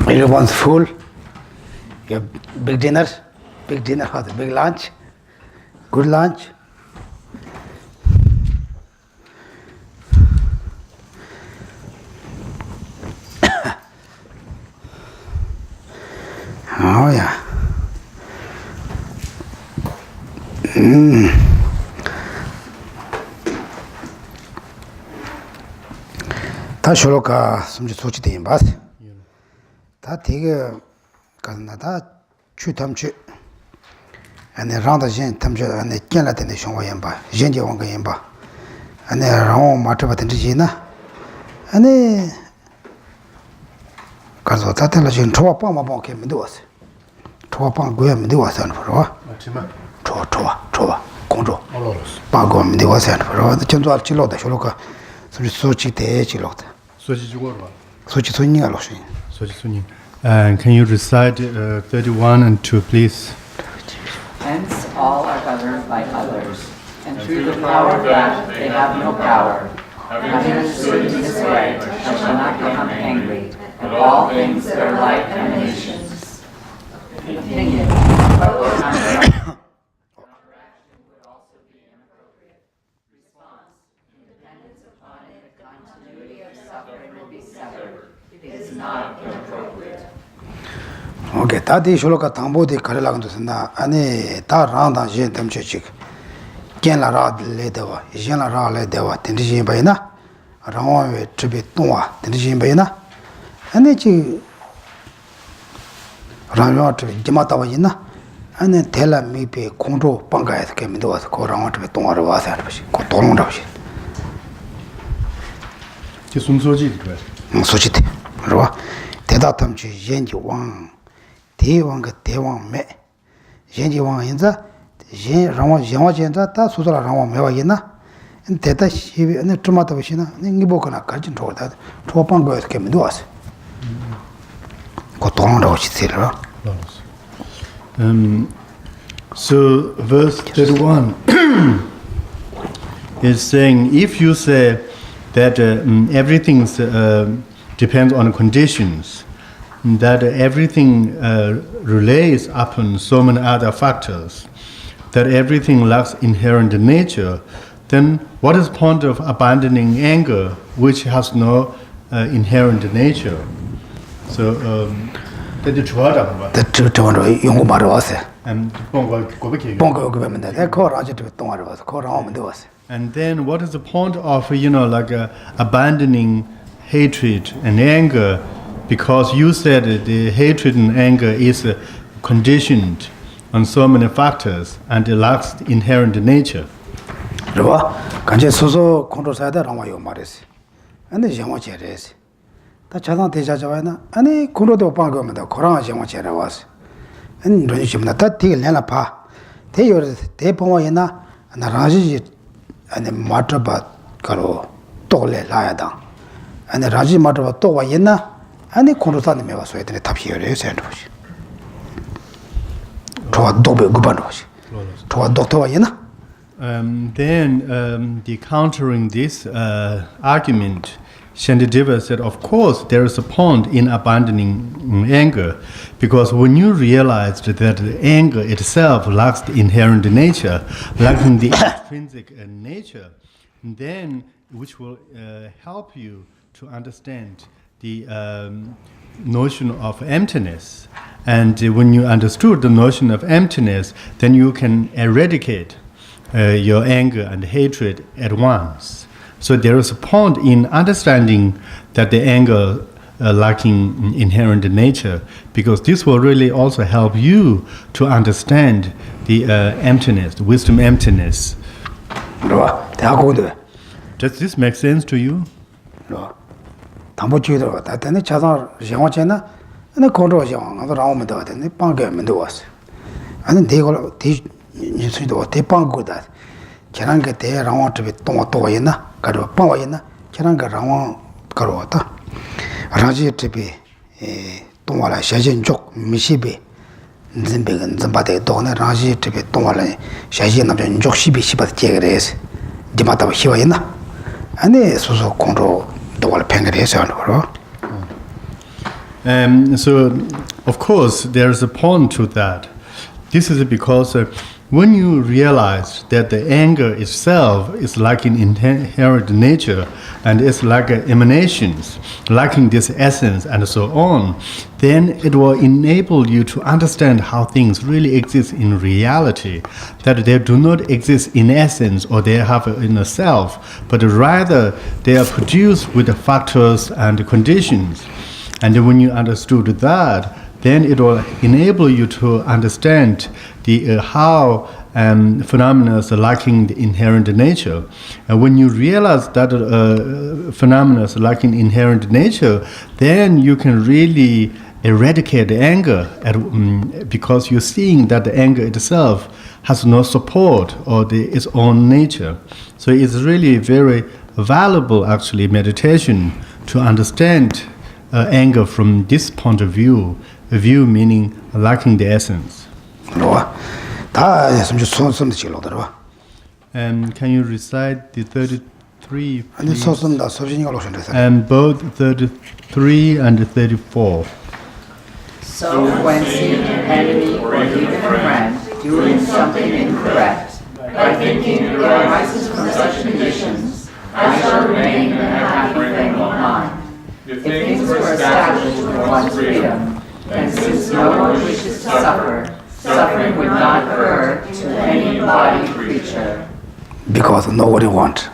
Everyone's full. You have big dinner, big lunch, good lunch. Oh yeah. 다 쇼로가 숨지 소치대 임바스. 다 되게 간나다 추탐치. 안에 라다신 탐저 안에 견라된 쇼와 임바. 현재 원가 임바. 안에 라오 마트바든 지나. 안에 가서 다텔라진 좋아 빵마 먹게 믿어왔어. 좋아 빵 고야 믿어왔어 버려. 맞지만 좋아 공조. 알았어. 빵고 믿어왔어 버려. 전도 지로다 쇼로가 숨지 소치대 지로다. 소지 주고 봐. 소치 손님가 로시. 소지 손님. And can you recite 31 and 2 please? Hence all are governed by others, and through the power of that they have no power. Having understood in this way, I shall not become angry at all things that are like emanations. Opinion, would also be inappropriate. Response, dependence upon it, continuity of suffering will be severed. It is not inappropriate. 오케이 다디 쇼로가 담보디 가려라고도 쓴다. 아니 다 라운다 제 템체직. 겐라라 레데와 겐라라 레데와 텐디진 바이나. 라와웨 트비 동와 텐디진 바이나. 아니 지 라와 트비 지마타와 있나. 아니 텔라 미베 공조 방가에서 개민도 와서 고 라와 트비 동와로 와서 하는 것이 고 도롱다 것이. 제 순서지 그래. 소치대. 그러와 대다탐지 연지왕 대왕과 대왕매 연지왕 인자 연 라와 영화전자 다 소소라 라와 매와 있나 대다 시비 네 좀마다 보시나 니보거나 가진 좋다 초반 거에서 개면도 왔어 고 도롱다 것이 들어. So verse 31 is saying if you say that everything depends on conditions, that everything relates upon so many other factors, that everything lacks inherent nature, then what is the point of abandoning anger which has no inherent nature? So that is what 저 용어 말어 왔어. And then what is the point of abandoning hatred and anger, because you said that the hatred and anger is conditioned on so many factors and it lacks inherent nature. 그러와 간제 소소 컨트롤사다 라마요 말했어. 근데 영어 제레스. 다 자상 대자자와나 아니 컨트롤도 방거면다 거랑 영어 제레 왔어. 아니 너희 지금 다 되게 내가 봐. 대요 대범어이나 나라지 아니 마트바 가로 또래 라야다. 아니 라지 마트바 또와 있나? 아니 컨트롤사는 매와 소야 되네 답이요래 세는 거지. 저 도배 구반도 거지. 저 doctor와 있나? Then the countering this argument, Shantideva said, of course there is a point in abandoning anger, because when you realize that anger itself lacks the inherent nature, lacking the intrinsic nature, then which will help you to understand the notion of emptiness. And when you understood the notion of emptiness, then you can eradicate your anger and hatred at once. So there is a point in understanding that the anger lacking inherent nature, because this will really also help you to understand the emptiness, the wisdom emptiness. Does this make sense to you? No. 담보지도 다때는 자산 영화제나 내 건조 영화 나도 나오면 되거든. 방게면 되었어. 아니 내가 예수도 대방고다. 계란 게 대랑한테 또 있나? 가로 빵와 있나? 계란 게 랑한 가로 왔다. 라지 집에 동화라 샤진족 미시비 진백은 진바데 동네 라지 집에 동화라 샤진 남자 족시비 시바데 제그레스. 디마다 희와 있나? 아니 소소 건조 동화를 팽그레서 하는 거로. So, of course, there's a point to that. This is because when you realize that the anger itself is lacking inherent nature and it's like emanations, lacking this essence and so on, then it will enable you to understand how things really exist in reality, that they do not exist in essence or they have in a self, but rather they are produced with the factors and the conditions. And when you understood that, then it will enable you to understand the how phenomena are lacking the inherent nature. And when you realize that phenomena are lacking inherent nature, then you can really eradicate the anger because you're seeing that the anger itself has no support or its own nature. So it's really very valuable, actually, meditation to understand anger from this point of view. A view meaning lacking the essence. Can you recite the 33? And both 33 and 34. So when seeing an enemy or even a friend doing something incorrect, by thinking it arises from such conditions, I shall remain in a happy frame of mind. If things were established for one's freedom, and since no one wishes to suffer, suffering would not occur to any embodied creature. Because nobody wants.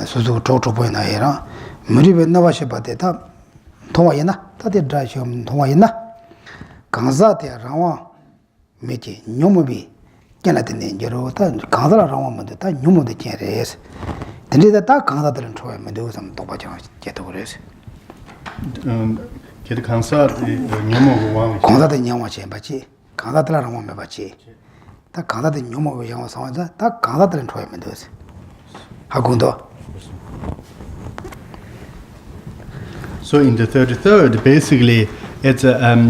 수수 조조보이나 해라 머리에 나와셔 봐대다 통화이나 다들 드라시험 통화이나 강사대 라와 메지 뇽모비 깨나드네 저로다 강사라 라와 먼저 다 뇽모데 깨레스 근데다 다 강사들은 좋아해 먼저 좀 도바죠 제도 그래서 걔도 강사 뇽모고 와 강사들 뇽모지 봐지 강사들랑 와 봐지 다 강사들 뇽모고 양와 상황자 다 강사들은 좋아해 먼저 하고도. So in the 33rd, basically, it's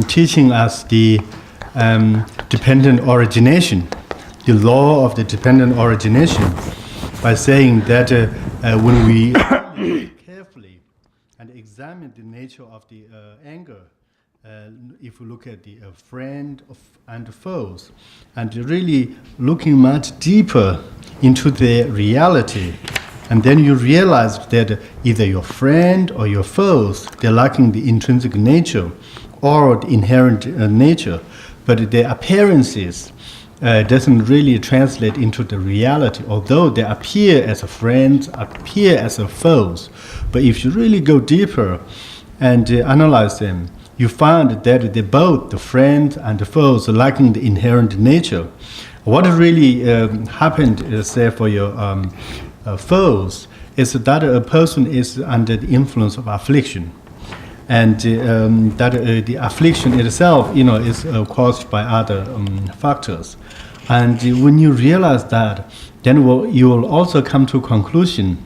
teaching us the dependent origination, the law of the dependent origination, by saying that when we carefully and examine the nature of the anger, if we look at the friend and the foes, and really looking much deeper into their reality, and then you realize that either your friend or your foes, they're lacking the intrinsic nature or the inherent nature, but their appearances doesn't really translate into the reality, although they appear as a friends, appear as a foes. But if you really go deeper and analyze them, you find that they both, the friends and the foes, are lacking the inherent nature. What really happened, say, for your foes, is that a person is under the influence of affliction, and that the affliction itself, is caused by other factors. And when you realize that, then you will also come to a conclusion,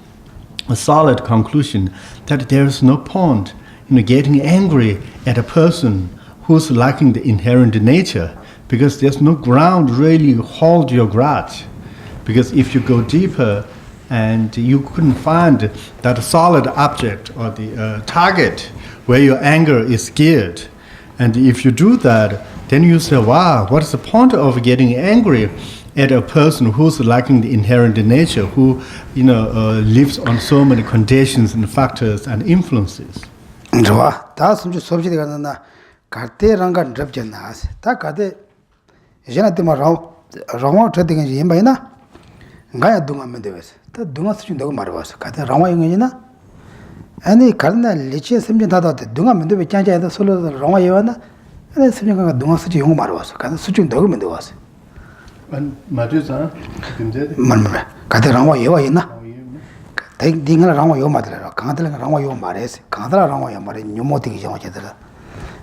a solid conclusion, that there is no point in getting angry at a person who's lacking the inherent nature, because there's no ground really hold your grudge. Because if you go deeper and you couldn't find that solid object or the target where your anger is geared, and if you do that, then you say, wow, what is the point of getting angry at a person who's lacking the inherent nature, who lives on so many conditions and factors and influences? 좋아. 다 숨지 소비지 가는나 갈대랑간 접잖아. 다 갈대 예전에 뭐 라와 저되게 임바이나 가야 동안면 되었어. 다 동안 수준 너무 말아봤어. 갈대 라와 영이나 아니 갈나 리치 심진 다다데 동안면 되게 짱짱해서 솔로 라와 영이나 아니 수준가 동안 수준 영 말아봤어. 갈대 수준 너무 면 되었어. 맞으자. 근데 말말 갈대 라와 영이나 딩을 라와 요 말들어. 강들랑 라와 요 말해서 강들랑 라와 요 말에 뇨모티기 정하잖아.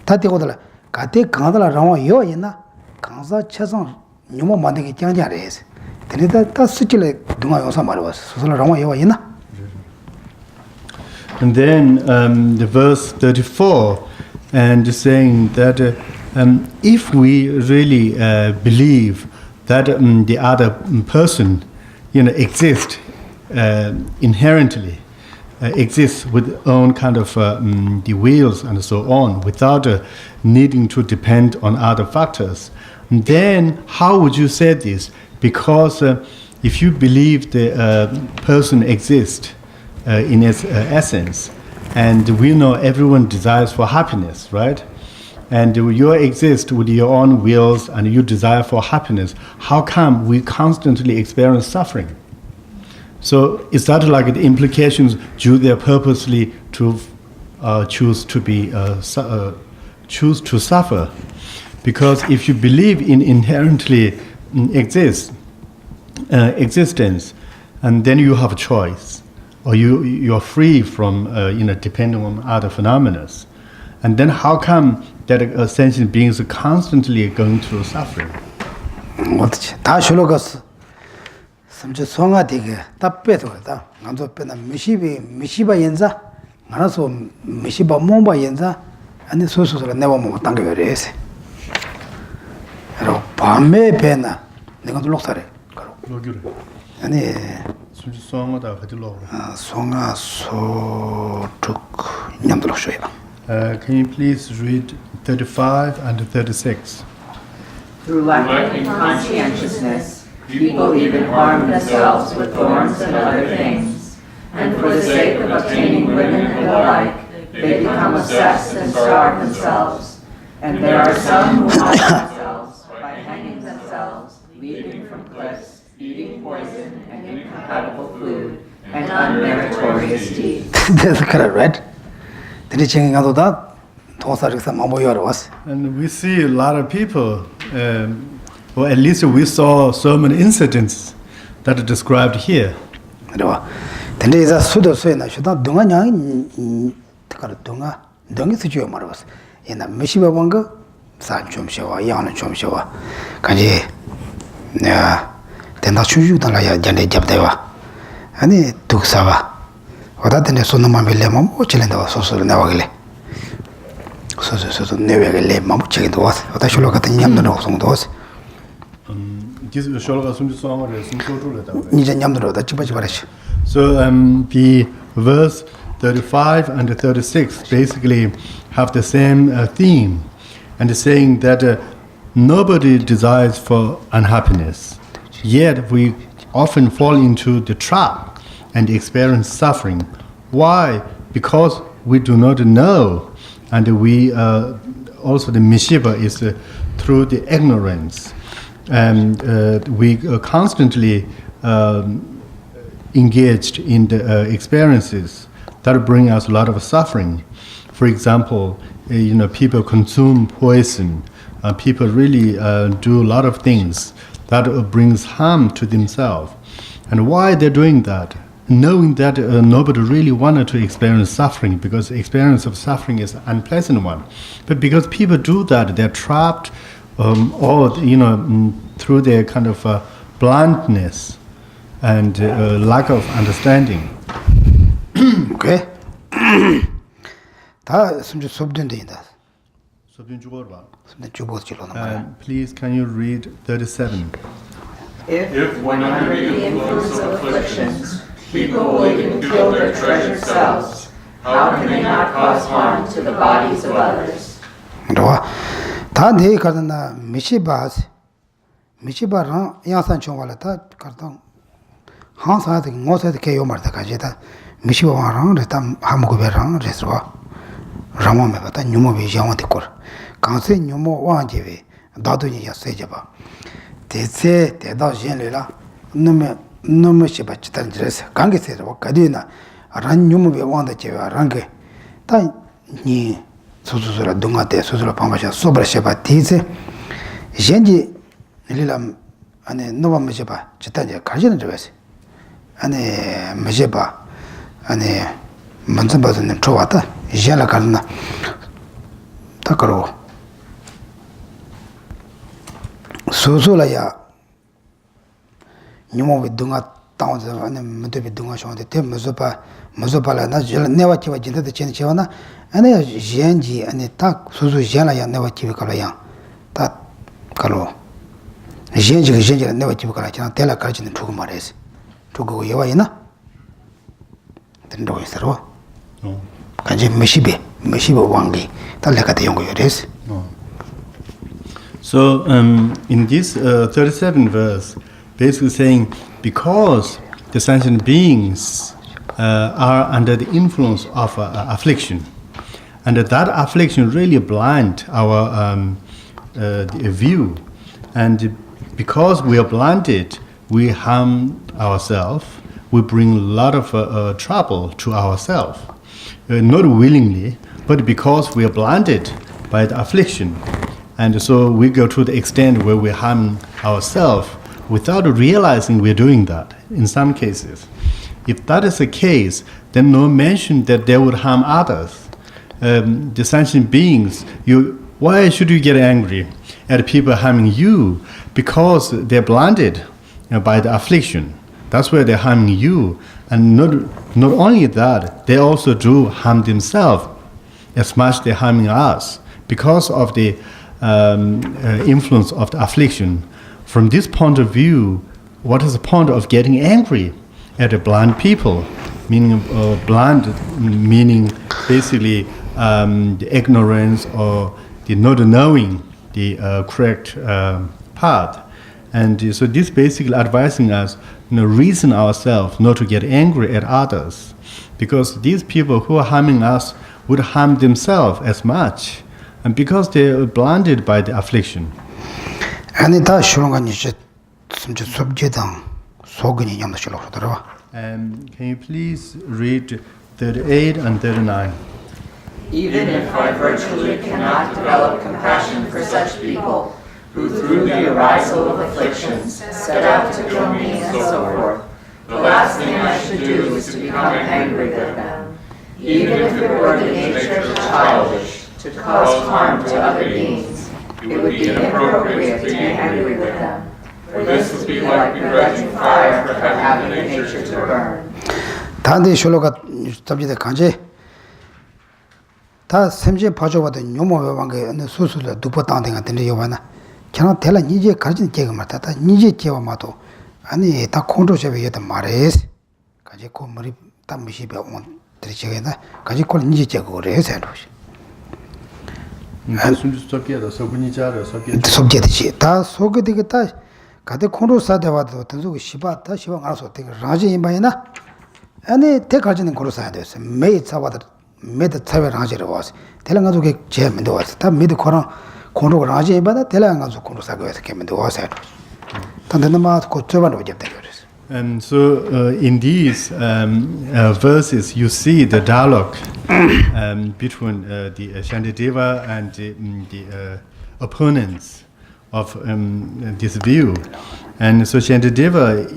다 되고들 갈대 강들랑 라와 요 있나? 강사 최선 뇨모 만들기 짱짱해서 And then the verse 34, and saying that if we really believe that the other person, exists inherently, exists with own kind of the wills and so on, without needing to depend on other factors, then how would you say this? Because if you believe the person exists in its essence, and we know everyone desires for happiness, right? And you exist with your own wills and you desire for happiness, how come we constantly experience suffering? So is that like the implications do they purposely to choose to suffer? Because if you believe in inherently existence, and then you have a choice, or you are free from depending on other phenomena, and then how come that sentient beings are constantly going through suffering? samche songa dige tappe to da ngando pena mishiba yenza ngaraso mishiba momba yenza ani soso라 내가 뭐 당게 그래서 로 밤에 pena 내가 돌록사래 그러 로규래 아니 순지 송아다 같이 로 송아 소tuk 냠돌록 쇼야 can you please read 35 and 36? Through lacking conscientiousness, people even harm themselves with thorns and other things, and for the sake of obtaining women and the like, they become obsessed and starve themselves. And there are some who harm themselves by hanging themselves, leaping from cliffs, eating poison and incompatible food, and unmeritorious deeds. That's correct, right? And we see a lot of people, or at least we saw so many incidents that are described here. So the verse 35 and 36 basically have the same theme, and saying that nobody desires for unhappiness, yet we often fall into the trap and experience suffering. Why? Because we do not know, and we also the mishiba is through the ignorance, and we constantly engaged in the experiences that bring us a lot of suffering. For example, people consume poison. People really do a lot of things that brings harm to themselves. And why they're doing that? Knowing that nobody really wanted to experience suffering, because the experience of suffering is an unpleasant one. But because people do that, they're trapped, or through their kind of bluntness and lack of understanding. Okay. Please, can you read 37? If when under the influence of afflictions, people will even kill their treasured selves, how can they not cause harm to the bodies of others? nyumo with dunga towns and mutu with dunga shon the Mazopala, never chiva jinta the chen chivana, and a genji and a tak suzu jana ya never chivicala. That calo. Genji never chivicala, tell a culture in Tugumares. To go Yawaina? Then do is the row. Kaji Meshibe Wangi, Talaka Yongo Yores. So, in this 37 verse, basically saying, because the sentient beings are under the influence of affliction, and that affliction really blind our view, and because we are blinded, we harm ourselves, we bring a lot of trouble to ourselves, not willingly, but because we are blinded by the affliction. And so we go to the extent where we harm ourselves without realizing we're doing that in some cases. If that is the case, then no mention that they would harm others. The sentient beings, why should you get angry at people harming you? Because they're blinded by the affliction. That's why they're harming you. And not only that, they also do harm themselves as much as they're harming us because of the influence of the affliction. From this point of view, what is the point of getting angry at the blind people? Meaning blind, meaning basically the ignorance or the not knowing the correct path. And so this basically advising us, reason ourselves not to get angry at others, because these people who are harming us would harm themselves as much, and because they are blinded by the affliction. And it does show some subject on Sogani Yam the Shilokotara. Can you please read 38 and 39? Even if I virtually cannot develop compassion for such people, who through the arisal of afflictions set out to kill me and so forth, the last thing I should do is to become angry with them. Even if it were the nature of childish to cause harm to other beings, it would be inappropriate to be angry with them, for this would be like begrudging fire for having a nature to burn. Tandi Sholoka subject Kanje. Ta Semje Pajova, Nomo Wanga, and the Susula Dupo Tanting at the Yovana. Cannot tell a Nije Kajin Kegamata, Nije Kevamato, and the Takondo Chevy Mares, Kajiko Mari Tamishiba on Trichena, Kajiko Nije Jago Res and subject. Ta Soga Digita, Katakondo Sadava, Tanzu Shibata, Shiva also take Raji in Bayana, and they take Arjun and Korosadas, made Savada, made the Taver Raja was, telling us to get Jam and was, that made the Koran. Kondo Raji, but telling us to Korosagas came into our side. Tandanama Kotovan of Japanians. And so in these verses, you see the dialogue between the Shantideva and the opponents of this view. And so Shantideva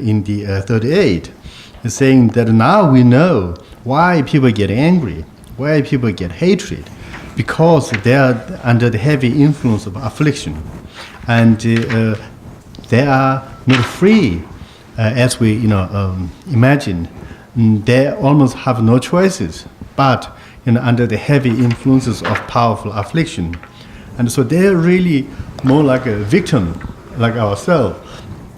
in the 38 is saying that now we know why people get angry, why people get hatred, because they are under the heavy influence of affliction. And they are not free. As we imagine, they almost have no choices, but under the heavy influences of powerful affliction. And so they're really more like a victim, like ourselves.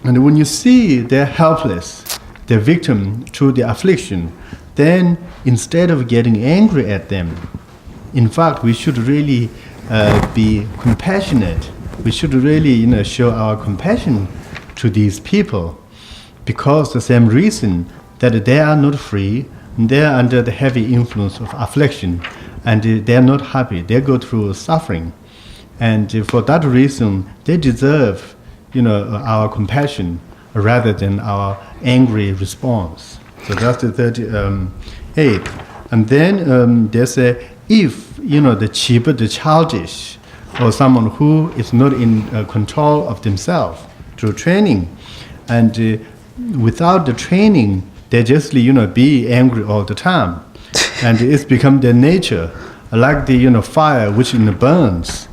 And when you see they're helpless, they're victim to the affliction, then instead of getting angry at them, in fact, we should really be compassionate. We should really show our compassion to these people, because the same reason that they are not free, they are under the heavy influence of affliction, and they are not happy. They go through suffering, and for that reason, they deserve, our compassion rather than our angry response. So that's the 38. And then they say, if the cheaper, the childish, or someone who is not in control of themselves through training, and without the training, they just be angry all the time, and it's become their nature, like the fire which burns,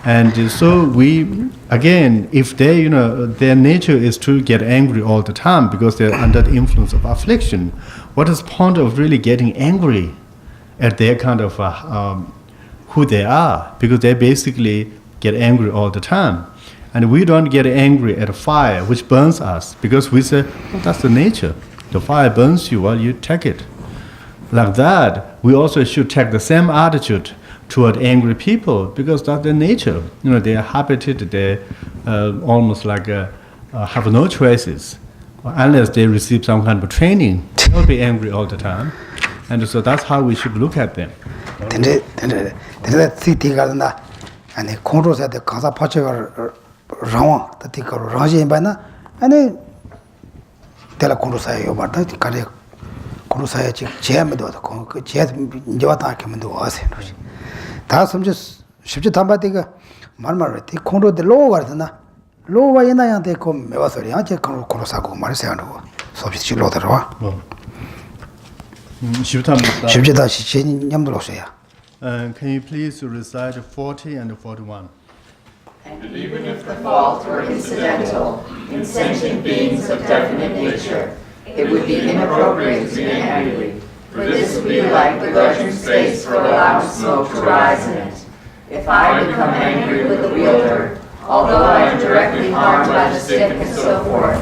And so we, again, if they, their nature is to get angry all the time because they're under the influence of affliction, what is the point of really getting angry at their kind of who they are? Because they basically get angry all the time. And we don't get angry at a fire which burns us because we say, well, that's the nature. The fire burns you, well, you take it. Like that, we also should take the same attitude toward angry people because that's their nature. They are habited, they almost like have no choices. Unless they receive some kind of training, they'll be angry all the time. And so that's how we should look at them. Can you please recite 40 and 41? And even if the fault were incidental in sentient beings of definite nature, it would be inappropriate to be angry, for this would be like the gushing space for allowing smoke to rise in it. If I become angry with the wielder, although I am directly harmed by the stick and so forth,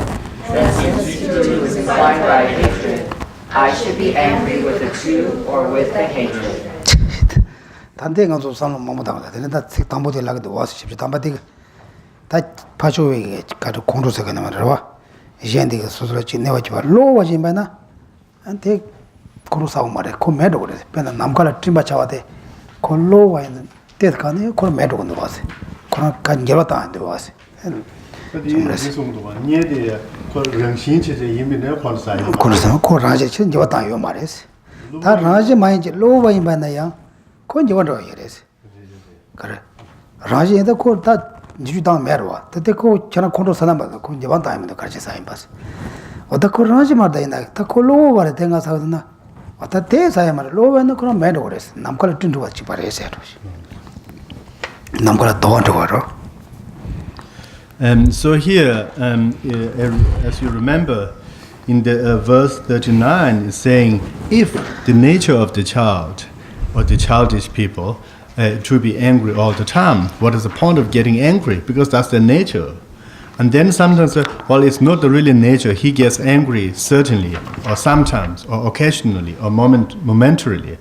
then since he too is inclined by hatred, I should be angry with the two or with the hatred. 단대가 좀 사는 뭐뭐다. 근데 책 담보들 나기도 와서 싶지 담바디 다 파쇼에 가도 공로서 가는 말이야. 이젠디가 소소로 지내와지 봐. 로와지 마나. 안테 공로사고 말해. 코메도 그래. 배나 남가라 팀바 차와대. 콜로와 있는 때 가네. 코메도 건도 와서. 그런 간결하다 안 돼 와서. 그래서 코라지 진짜 왔다 요 말했어. 다 라지 많이 로와 임바나야. 건지 와도 이래서. 그래. 라지에다 코다 지주당 매로와. 그때 코 저는 콘도 사람마다 건지 왔다 하면 같이 사인 봤어. 어다 코 라지 말다 이나. 다 콜로 와래 된가 사거든나. 어다 대사야 말 로와는 그런 매도 그랬어. 남컬 뜬도 같이 말해서. 남컬 더 더러. So here, as you remember, in the verse 39, is saying, if the nature of the child or the childish people to be angry all the time, what is the point of getting angry? Because that's their nature. And then sometimes, well, it's not the really nature. He gets angry certainly, or sometimes, or occasionally, or momentarily.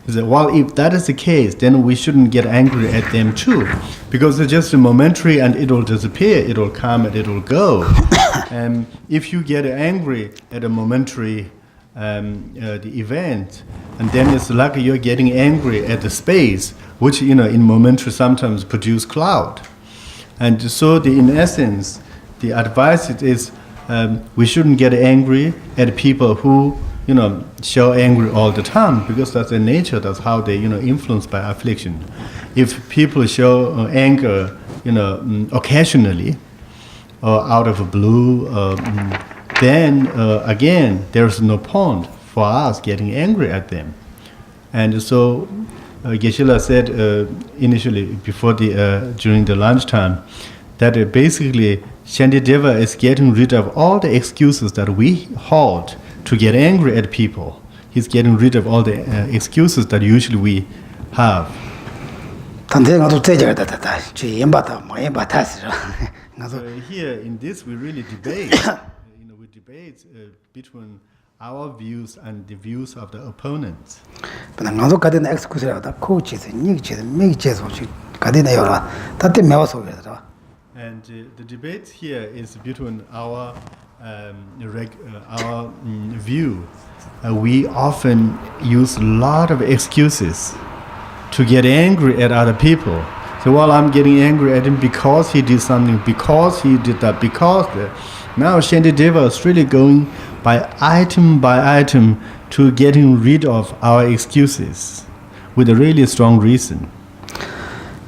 He said, well, if that is the case, then we shouldn't get angry at them too, because it's just a momentary and it will disappear, it will come and it will go. And if you get angry at a momentary the event, and then it's like you're getting angry at the space, which in momentary sometimes produce cloud. And so in essence, the advice is we shouldn't get angry at people who show angry all the time, because that's their nature. That's how they, influenced by affliction. If people show anger, occasionally, or out of the blue, then again, there's no point for us getting angry at them. And so, Geshe said initially, before during the lunchtime, that basically Shantideva is getting rid of all the excuses that we hold to get angry at people. He's getting rid of all the excuses that usually we have. Here in this we really debate. We debate between our views and the views of the opponents. And the debate here is between our view. We often use a lot of excuses to get angry at other people. So, well, I'm getting angry at him because he did something, because he did that, because that. Now Shantideva is really going by item to getting rid of our excuses with a really strong reason.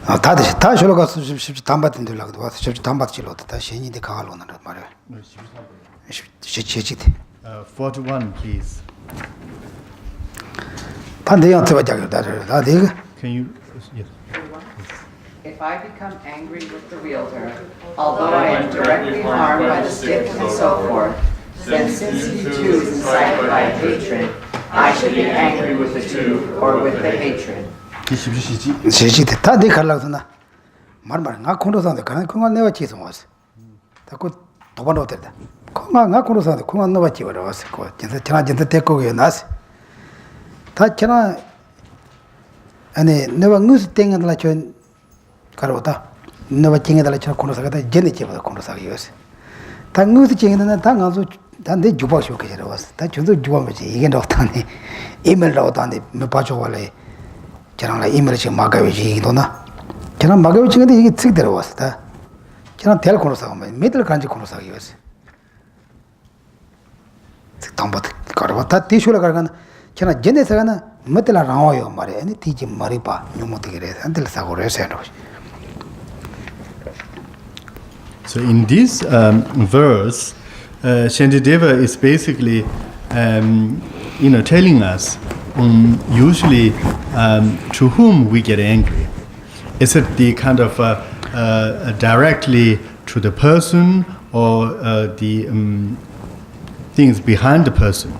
41, please. Can you? Yes. If I become angry with the wielder, although I am directly harmed by the stick and so forth, then since he too is incited by hatred, I should be angry with the two or with the hatred. 시시대 다 내가라서나 말말 나 콘도산데 가는 그거 내가 지서 왔어. 자꾸 도반도 됐다. 그거 나 콘도산데 그거 내가 지어라 왔어. 그거 진짜 진짜 대고에 나스. 다 지나 아니 내가 무슨 땡을 전 가로다. 내가 땡을 저 콘도사가 전에 집어다 콘도사기였어. 다 무슨 땡은 다 가서 단데 주바쇼 계시러 왔어. 다 저도 주바면서 이게 넣었다니. 이메일 넣었다니 몇 바줘 원래 저랑 이메일 지금 막아야지 이도나. 저랑 막아야지 근데 이게 쓱 들어왔어. 다. 저랑 될 콘도사가 매들 간지 콘도사기였어. 당부 가로다 티슈라 가는 저는 전에서는 몇들 나와요 말이야. 아니 티지 말이 봐. 녀모되게 그래. 안들 사고 그래서. So in this verse, Shantideva is basically, telling us usually to whom we get angry. Is it the kind of directly to the person or the things behind the person?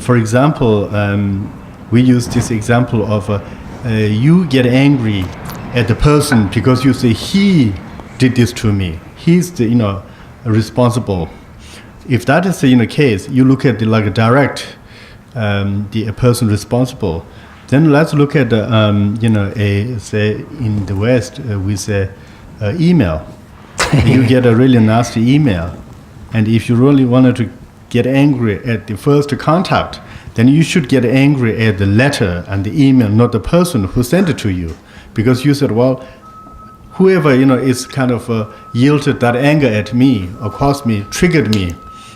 For example, we use this example of you get angry at the person because you say he did this to me. He's the responsible. If that is the case, you look at the direct the person responsible. Then let's look at say in the West we say email. You get a really nasty email, and if you really wanted to get angry at the first contact, then you should get angry at the letter and the email, not the person who sent it to you, because you said, well, whoever is kind of yielded that anger at me or caused me, triggered me.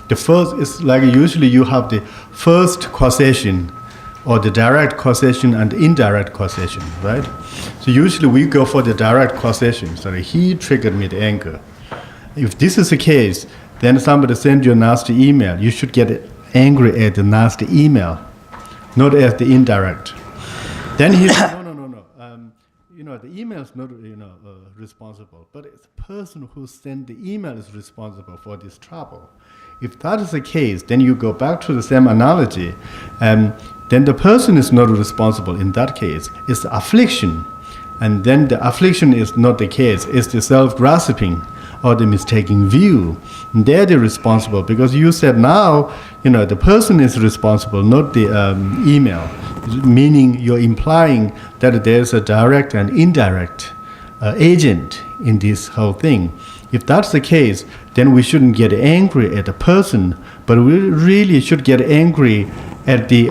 The first is like usually you have the first causation or the direct causation and indirect causation, right? So usually we go for the direct causation. So he triggered me the anger. If this is the case, then somebody send you a nasty email. You should get angry at the nasty email, not at the indirect. Then he said, no. The email is not responsible, but it's the person who sent the email is responsible for this trouble. If that is the case, then you go back to the same analogy. Then the person is not responsible in that case. It's the affliction. And then the affliction is not the case. It's the self-grasping or the mistaken view. And they're the responsible because you said now, the person is responsible, not the email. Meaning you're implying that there's a direct and indirect agent in this whole thing. If that's the case, then we shouldn't get angry at the person, but we really should get angry at the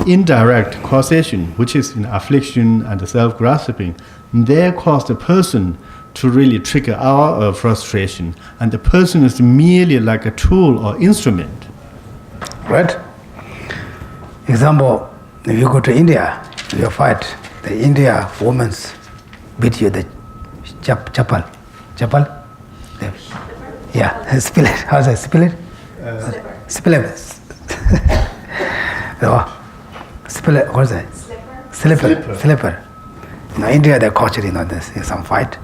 indirect causation, which is affliction and the self-grasping. They cause the person to really trigger our frustration, and the person is merely like a tool or instrument. Right? Example, if you go to India, you fight, the India women beat you the chapal. Yeah, spill it. How's that? Spill it? Spill it. Spill it. What's that? Slipper. In India, they culture, there's some fight,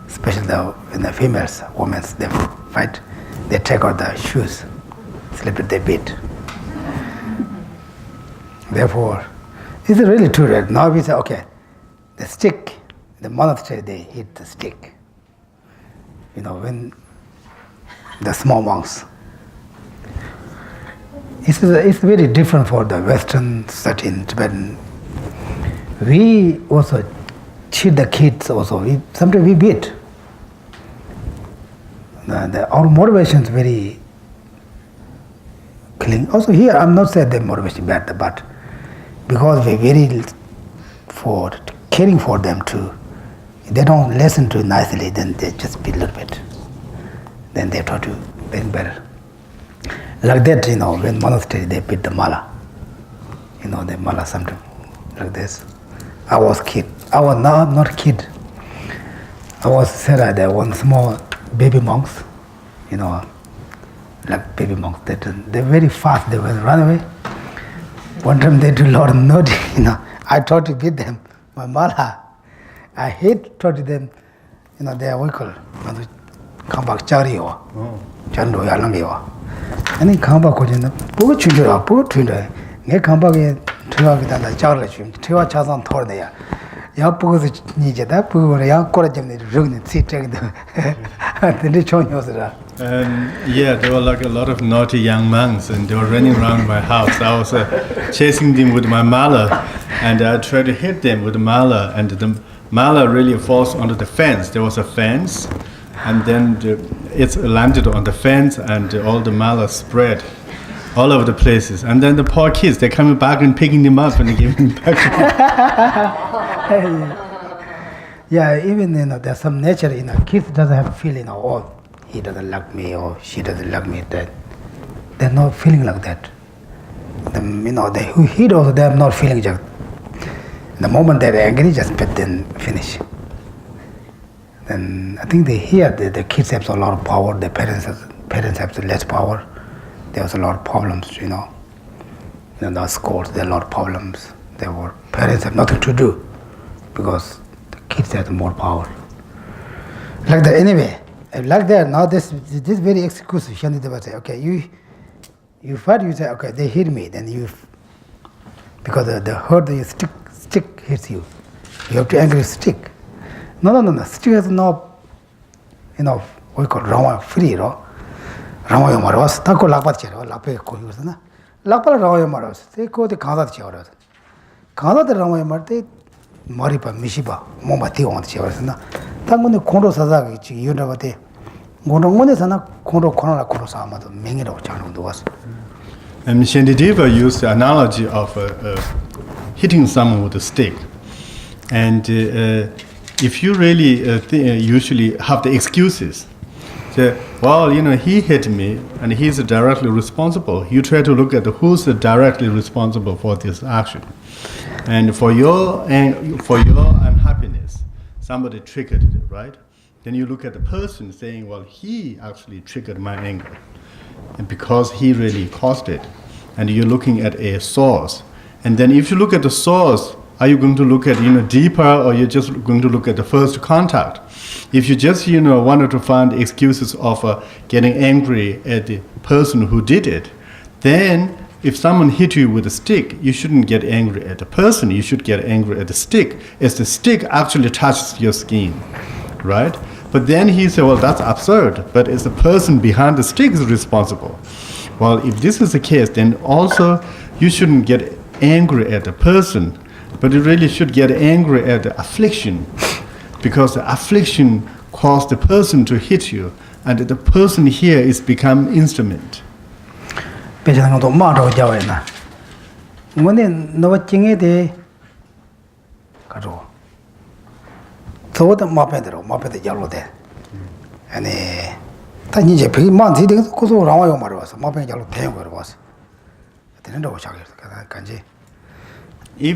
especially the females, women, they fight. They take out the shoes, slipper they beat. Therefore, it's really true that now we say, okay, the stick, the monastery, they hit the stick. When the small monks. It's very different for the Western society in Tibetan. We also cheat the kids also. Sometimes we beat. Our motivation is very clean. Also here, I'm not saying the motivation is bad, but because we're very for caring for them too. They don't listen to it nicely, then they just beat a little bit. Then they try to make better. Like that, when monastery, they beat the mala. The mala sometimes like this. I was kid. I was not kid. I was said there one small baby monks, like baby monks. They're very fast. They will run away. One time they do a lot of naughty. I tried to beat them, my mala. I hate to them, their vehicle. Come back, Jari or Jando Yalangi. And then come back in the boat children, boat children. They come back in 2 hours and the charge, 2 hours on tour there. Yapu need that, poor young college and ruin sit the chonios. Yeah, there were like a lot of naughty young monks, and they were running around my house. I was chasing them with my mala, and I tried to hit them with the mala, and the mala really falls onto the fence. There was a fence, and then it landed on the fence, and all the mala spread all over the places. And then the poor kids, they're coming back and picking them up and giving them back. Yeah, even there's some nature, kids doesn't have feeling, oh, he doesn't like me or she doesn't like me. That they're not feeling like that. Who hit also, they're not feeling just. The moment they're angry, just then finish. Then I think they hear the kids have a lot of power. The parents have less power. There's a lot of problems, in the schools. There are a lot of problems. Parents have nothing to do because the kids have more power. Like that anyway. Like that, now this very excuse, Shantideva say, okay, you fight, you say, okay, they hit me, then because the hurt, you stick hits you. You have to angry stick. No, stick has no, we call Rama free, Rama Yamaros, Tako Lapachero, Lape Koyusana, Lapala Rama Yamaros, they go to Kanda Chevros. Kanda the Rama Yamarte, Maripa, Mishiba, Momati on Chevrosana. Tango Kondo Sazaki, you never did. Gondomone Kondo Kona Kurosama, Mingero Channel was. And Shantideva used the analogy of hitting someone with a stick. And if you really usually have the excuses, say, well, he hit me and he's directly responsible. You try to look at who's directly responsible for this action. And for your unhappiness, somebody triggered it, right? Then you look at the person saying, well, he actually triggered my anger. And because he really caused it. And you're looking at a source. And then if you look at the source, are you going to look at deeper, or you're just going to look at the first contact? If you just wanted to find excuses of getting angry at the person who did it, then if someone hit you with a stick, you shouldn't get angry at the person. You should get angry at the stick, as the stick actually touches your skin, right? But then he said, well, that's absurd, but it's the person behind the stick is responsible. Well, if this is the case, then also you shouldn't get angry at the person, but you really should get angry at the affliction, because the affliction caused the person to hit you, and the person here is become instrument. Even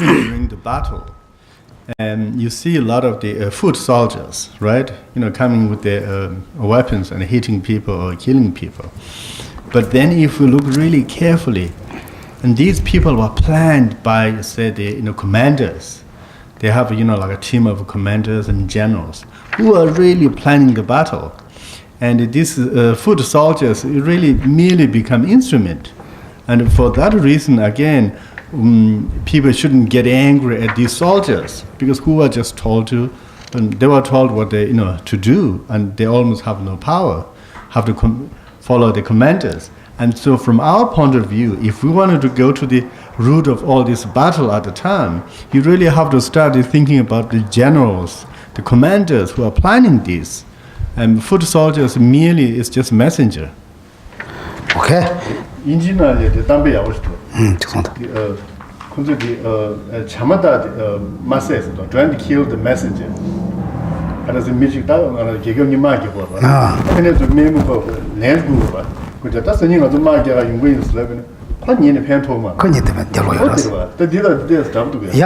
during the battle, you see a lot of the foot soldiers, right? Coming with their weapons and hitting people or killing people. But then if we look really carefully, and these people were planned by, say, the commanders. They have like a team of commanders and generals who are really planning the battle. And these foot soldiers really merely become instrument. And for that reason, again, people shouldn't get angry at these soldiers, because who were just told to, and they were told what they to do, and they almost have no power, have to follow the commanders. And so from our point of view, if we wanted to go to the root of all this battle at the time, you really have to start thinking about the generals, the commanders who are planning this. And foot soldiers merely is just messenger. Okay. Engineer the dambe yawosto. Chamada masses trying to kill the messenger. And as a music that Gigoni Magi. And it's a name of land guru. That's the name of the Magi in Wales 11. Yeah,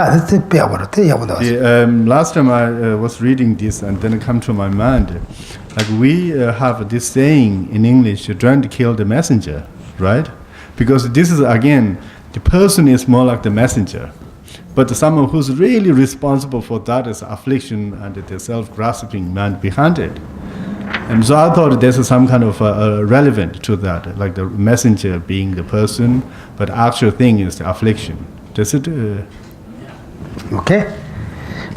that's the last time I was reading this, and then it came to my mind, like we have this saying in English, you're trying to kill the messenger, right? Because this is, again, the person is more like the messenger. But someone who's really responsible for that is affliction and the self-grasping mind behind it. And so I thought there's some kind of relevant to that, like the messenger being the person, but actual thing is the affliction. Does it? Okay.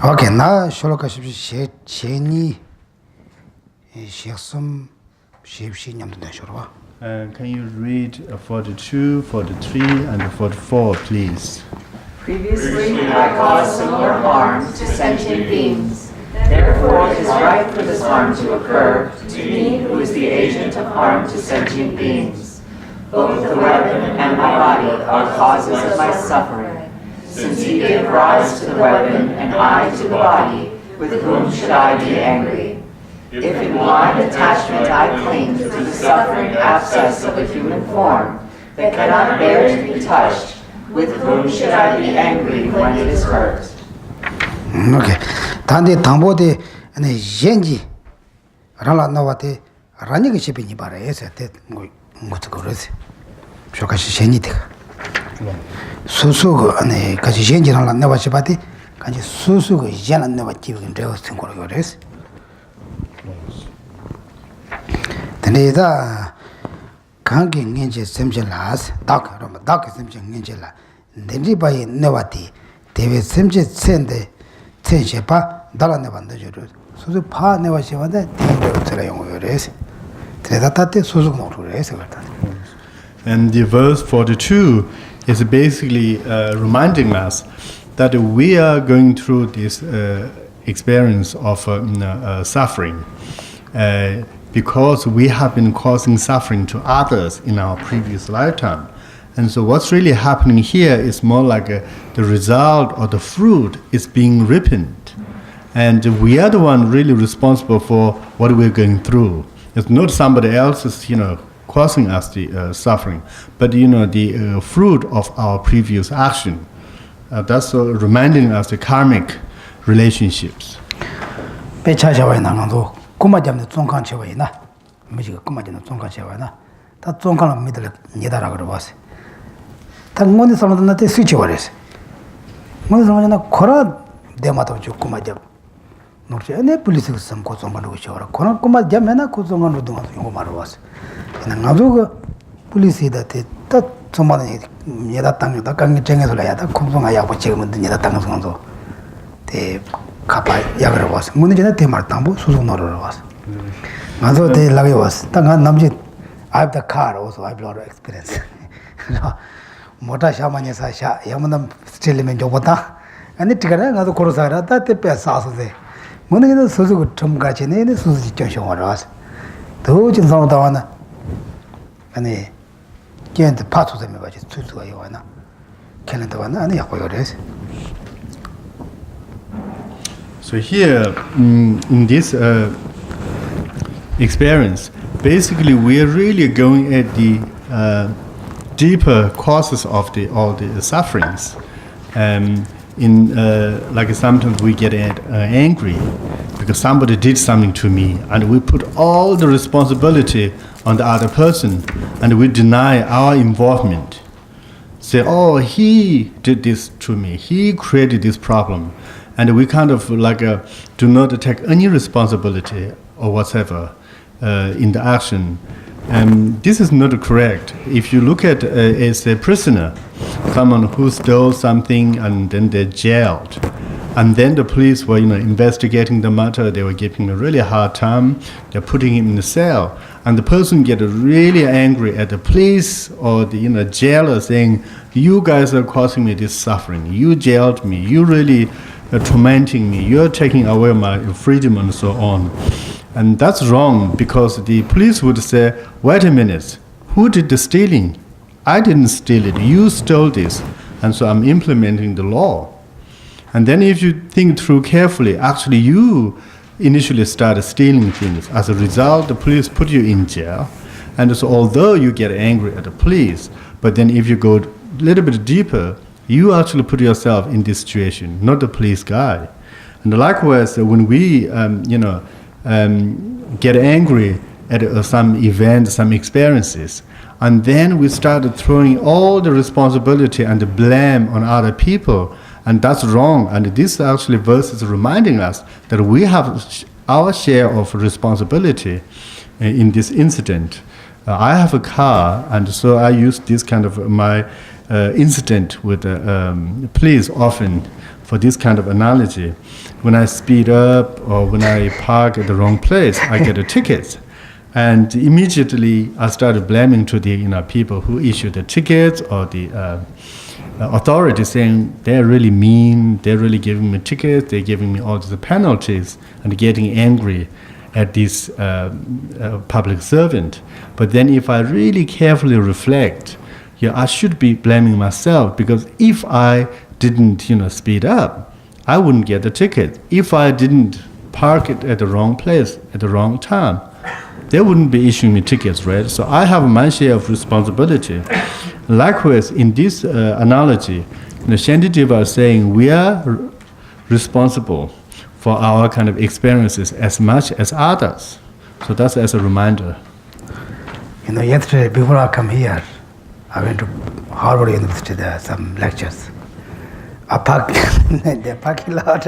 Okay. Now, sholoka sheni shesum shebshi nyamdu shorwa. Can you read 42, 43, and 44, please? Previously, I caused similar harm to sentient beings. Therefore, it is right for this harm to occur to me, who is the agent of harm to sentient beings. Both the weapon and my body are causes of my suffering. Since he gave rise to the weapon and I to the body, with whom should I be angry? If in blind attachment I cling to the suffering abscess of a human form that cannot bear to be touched, with whom should I be angry when it is hurt? Okay. Tande tambode ane yenji rala nawate rani ge chepi ni bare ese te ngoto gorese. Shokashi sheni te. Susu go ane kaji yenji rala nawa chepati kaji susu go yana nawa chibi ndeo singoro gorese. Tande da kange ngenje semje las dak roma dak semje ngenje la ndri bai nawati dewe semje tsende tsenshepa dala nebanda juru susu pa newa shevanda tenre utsela yongo yorese tredatate susu gnoru rese gartate. And the verse 42 is basically reminding us that we are going through this experience of suffering because we have been causing suffering to others in our previous lifetime. And so what's really happening here is more like the result or the fruit is being ripened. And we are the one really responsible for what we're going through. It's not somebody else's, causing us the suffering, but, the fruit of our previous action. That's reminding us the karmic relationships. Pecha shawayna ngando kuma jamne tsongkan chawayna mijiga kuma jamne tsongkan chawayna ta tsongkan la midala nyedara garo wase. ngoni samadana te switch wares ngoni samadana khora demata ju kuma jab norche ne police sam ko songa do chora khora kuma jab mena ko songa do dunga yo marwas na ngazo police da te ta somana ni da tang da kang chenge so la ya da khum songa ya bo chegum ni da tang songa so te kapa ya garo was ngoni jena te mar tambo su so noro was ngazo te lage was ta nga namji I have the car also I have a lot of experience. Mota shamanya sa sha yamanam still men jobata and it tigara ngado korosara ta te pe saso de mone ne suzu tum ga chene ne suzu chon waras do jin sa da wana ane gente pato de me ba ji suzu ga yowana kenen da wana ane ya koyores. So here in this experience, basically we are really going at the deeper causes of all the sufferings. Like sometimes we get angry because somebody did something to me, and we put all the responsibility on the other person, and we deny our involvement. Say, oh, he did this to me, he created this problem, and we kind of do not take any responsibility or whatever in the action. This is not correct. If you look at as a prisoner, someone who stole something and then they're jailed, and then the police were investigating the matter, they were giving a really hard time, they're putting him in the cell, and the person get really angry at the police or the jailer saying, you guys are causing me this suffering, you jailed me, you really are tormenting me, you're taking away my freedom and so on. And that's wrong, because the police would say, wait a minute, who did the stealing? I didn't steal it, you stole this, and so I'm implementing the law. And then if you think through carefully, actually you initially started stealing things. As a result, the police put you in jail. And so although you get angry at the police, but then if you go a little bit deeper, you actually put yourself in this situation, not the police guy. And likewise, when we, get angry at some event, some experiences, and then we started throwing all the responsibility and the blame on other people, And that's wrong. And this actually verse is reminding us that we have our share of responsibility in this incident. I have a car, and so I use this kind of my incident with police often for this kind of analogy. When I speed up or when I park at the wrong place, I get a ticket. And immediately I started blaming to the people who issued the tickets or the authorities, saying they're really mean, they're really giving me tickets, they're giving me all the penalties, and getting angry at this public servant. But then if I really carefully reflect, I should be blaming myself, because if I didn't speed up, I wouldn't get the ticket. If I didn't park it at the wrong place at the wrong time, they wouldn't be issuing me tickets, right? So I have my share of responsibility. Likewise, in this analogy, Shantideva is saying we are responsible for our kind of experiences as much as others. So that's as a reminder. Yesterday, before I come here, I went to Harvard University, there are some lectures. I parked in the parking lot.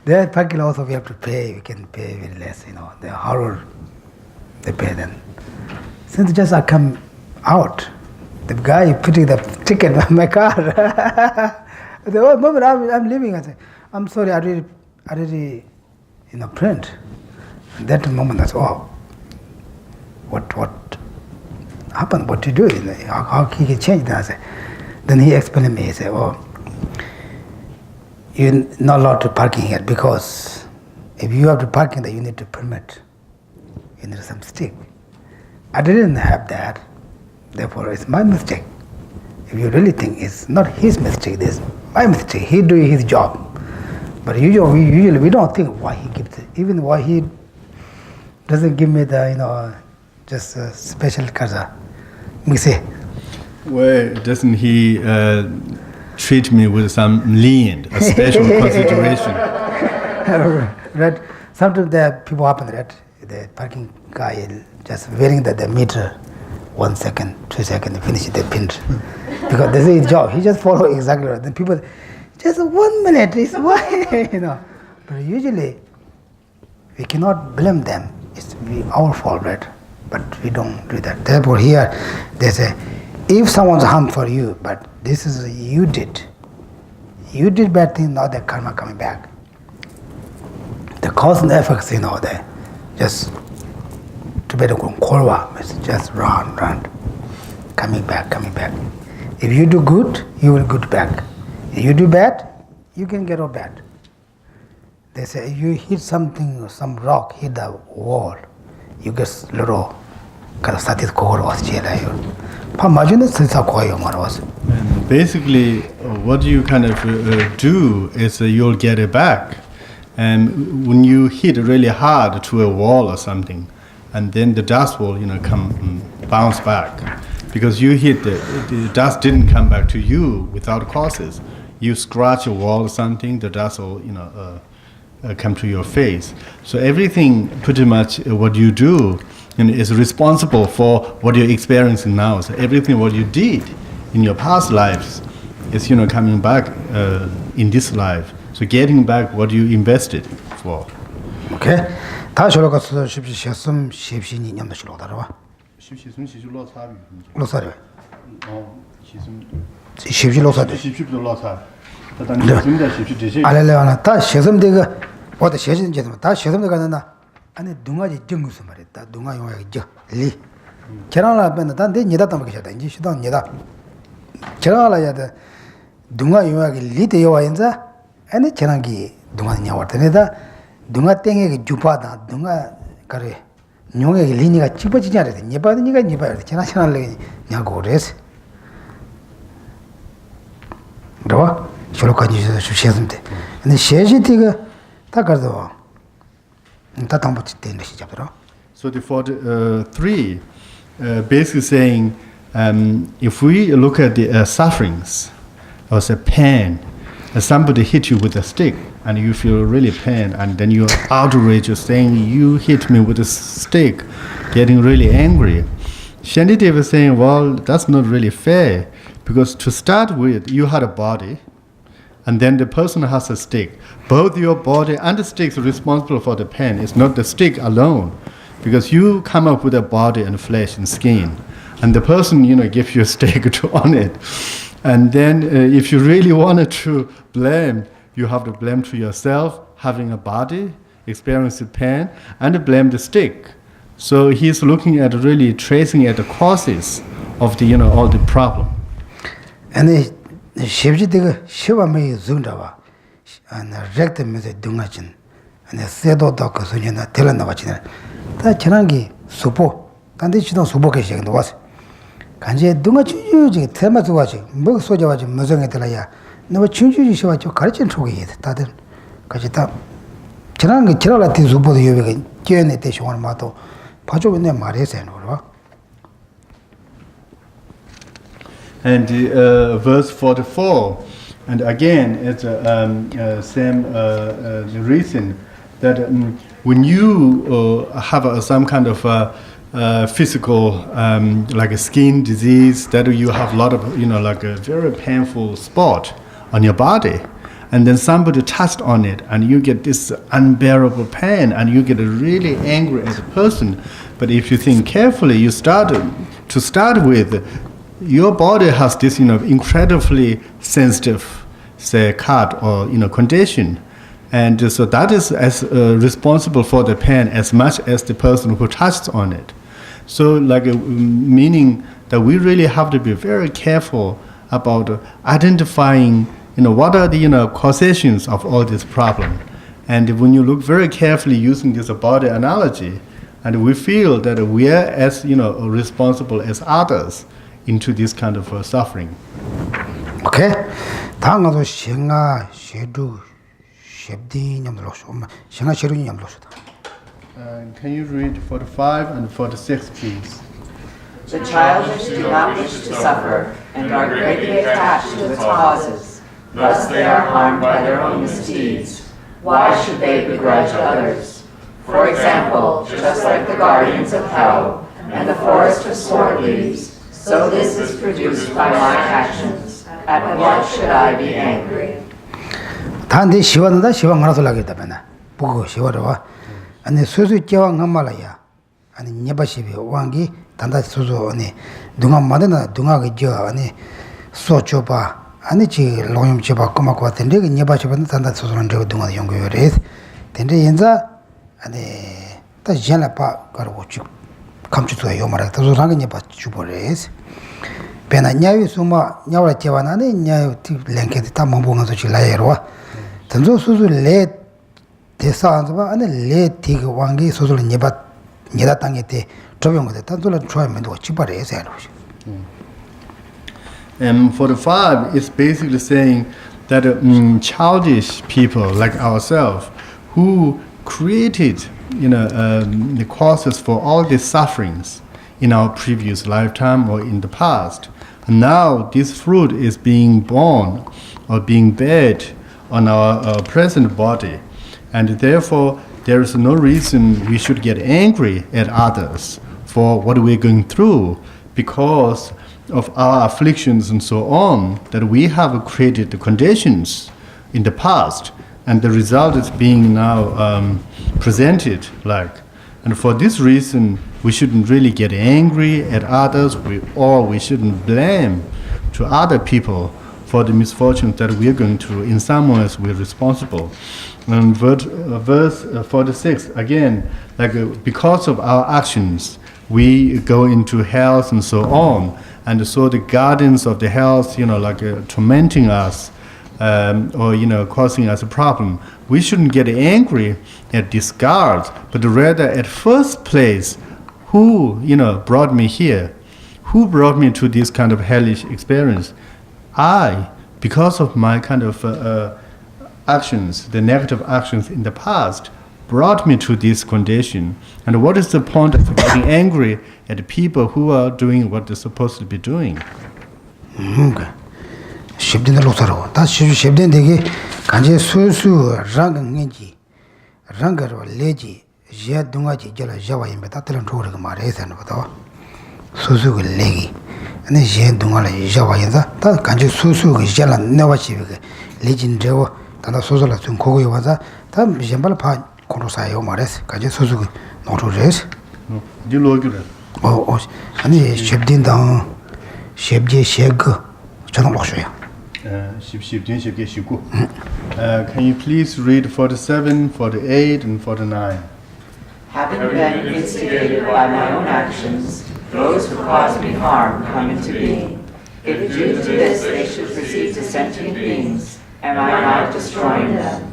There parking lot also we have to pay, we can pay very less, The Harvard, they pay then. Since just I come out, the guy putting the ticket on my car. The moment I'm leaving, I say, I'm sorry, I already print. And that moment I said, what happened? What to do? How he can change that? Then he explained to me, he said, you're not allowed to parking here, because if you have to parking there, you need to permit. You need some stick. I didn't have that, therefore it's my mistake. If you really think it's not his mistake, it's my mistake. He doing his job. But usually we don't think why he gives it, even why he doesn't give me the just a special kaza. We say. Well, doesn't he treat me with some lenient, a special consideration? Right. Sometimes there people happen that the parking guy is just waiting that the meter 1 second, 2 seconds, finish the print. Because this is his job. He just follow exactly right. Then people just 1 minute is why But usually we cannot blame them. It's our fault, right? But we don't do that. Therefore here they say, if someone's harm for you, but this is you did bad thing, now the karma coming back. The cause and effects, they just to better korwa, just run, coming back. If you do good, you will good back. If you do bad, you can get all bad. They say if you hit something, some rock, hit the wall, you get little kind of satis koros. And basically, what you kind of do is you'll get it back. And when you hit really hard to a wall or something, and then the dust will come and bounce back, because you hit the dust didn't come back to you without causes. You scratch a wall or something, the dust will come to your face. So everything, pretty much, what you do is responsible for what you're experiencing now. So everything what you did in your past lives is coming back in this life. So getting back what you invested for. Okay. 다 저러 가서 쉽시 셨음 쉽시니 냠도 싫어 다라와. 쉽시 로사비. 로사리. 쉽시 로사리. 쉽시 로사. 쉽시 알레레나 다 셨음 되가 어디 셨은 제도 다 셨음 되가 나 아니 둥아지 정무스 말했다. 둥아 용하게 저리. 계란을 앞에는 단데 니다 담게 셨다. 이제 시도 니다. 계란을 둥아 용하게 리데 요와인자 아니 계란기 둥아 냐와더네다. 둥아 땡에 주파다. 둥아 가래. 뇽에 리니가 찌버지지 않아요. 니바도 니가 니바요. 계란을 냐고 그래서. 그러와 저렇게 주셔야는데. 근데 셰지티가 다 가도 다 담보지 되는 시작으로. So for the three, basically saying, if we look at the sufferings, or say pain, somebody hit you with a stick, and you feel really pain, and then you're outraged, saying, you hit me with a stick, getting really angry. Shantideva is saying, well, that's not really fair, Because to start with, you had a body, and then the person has a stick. Both your body and the stick are responsible for the pain. It's not the stick alone, because you come up with a body and flesh and skin, and the person, gives you a stick on it. And then if you really wanted to blame, you have to blame to yourself, having a body, experiencing pain, and blame the stick. So he's looking at really tracing at the causes of the, all the problem. And the Shivji Shiva may Zundawa and rectum is a Dungachin and the Sedo Dok Sunina Telanavachina. That Chanangi Supo, and this no Subokish was. Kanje Dungachi, Temas watching, Book Soja watching, Mazangatalaya. Never change you show at your courage and try it. That Kajita Chanangi Chirala Tizubo, you can get one mato, Pajo in the Maris and over. And verse 44, and again, it's same reason that when you have some kind of physical, like a skin disease, that you have a lot of, like a very painful spot on your body, and then somebody touched on it, and you get this unbearable pain, and you get really angry as a person. But if you think carefully, you start with. Your body has this, incredibly sensitive, say, cut or, condition. And so that is as responsible for the pain as much as the person who touched on it. So meaning that we really have to be very careful about identifying, what are the, causations of all this problem. And when you look very carefully using this body analogy, and we feel that we are as, responsible as others into this kind of suffering. Okay. Tangazo Shinga Shedu Shebdi Yamlosho, Shinga Shedu Yamlosho. Can you read 45 and 46, please? The childish do not wish to suffer and are greatly attached to its causes. Thus they are harmed by their own misdeeds. Why should they begrudge others? For example, just like the guardians of hell and the forest of sword leaves, so this is produced by my actions. At what should I be angry? Tandi Shivanda Shivangasolagita Bana, Pugo Shivarova, and the Suzu Jawang Hamalaya, and Nyabashibi, Wangi, Tanda Suzu, and Dunga Madana, Dunga Jo, and Sochopa, and the Loyum Chiba Komakwa, and Nyabashiban, Tanda Suzu, Dunga Younger race, Tende Yenza, and the Janapa Garwochu. Come to the Yomara, the Ranganya Chubores. Pena Nyavi Suma, Nyawa Tiavana, Nyav Lanket Tamabunga Chilaero. Tanzo Suzu led the sounds and the late Tig Wangi Suzu Nebat Nedatangete, Travium with the Tanzula Triman or Chipares. 45 is basically saying that childish people like ourselves who created the causes for all these sufferings in our previous lifetime or in the past. And now this fruit is being born or being bared on our present body. And therefore, there is no reason we should get angry at others for what we're going through because of our afflictions and so on, that we have created the conditions in the past. And the result is being now presented like. And for this reason, we shouldn't really get angry at others, or we shouldn't blame to other people for the misfortunes that we are going through. In some ways, we're responsible. And verse 46, again, because of our actions, we go into health and so on. And so the guardians of the health, tormenting us, or causing us a problem, we shouldn't get angry at these guards, but rather at first place, who brought me here, who brought me to this kind of hellish experience? I, because of my kind of actions, the negative actions in the past, brought me to this condition. And what is the point of getting angry at the people who are doing what they're supposed to be doing? Okay. Shibdin the Lutero. That's Shibdin the Kanje Susu Rangangi Rangar or Leji Jadungaji Jala Java in Betatelan Torg Mares and Vata Susu Legi ane yen dunga la yawa yanza ta kanchi susu ge yala newa chibi ge lijin rewa tanda susu la sun kogo yawa za ta yambala pa kono sa yawa ma res kanchi susu ge noto res di lo gyure ane shebdin dang shebje sheg chanang loksho ya can you please read 47, 48 and 49? Having been instigated by my own actions, those who cause me harm come into being. If due to this they should proceed to sentient beings, am I not destroying them?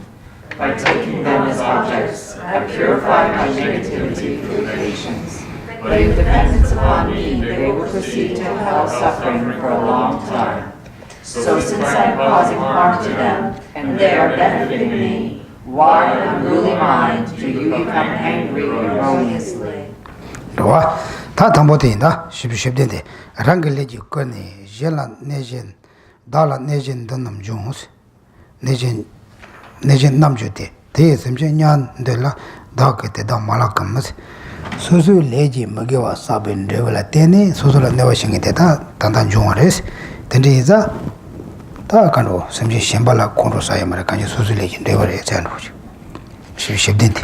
By taking them as objects, I purify my negativity through patience. But in dependence upon me, they will proceed to hell suffering for a long time. So since I am causing harm to them, and they are benefiting me, why in unruly mind do you become angry erroneously? 다 담보대인다 십십된데 랑글레지 거니 젤라 내진 달라 내진 던남 중스 내진 남주대 대sem년 될라 다그때 다 말아감스 소소 레지 먹여와 사빈 레벨라 때네 소소라 내와싱이 되다 단단 중어레스 된지자 다 간로 semje 셴발라 콘로사야 말아 간지 소소 레지 레벨에 잔루지 십십된데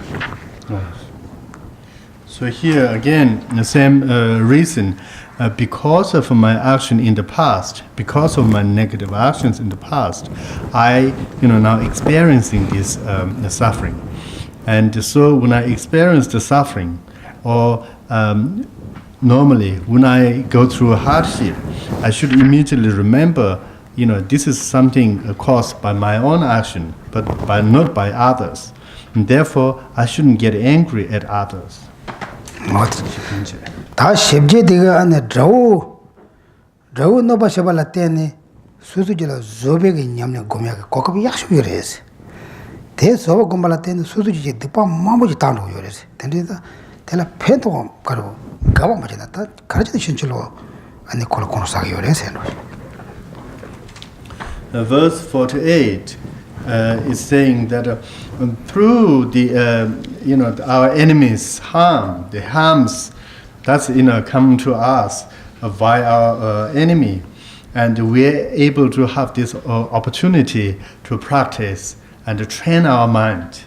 So here again, the same reason, because of my action in the past, because of my negative actions in the past, I, now experiencing this suffering. And so when I experience the suffering, or normally when I go through a hardship, I should immediately remember, this is something caused by my own action, but not by others. And therefore, I shouldn't get angry at others. 다 십제디가 안에 저우 너바 셔발라 때네 수수지라 조베게 냠냐 고미야가 고급이 약속이래스 대서 고말라 때네 수수지 드파 마모지 단로 요래스 근데다 텔라 펜도 가로 가봐 맞이다 가르치는 신실로 안에 콜코노 사기 요래스 Verse 48 is saying that through the our enemies' harm, the harms that's come to us by our enemy, and we're able to have this opportunity to practice and to train our mind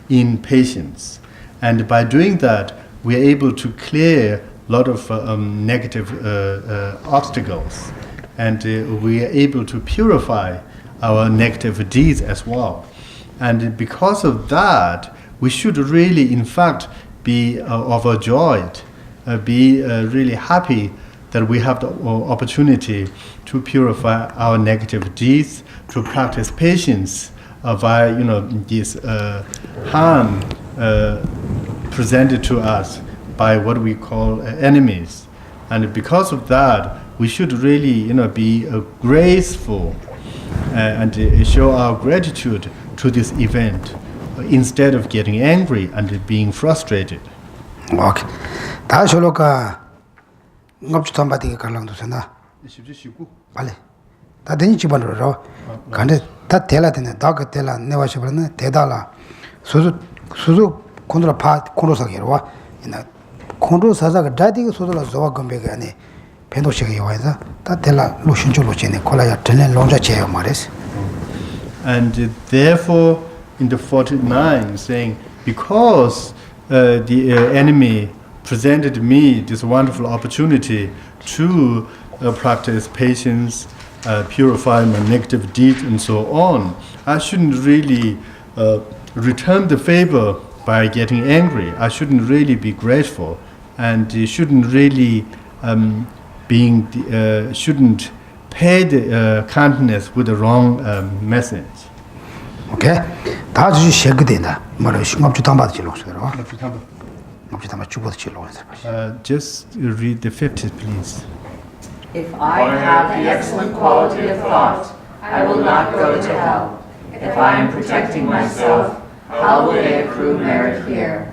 in patience, and by doing that, we're able to clear a lot of negative obstacles, and we are able to purify our negative deeds as well. And because of that, we should really, in fact, be overjoyed, be really happy that we have the opportunity to purify our negative deeds, to practice patience via, this harm presented to us by what we call enemies. And because of that, we should really, be graceful and show our gratitude to this event instead of getting angry and being frustrated. Okay. 다 쇼로가 납주탄 받이게 갈랑도 선다. 빨리. 다 되니 집안으로. 근데 다 대라 되네. 다 그때라 내가 싶었네. 대달라. 수수 콘드라 파 콘로사기로 와. 이나 콘로사자가 다디고 소도라 조와 건배가 아니. 벤도시가 요와서 다 대라 로신줄로 지네. 콜라야 전에 롱자 제요 말했어. And therefore, in the 49, saying, because the enemy presented me this wonderful opportunity to practice patience, purify my negative deeds, and so on, I shouldn't really return the favor by getting angry. I shouldn't really be grateful, and shouldn't really shouldn't pay the kindness with the wrong message. Okay? 다 주시 셰그된다. 뭐를 싱업주 담바도 질러서요. 싱업주 담바 주고도 질러서. Just read the 50th, please. If I have the excellent quality of thought, I will not go to hell. If I am protecting myself, how will they accrue merit here?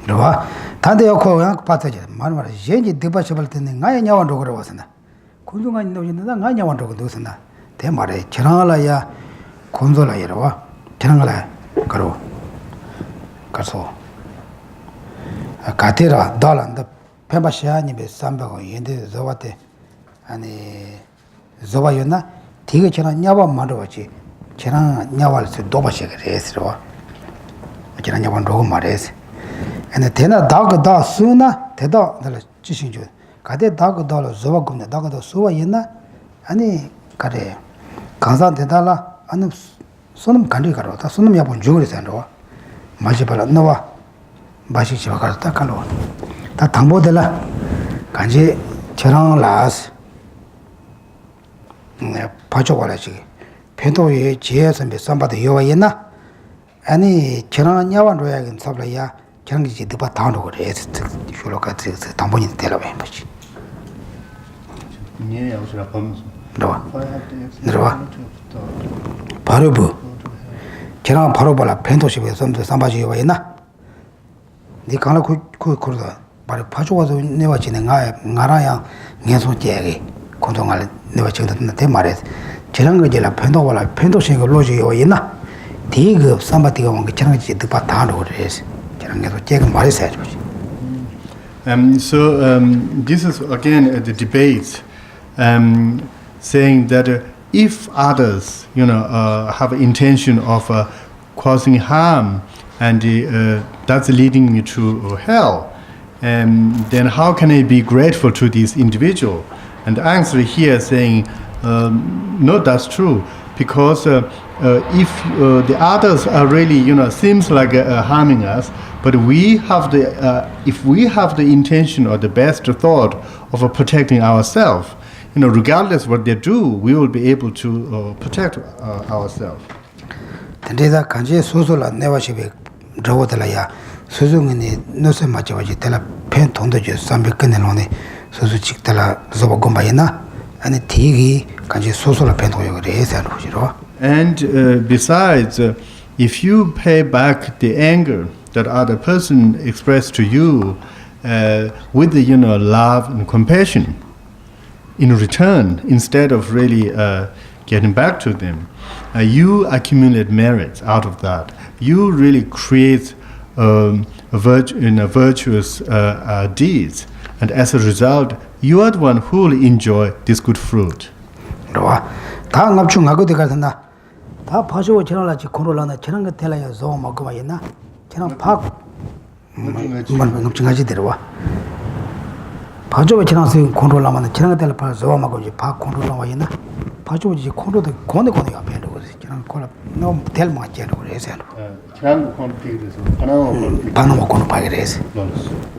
봐. 단대요 코야 빠져지. 말말 옌지 드바셔벌 때는 나야 냐완도 그러 왔으나. 군중한 노진다 나야 냐완도 그러었으나. 대 말에 지랑알아야 곤솔아이로 와. 지랑알아 그러. 가서 가테라 달란다 페바시아니베 삼바고 옌데 저와테 아니 저바였나 되게 저랑 냐바 말어지 저랑 냐발서 도바시게 레스로 저랑 냐반 로고 말해서 아니 대나 다가다 수나 대다 날 지신주 가데 다가다 저바금네 다가다 수와였나 아니 가래 가산 대달라 아니 손음 간리 가로다 손음 야본 죽으리산로 마시발라 너와 마시 집에 가서 가로 다 당보들라 간지 저랑 라스 네 봐줘가라지 배도에 지혜선 몇 요와였나 아니 저랑 야wan 로야긴 sab라야 저랑 이제 드바 다운로 그래 휴로가 당본이 되라고 해보지 네 여기서 보면서 들어와 바로 뭐 저랑 바로 발라 펜도십에 삼바지 요와였나 네 강나 그 거다 바로 봐줘가서 내가 지는 나라야 내소 제게 공동할 내가 지금 내 말에 저런 거 제가 펜도발라 펜도식을 로지 요와였나 대급 삼바티가 뭔가 저런 게 드바 다운로 그래 저런 게도 제가 말했어야 지 So this is again the debate saying that if others, have intention of causing harm and that's leading me to hell, then how can I be grateful to this individual? And the answer here is saying, no, that's true, because if the others are really, seems like harming us, but we have the, if we have the intention or the best thought of protecting ourselves, regardless what they do, we will be able to protect ourselves. 근데다 간제 소소라 내와시베 저거들라야 소중은이 너서 맞아가지 달라 펜 돈도지 삼백 끝내놓네 소소 직달라 저거곰바이나 아니 되게 간제 소소라 펜 도요 그래 해서 하지로. And besides, if you pay back the anger that other person expressed to you with the love and compassion in return, instead of really getting back to them, you accumulate merits out of that. You really create virtuous deeds, and as a result, you are the one who will enjoy this good fruit. 다 납충하고 되가서나 다 파쇼 지나라지 코로나나 저런 거 될라야 좀 먹고 와야나 저런 박 납충하지 들어와 파쇼 지나서 코로나만 저런 거 될라 파 좀 먹고 이제 박 코로나 와야나 파쇼 이제 코로도 고네 앞에 그러지 저런 콜라 너무 될 맞지로 그래서 저런 콘피그에서 바나 먹고는 파기래서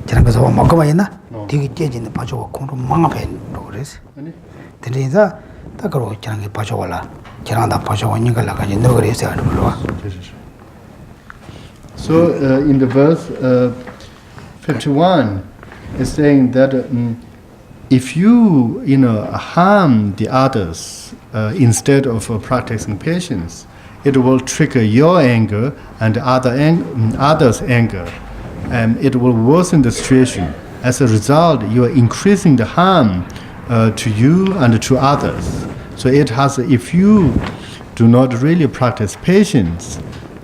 저런 거 좀 먹고 와야나 되게 깨지는 파쇼 코로 망아배 그래서 근데자 딱 그러고 저런 게 파쇼올라 저런 다 파쇼오니까 나가지 너 그래서 하는 걸로 So in the verse 51 is saying that if you harm the others instead of practicing patience, it will trigger your anger and others' anger, and it will worsen the situation. As a result, you are increasing the harm to you and to others. So it has, if you do not really practice patience,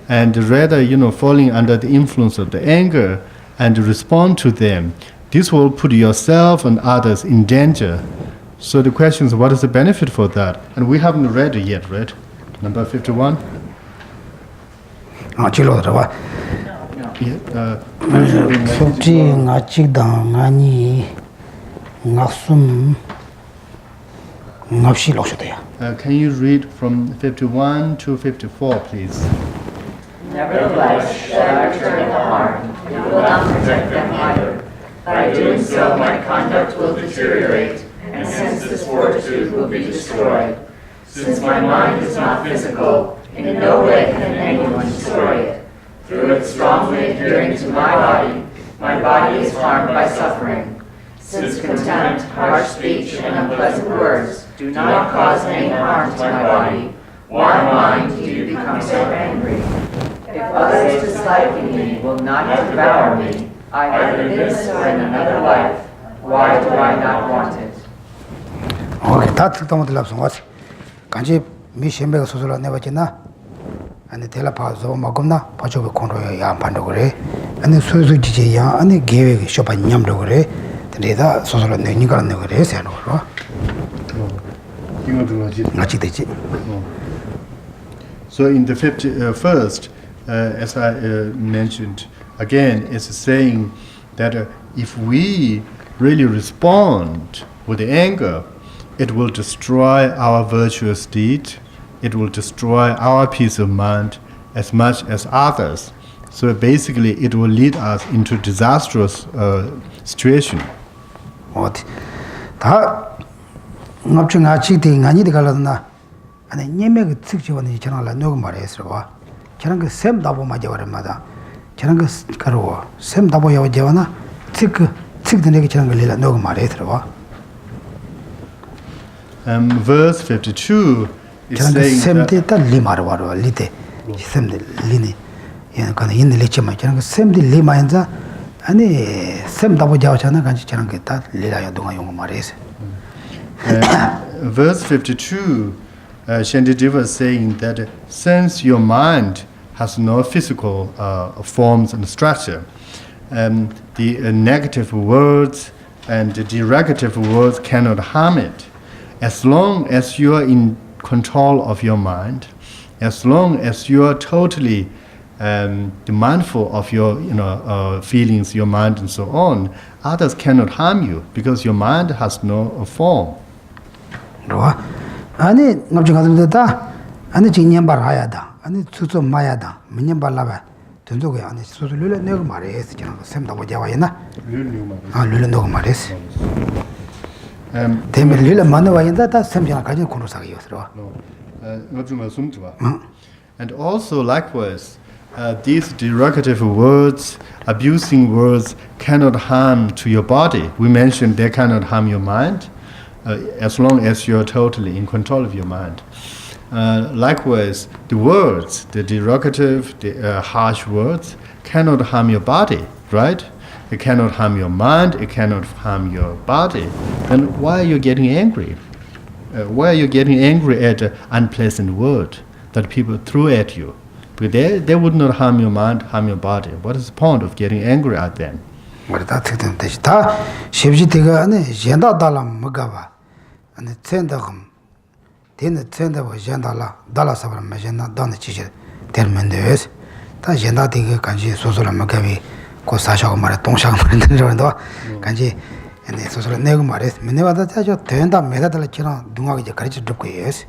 and rather, falling under the influence of the anger and respond to them, this will put yourself and others in danger. So the question is, what is the benefit for that? And we haven't read it yet, right? Number 51? 지로 들어와. 속지 나직당 아니 낙숨 납시 록셔도야. Can you read from 51 to 54, please? Nevertheless, should I return the harm, it will not protect them either. By doing so, my conduct will deteriorate, and since this fortitude will be destroyed. Since my mind is not physical, in no way can anyone destroy it. Through its strongly adhering to my body is harmed by suffering. Since contempt, harsh speech, and unpleasant words do not cause any harm to my body, why, mind, do you become so angry? If others disliking me will not devour me, either in this or in another life, why do I not want it? 오케이, 다 듣다못들 앞서 왔어. 간지 미신배가 소설을 내봤지나? 아니 텔라파 좀 먹었나? 봐줘 콘로야 안 판다 그래. 아니 소소지지야 아니 계획 쇼파 냠도 그래. 근데다 소설을 내니까 내 그래 해서 하는 거로. So in the 51st, as I mentioned, again, it's saying that if we really respond with the anger, it will destroy our virtuous deed, it will destroy our peace of mind as much as others. So basically, it will lead us into disastrous situation. What? Not cheating, I need to go na. And you make a 61 channel, no mares. Chananga sem double my mother. Chananga Karo, sem double your Javana, tick the negative changle, no mares. Verse 52 is saying sem that data limar lite, sem the line. In the lecture, chananga sem the lima and sem double Javana can change that Lila Dunga Mares. Verse 52, Shantideva is saying that since your mind has no physical forms and structure, the negative words and the derogative words cannot harm it. As long as you are in control of your mind, as long as you are totally mindful of your feelings, your mind, and so on, others cannot harm you because your mind has no form. 아니 납치 가든다 아니 진년 바라야다 아니 수수 마야다 민년 발라바 전속에 아니 수수를 내가 말해서 저는 샘다고 잡아야나 아 룰는다고 말했어 때문에 룰을 만나 와인다 다 샘장 가지고 코노사가 요스러 And also likewise these derogative words, abusing words cannot harm to your body. We mentioned they cannot harm your mind. As long as you're totally in control of your mind. Likewise, the words, the derogative, the harsh words, cannot harm your body, right? It cannot harm your mind, it cannot harm your body. Then why are you getting angry? Why are you getting angry at an unpleasant word that people threw at you? Because they would not harm your mind, harm your body. What is the point of getting angry at them? 뭐다 특정 되지 다 십지대가 안에 현다 달라 먹어봐 안에 천다금 되는 천다고 현달라 달라서 그러면 현다 단의 지시 되면데 다 현다 되게 간지 소소를 먹어비 고 사샤고 말에 동샤고 말에 저런도 간지 안에 소소를 내고 말해 맨내마다 자주 된다 매다들 지나 누가게 이제 가르쳐 듣고 예스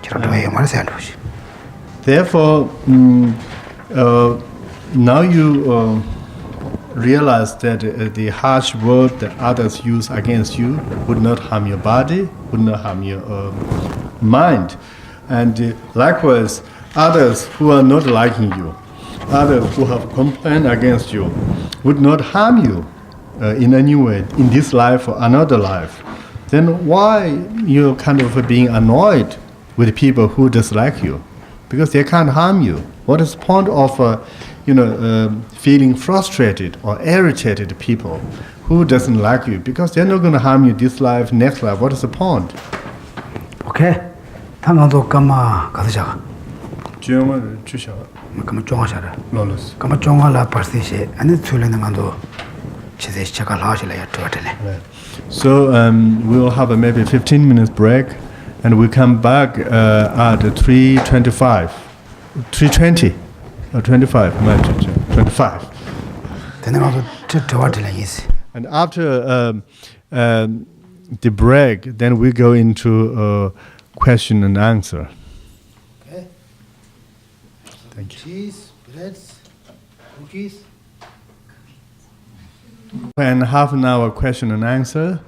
저런도 왜 말해서 안 보시 Therefore now you realize that the harsh word that others use against you would not harm your body, would not harm your mind. And likewise, others who are not liking you, others who have complained against you, would not harm you in any way, in this life or another life. Then why you're kind of being annoyed with people who dislike you? Because they can't harm you. What is the point of feeling frustrated or irritated people who doesn't like you? Because they're not going to harm you this life, next life. What is the point? Okay. 당강도 까마 가서자. 주영을 주셔. 까마 종하셔라. 놀랐어. 까마 종하라 벌스시 아니 출래는 간도 제대 시작을 하실래요, 저한테. So we'll have a maybe 15 minutes break, and we come back at 3:25, 3:20. 25, 25. And after the break, then we go into question and answer. Okay. Thank you. Cheese, breads, cookies. And half an hour question and answer,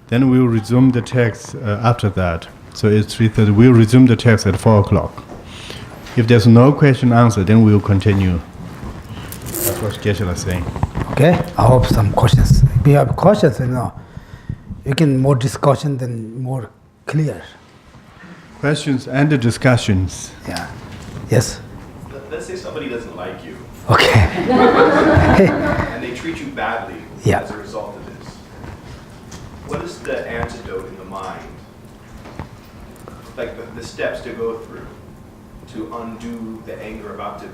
then we'll resume the text after that. So it's 3:30. We'll resume the text at 4 o'clock. If there's no question answer, then we'll continue. That's what Geshe was saying. Okay, I hope some questions. If you have questions, you can more discussion than more clear. Questions and the discussions. Yeah. Yes. Let's say somebody doesn't like you. Okay. And they treat you badly Yeah. as a result of this. What is the antidote in the mind? Like the steps to go through to undo the anger about to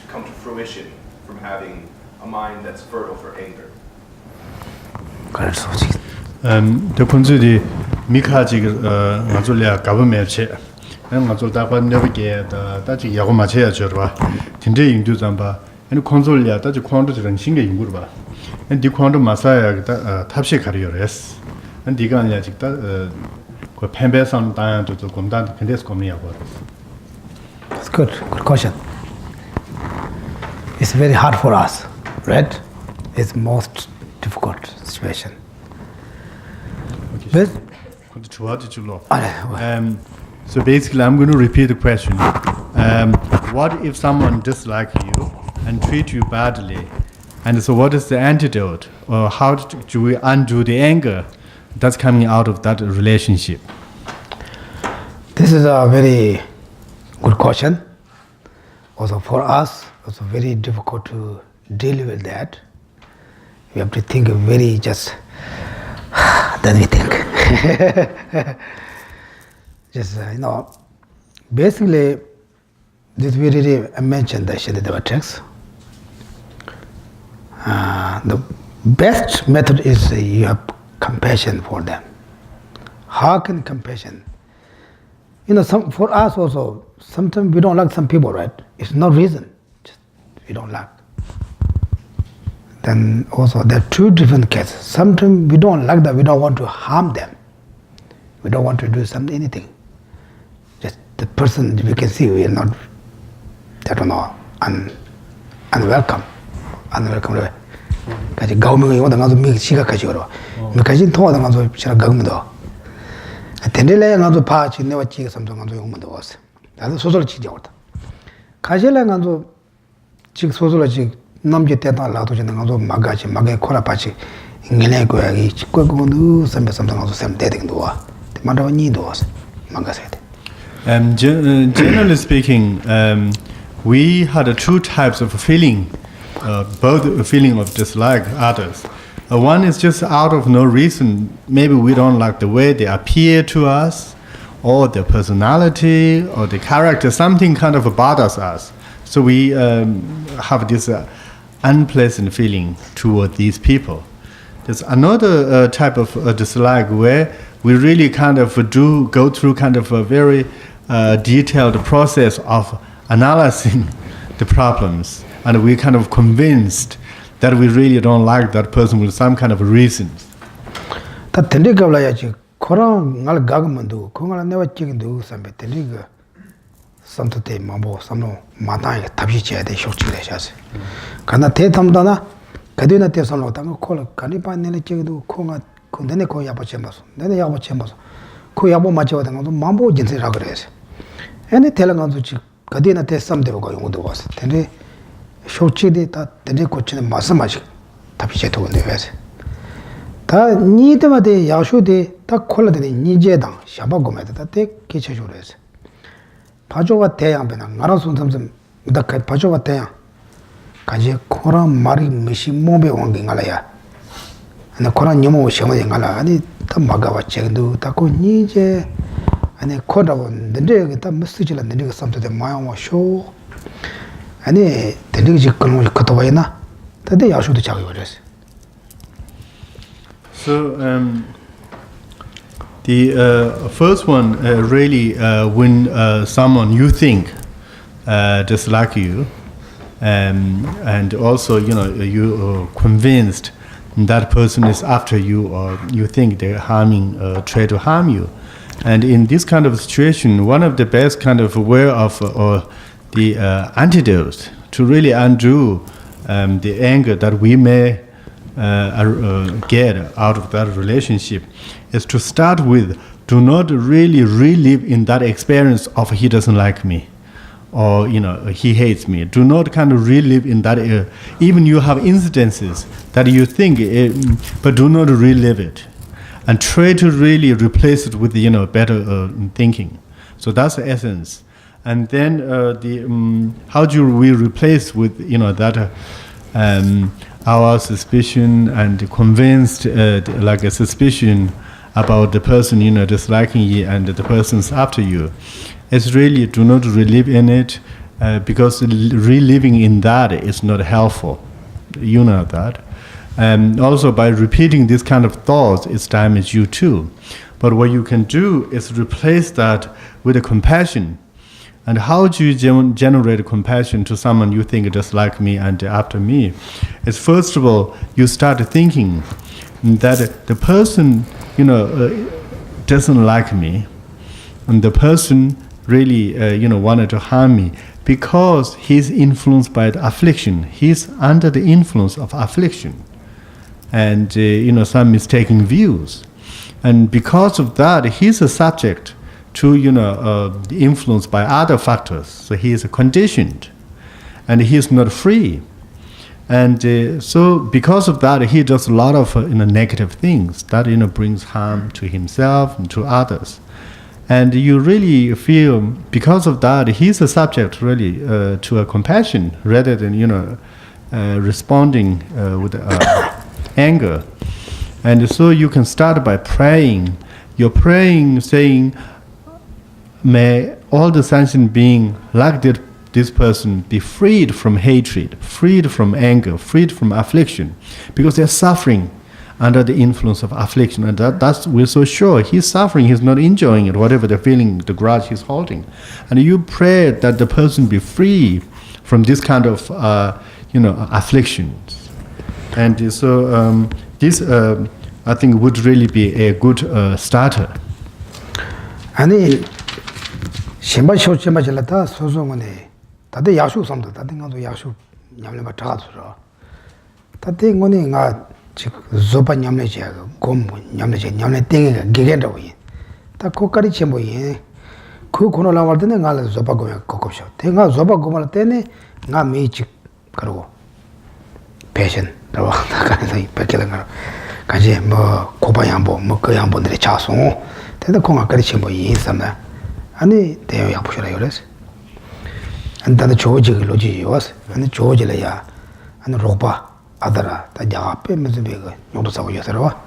come to fruition from having a mind that's fertile for anger. 그럴 수 없지. 더 본질이 Mikaji Mazulia government chair. And Mazulta never get that Yagoma chair, Tinde in Duzamba, and Consolia, that you quantum and Shinga in Gurba. And the quantum Masaya Tapshi careers. And the Ganya Pembe sometime to come down to Pendes Comia. That's good question. It's very hard for us, right? It's most difficult situation. Okay. So basically, I'm going to repeat the question. What if someone dislikes you and treats you badly? And so what is the antidote? Or how do we undo the anger that's coming out of that relationship? This is a very good question. Also for us, it's very difficult to deal with that. We have to think very just, then we think. Just, basically, this we really mentioned the Shantideva text. The best method is you have compassion for them. How can compassion? For us also, sometimes we don't like some people, right? It's no reason, just we don't like. Then also there are two different cases. Sometimes we don't like that, we don't want to harm them. We don't want to do anything. Just the person we can see we are not, I don't know, unwelcome. Unwelcome. Kaji government yung dang azo mi siga kaji oro. Mi kaji thong dang azo chira government do. Tendele ngazo pa chi newa chi samsung ngazo yung mando was. Azo sosol chi diorta. Kaji la ngazo chi sosol chi namje teta la to jeng ngazo magachi magay khora pa chi ngene ko yagi chi ko ko nu samsung ngazo sam de ding do wa. Manda ni do was. Manga said. Generally speaking, we had two types of feeling. Both a feeling of dislike others. One is just out of no reason. Maybe we don't like the way they appear to us, or their personality, or the character. Something kind of bothers us. So we have this unpleasant feeling toward these people. There's another type of dislike where we really kind of go through kind of a very detailed process of analyzing the problems. And we're kind of convinced that we really don't like that person with some kind of reasons. That tendiga la yaji korang ngal gagmandu kongal newa chigindu sambe tendiga samtate mambo samno matang tabji che de shokchi le shas. Kana te tamdana kadina te samlo tang kol kani pa nele chigindu konga kondene ko yabo chembaso. Nene yabo chembaso. Ko yabo macho dang mambo jinse ra gres. Ene telanga zu chi kadina te samde go yongdo was. Tendi shokchide ta tende kochine masamaji tapiche to ne wese ta ni de ma de yashu de ta khola de ni je dang shaba go ma ta te keche jo wese pajo wa te yang bena ngara sun samsam da ka pajo wa te yang kaje khora mari mishi mobe wang ngala ya ana khora nyomo shema ngala ani ta maga wa chengdu ta ko ni je ani khoda won de ta message la de samte de ma wa sho 아니 대리지 그런 거 것도 봐야나 근데 야수도 자기 버렸어. So the first one really when someone you think dislike you and also you convinced that person is after you or you think they're try to harm you, and in this kind of situation one of the best kind of way of the antidote to really undo the anger that we may get out of that relationship is to start with, do not really relive in that experience of he doesn't like me or he hates me. Do not kind of relive in that even you have incidences that you think but do not relive it and try to really replace it with better thinking. So that's the essence. And then how do we replace with that our suspicion and convinced like a suspicion about the person disliking you and the person's after you? It's really do not relive in it because reliving in that is not helpful. You know that. Also by repeating this kind of thoughts, it's damage you too. But what you can do is replace that with a compassion. And how do you generate compassion to someone you think just like me and after me? Is first of all, you start thinking that the person, doesn't like me, and the person really, wanted to harm me because he's influenced by the affliction. He's under the influence of affliction, and some mistaken views, and because of that, he's a subject to influenced by other factors. So he is conditioned, and he is not free. And so because of that, he does a lot of negative things that brings harm to himself and to others. And you really feel, because of that, he's a subject really to a compassion rather than responding with anger. And so you can start by praying. You're praying, saying, may all the sentient beings like this person be freed from hatred, freed from anger, freed from affliction, because they're suffering under the influence of affliction. And that's we're so sure he's suffering, he's not enjoying it, whatever the feeling, the grudge he's holding. And you pray that the person be free from this kind of afflictions. And so this I think would really be a good starter. 아니 심바 쇼치마 질라다 소소문에 다들 야수 섬도 다들 가도 야수 냠레 바타가서 다들 거니 가 zopa 냠레 제가 곰 냠레 제 냠레 땡이 게겐다고 다 코까리 쳔보이 그 코노라 war드네 가 zopa 고야 코코쇼 내가 zopa 고말 때네 가 메이치 그러고 패션 라고 나가서 이렇게 가 가지 뭐 고바양보 뭐 거양보들이 자송 근데 공학까지 쳔보이 있었나 아니 대요 약보셔라 요래서 안다도 조직을 로지 왔어 아니 조직이야 아니 로바 아더라 다 자가 빼면서 배가 용도 사고 여서와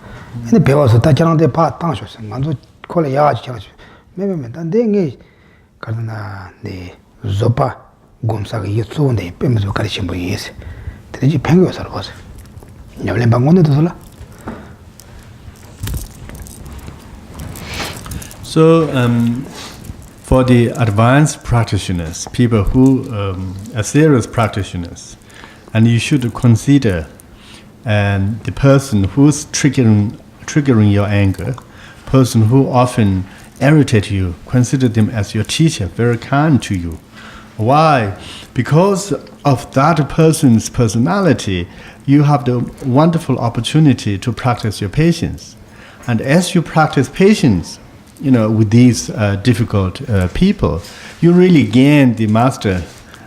근데 배워서 다 저런데 봐 당하셨어 만도 콜에 야지 쳐가지고 매매면 단대게 가르나 네 조파 곰사가 이게 쏘는데 빼면서 가르친 분이 있어 되지 팽겨서 봤어 녀래 방문에도 설라 So for the advanced practitioners, people who are serious practitioners, and you should consider the person who's triggering your anger, person who often irritate you, consider them as your teacher, very kind to you. Why? Because of that person's personality, you have the wonderful opportunity to practice your patience. And as you practice patience, with these difficult people, you really gain the master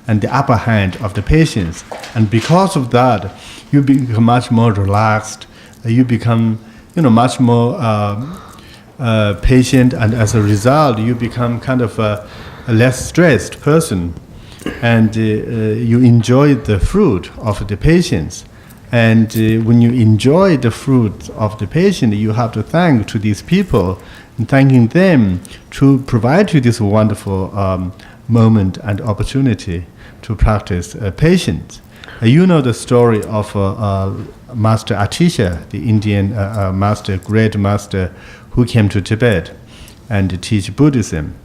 and the upper hand of the patience. And because of that, you become much more relaxed. You become, much more patient, and as a result, you become kind of a less stressed person. And you enjoy the fruit of the patience. And when you enjoy the fruit of the patience, you have to thank to these people, and thanking them to provide you this wonderful moment and opportunity to practice patience. You know the story of Master Atisha, the Indian great master who came to Tibet and teach Buddhism.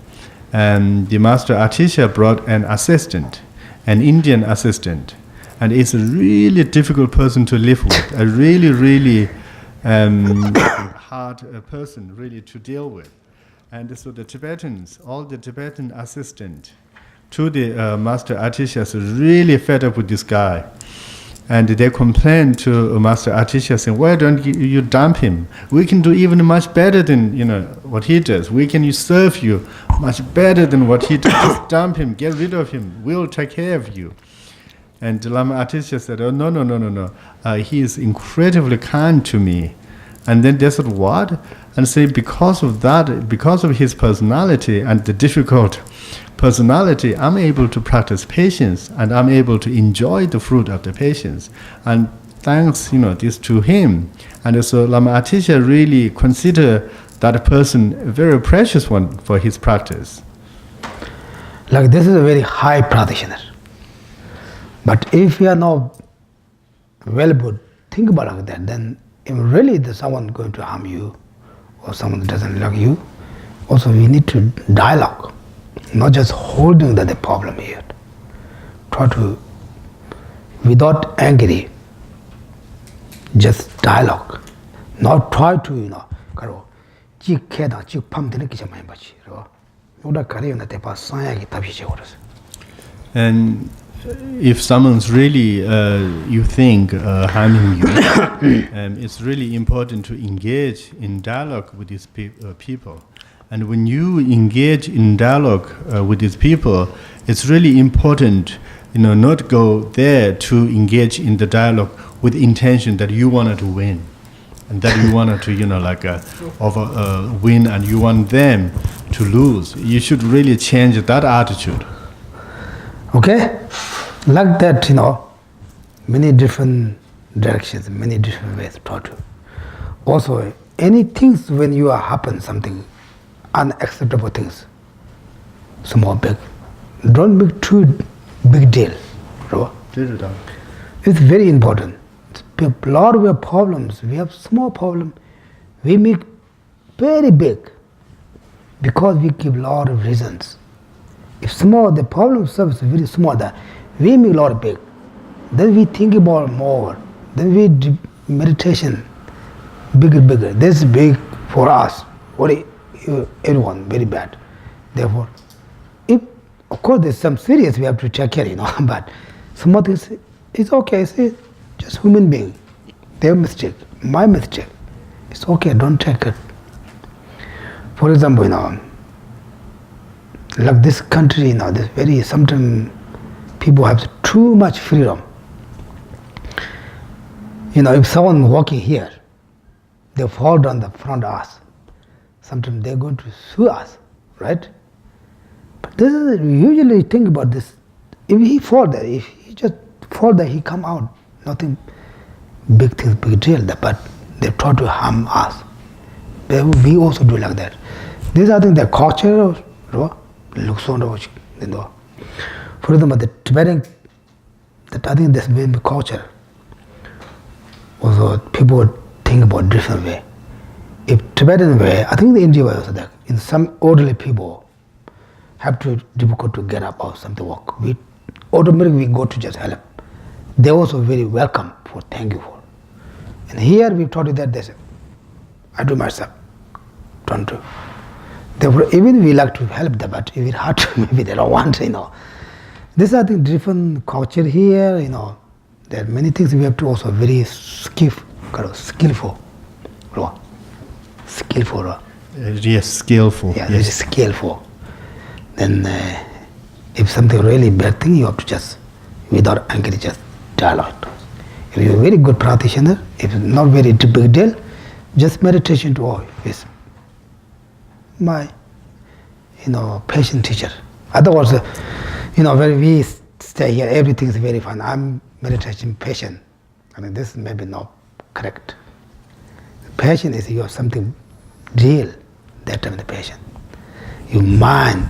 And the Master Atisha brought an assistant, an Indian assistant, and it's a really difficult person to live with, a really, really hard person really to deal with. And so the Tibetans, all the Tibetan assistants to the Master Atisha is really fed up with this guy. And they complained to Master Atisha saying, why don't you dump him? We can do even much better than what he does. We can serve you much better than what he does. Just dump him, get rid of him. We'll take care of you. And Lama Atisha said, oh, no. He is incredibly kind to me. And then they said, what? And say, because of that, because of his personality and the difficult personality, I'm able to practice patience, and I'm able to enjoy the fruit of the patience. And thanks, this to him. And so Lama Atisha really consider that person a very precious one for his practice. Like this is a very high practitioner. But if you are not well put, think about like that, then if really there's someone going to harm you, or someone doesn't like you, also we need to dialogue, not just holding the problem here. Try to, without angry, just dialogue, not try to, And if someone's really, you think, harming you, it's really important to engage in dialogue with these people. And when you engage in dialogue with these people, it's really important, not go there to engage in the dialogue with intention that you wanted to win, and that you wanted to, win, and you want them to lose. You should really change that attitude. Okay? Like that, many different directions, many different ways try to. Also, any things when you are happen something, unacceptable things, small, big, don't make too big deal. It's very important. A lot of problems, we have small problem, we make very big because we give a lot of reasons. If small, the problem is very small, that we make a lot of big. Then we think about more. Then we do meditation, bigger. This is big for us, for everyone, very bad. Therefore, if of course there's some serious we have to take care, but some of this it's okay. See, just human being, their mistake, my mistake. It's okay. Don't take it. For example, like this country, this very, sometimes people have too much freedom. If someone walking here, they fall down the front of us, sometimes they're going to sue us, right? But this is, we usually think about this. If he fall there, if he just fall there, he come out, nothing big things, big deal, but they try to harm us. We also do like that. These are things, the culture, looks on the, for example, the Tibetan, I think this may be culture. Also, people think about different way. If Tibetan way, I think the Indian way also that in some elderly people have to difficult to get up or something walk. We automatically go to just help. They also very welcome for thank you for. And here we taught you that they say, I do myself, don't do. Therefore, even we like to help them, but if it's hard to, maybe they don't want, These are the different culture here, There are many things we have to also very skillful. Yes, skillful. Yeah, yes. Skillful. Then if something really bad thing, you have to just, without anger, just dialogue. If you're a very good practitioner, if it's not very big deal, just meditation to all. Yes. My, patient teacher. Otherwise, when we stay here, everything is very fine. I'm meditation patient. This may be not correct. Patient is you have something real, that time the patient. You mind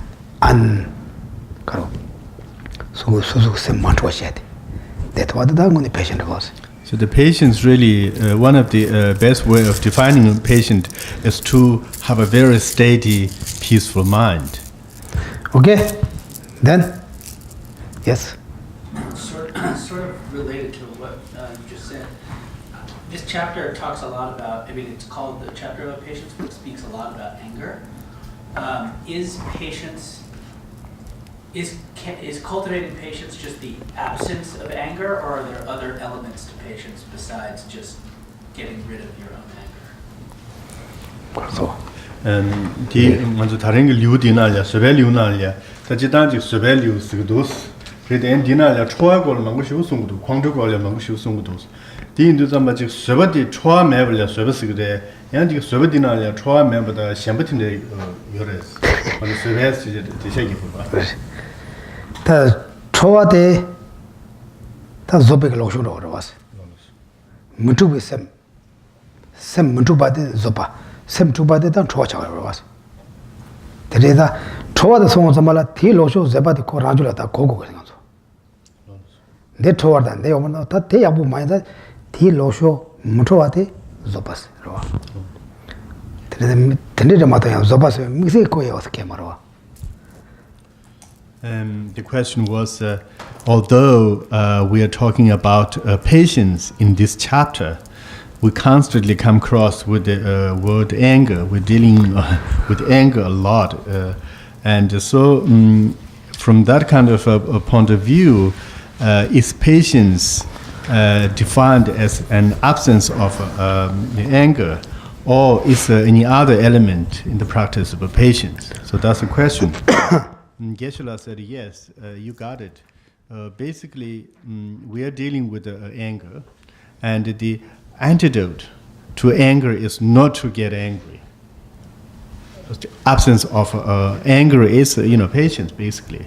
that's what the patient was. So the patience really, one of the best way of defining a patient is to have a very steady, peaceful mind. Okay, then, yes. Sort of related to what you just said. This chapter talks a lot about, it's called the chapter about patience, but it speaks a lot about anger. Is patience, is cultivating patience just the absence of anger, or are there other elements to patience besides just getting rid of your own anger? So. 디 먼저 다른 게 류디나냐, 스벨류나냐, 다지단지 스벨류스도스. 그래도 디나냐 초하고를 망고시 우송도, 광저고를 망고시 우송도. 디인도 잠바지 스베디 초하 매블려 서비스 그래. 양지 스베디나냐 초하 매보다 셴버틴데 요레스. 아니 스베스 디셰기 봐. 다 초하데 다 조백을 오셔로 왔어. 문투비 셈 문투바데 조바. 셈 투바데다 초차가 왔어. 데레다 초와데 송어서말라 티로쇼 제바데 코 라줄라다 고고 그래서. 내 초와다 내 오면 다 대야부 많이다 티로쇼 무초와데 조바스. The question was, although we are talking about patience in this chapter, we constantly come across with the word anger. We're dealing with anger a lot. And so from that kind of a point of view, is patience defined as an absence of anger, or is there any other element in the practice of patience? So that's the question. Geshe said, yes, you got it. Basically, we are dealing with anger, and the antidote to anger is not to get angry. The absence of anger is, patience, basically.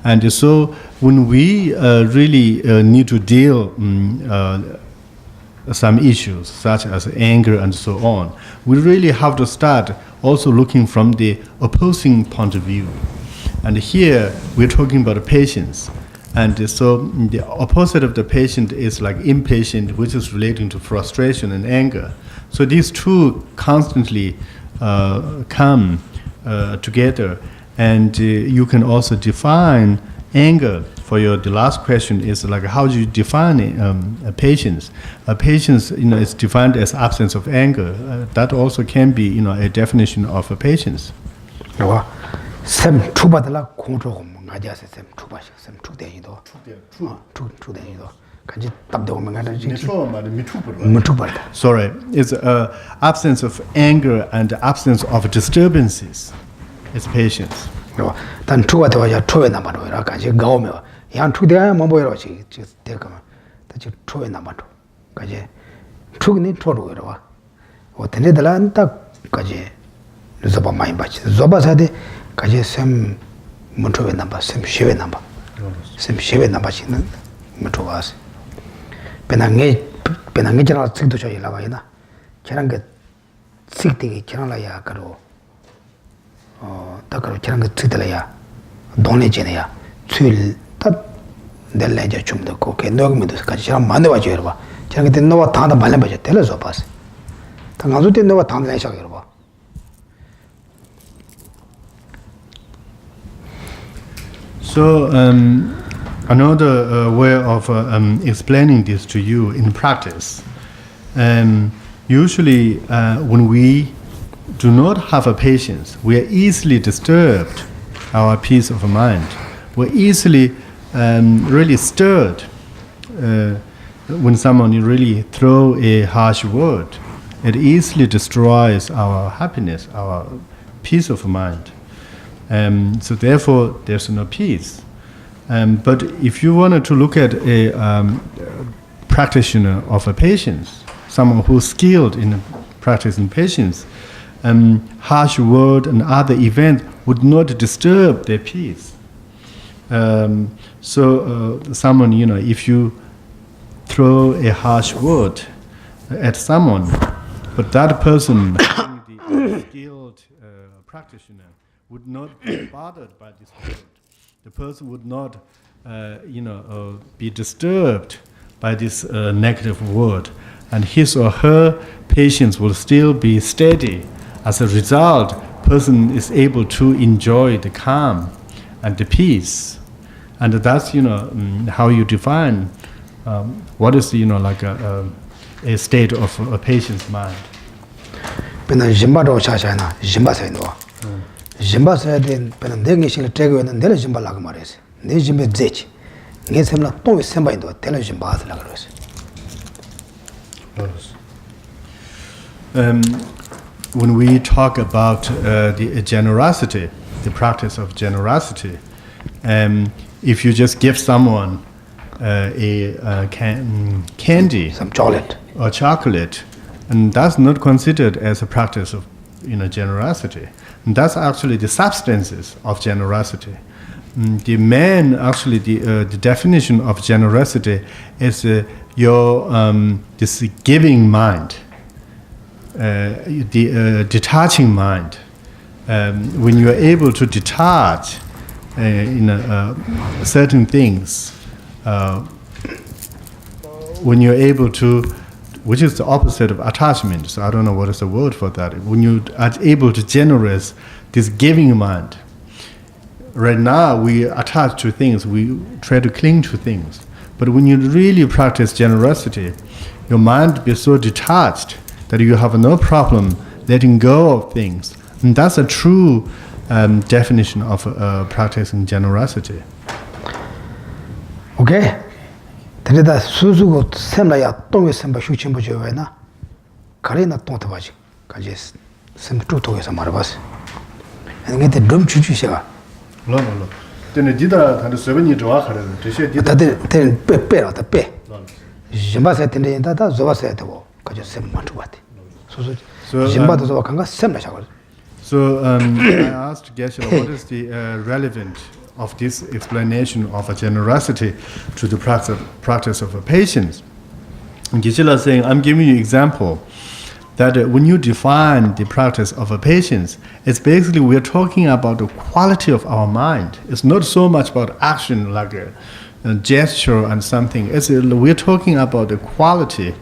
And so when we really need to deal some issues, such as anger and so on, we really have to start also looking from the opposing point of view. And here we're talking about patience. And so the opposite of the patient is like impatient, which is relating to frustration and anger. So these two constantly come together. And you can also define anger. The last question is like, how do you define patience? Patience, is defined as absence of anger. That also can be, a definition of a patience. Sem chubadala control ngaja sem chuba sem chuden yido chuden yido kanji tabdo mangana ji sorry, it's absence of anger and absence of disturbances. It's patience. No, dan chuba de ya chuwe na mano ra kanji gao me yang chude ya mambo ro chi de kama ta chi chuwe na mano kanji chugni choru ro wa o tene dala anta kanji zoba mai ba chi zoba sa de 가제 샘 문초에 남바 샘 시외 남바 샘 시외 남바 씨는 문초와스 배낭에 지나 찍도 저기 나와이나 저런 게 찍되게 지나라야 가로 다가로 저런 게 찍들어야 돈에 지내야 출다 낼래제 좀더 고게 녹음도 같이 저런 만들어 봐줘 봐 저런 게 너와 다다 말려 봐줘 telle서 봐서 당아도 때 너와 다다 내셔 봐 So another way of explaining this to you in practice, usually when we do not have a patience, we are easily disturbed, our peace of mind. We're easily really stirred when someone really throw a harsh word. It easily destroys our happiness, our peace of mind. So therefore, there's no peace. But if you wanted to look at a practitioner of a patience, someone who's skilled in practicing patience, harsh word and other events would not disturb their peace. So someone, if you throw a harsh word at someone, but that person, the skilled practitioner, would not be bothered by this word. The person would not, be disturbed by this negative word, and his or her patience will still be steady. As a result, person is able to enjoy the calm and the peace, and that's how you define what is like a state of a patient's mind. Jimba said, Penandengish Tego and Dele Jimba Lagamares. Ne Jimbe Zech. Nesemla Toy Semba into Tele Jimba Lagares. When we talk about the generosity, the practice of generosity, if you just give someone a candy, some chocolate, or chocolate, and that's not considered as a practice of generosity. And that's actually the substances of generosity. The definition of generosity is your this giving mind, the detaching mind. When you are able to detach certain things, when you're able to which is the opposite of attachment. So I don't know what is the word for that. When you are able to generate this giving mind, right now we attach to things, we try to cling to things. But when you really practice generosity, your mind be so detached that you have no problem letting go of things. And that's a true definition of practicing generosity. Okay? Then suzugo semla ya tongwe semba shuchimbo jowe na karena tongta baji kajes sem tu toge samarabas. ngete dum chuchu shiga. No. Then dida tanda seveni joa khare deshe dida. Then pe la ta pe. Jimba se tende da zoba se to kaje sem mantu bate. So jimba to zoba kanga semla shago. So I asked Geshe, what is the relevance of this explanation of a generosity to the practice of a patience? And Geshe is saying, I'm giving you an example that when you define the practice of a patience, it's basically we're talking about the quality of our mind. It's not so much about action like a gesture and something. We're talking about the quality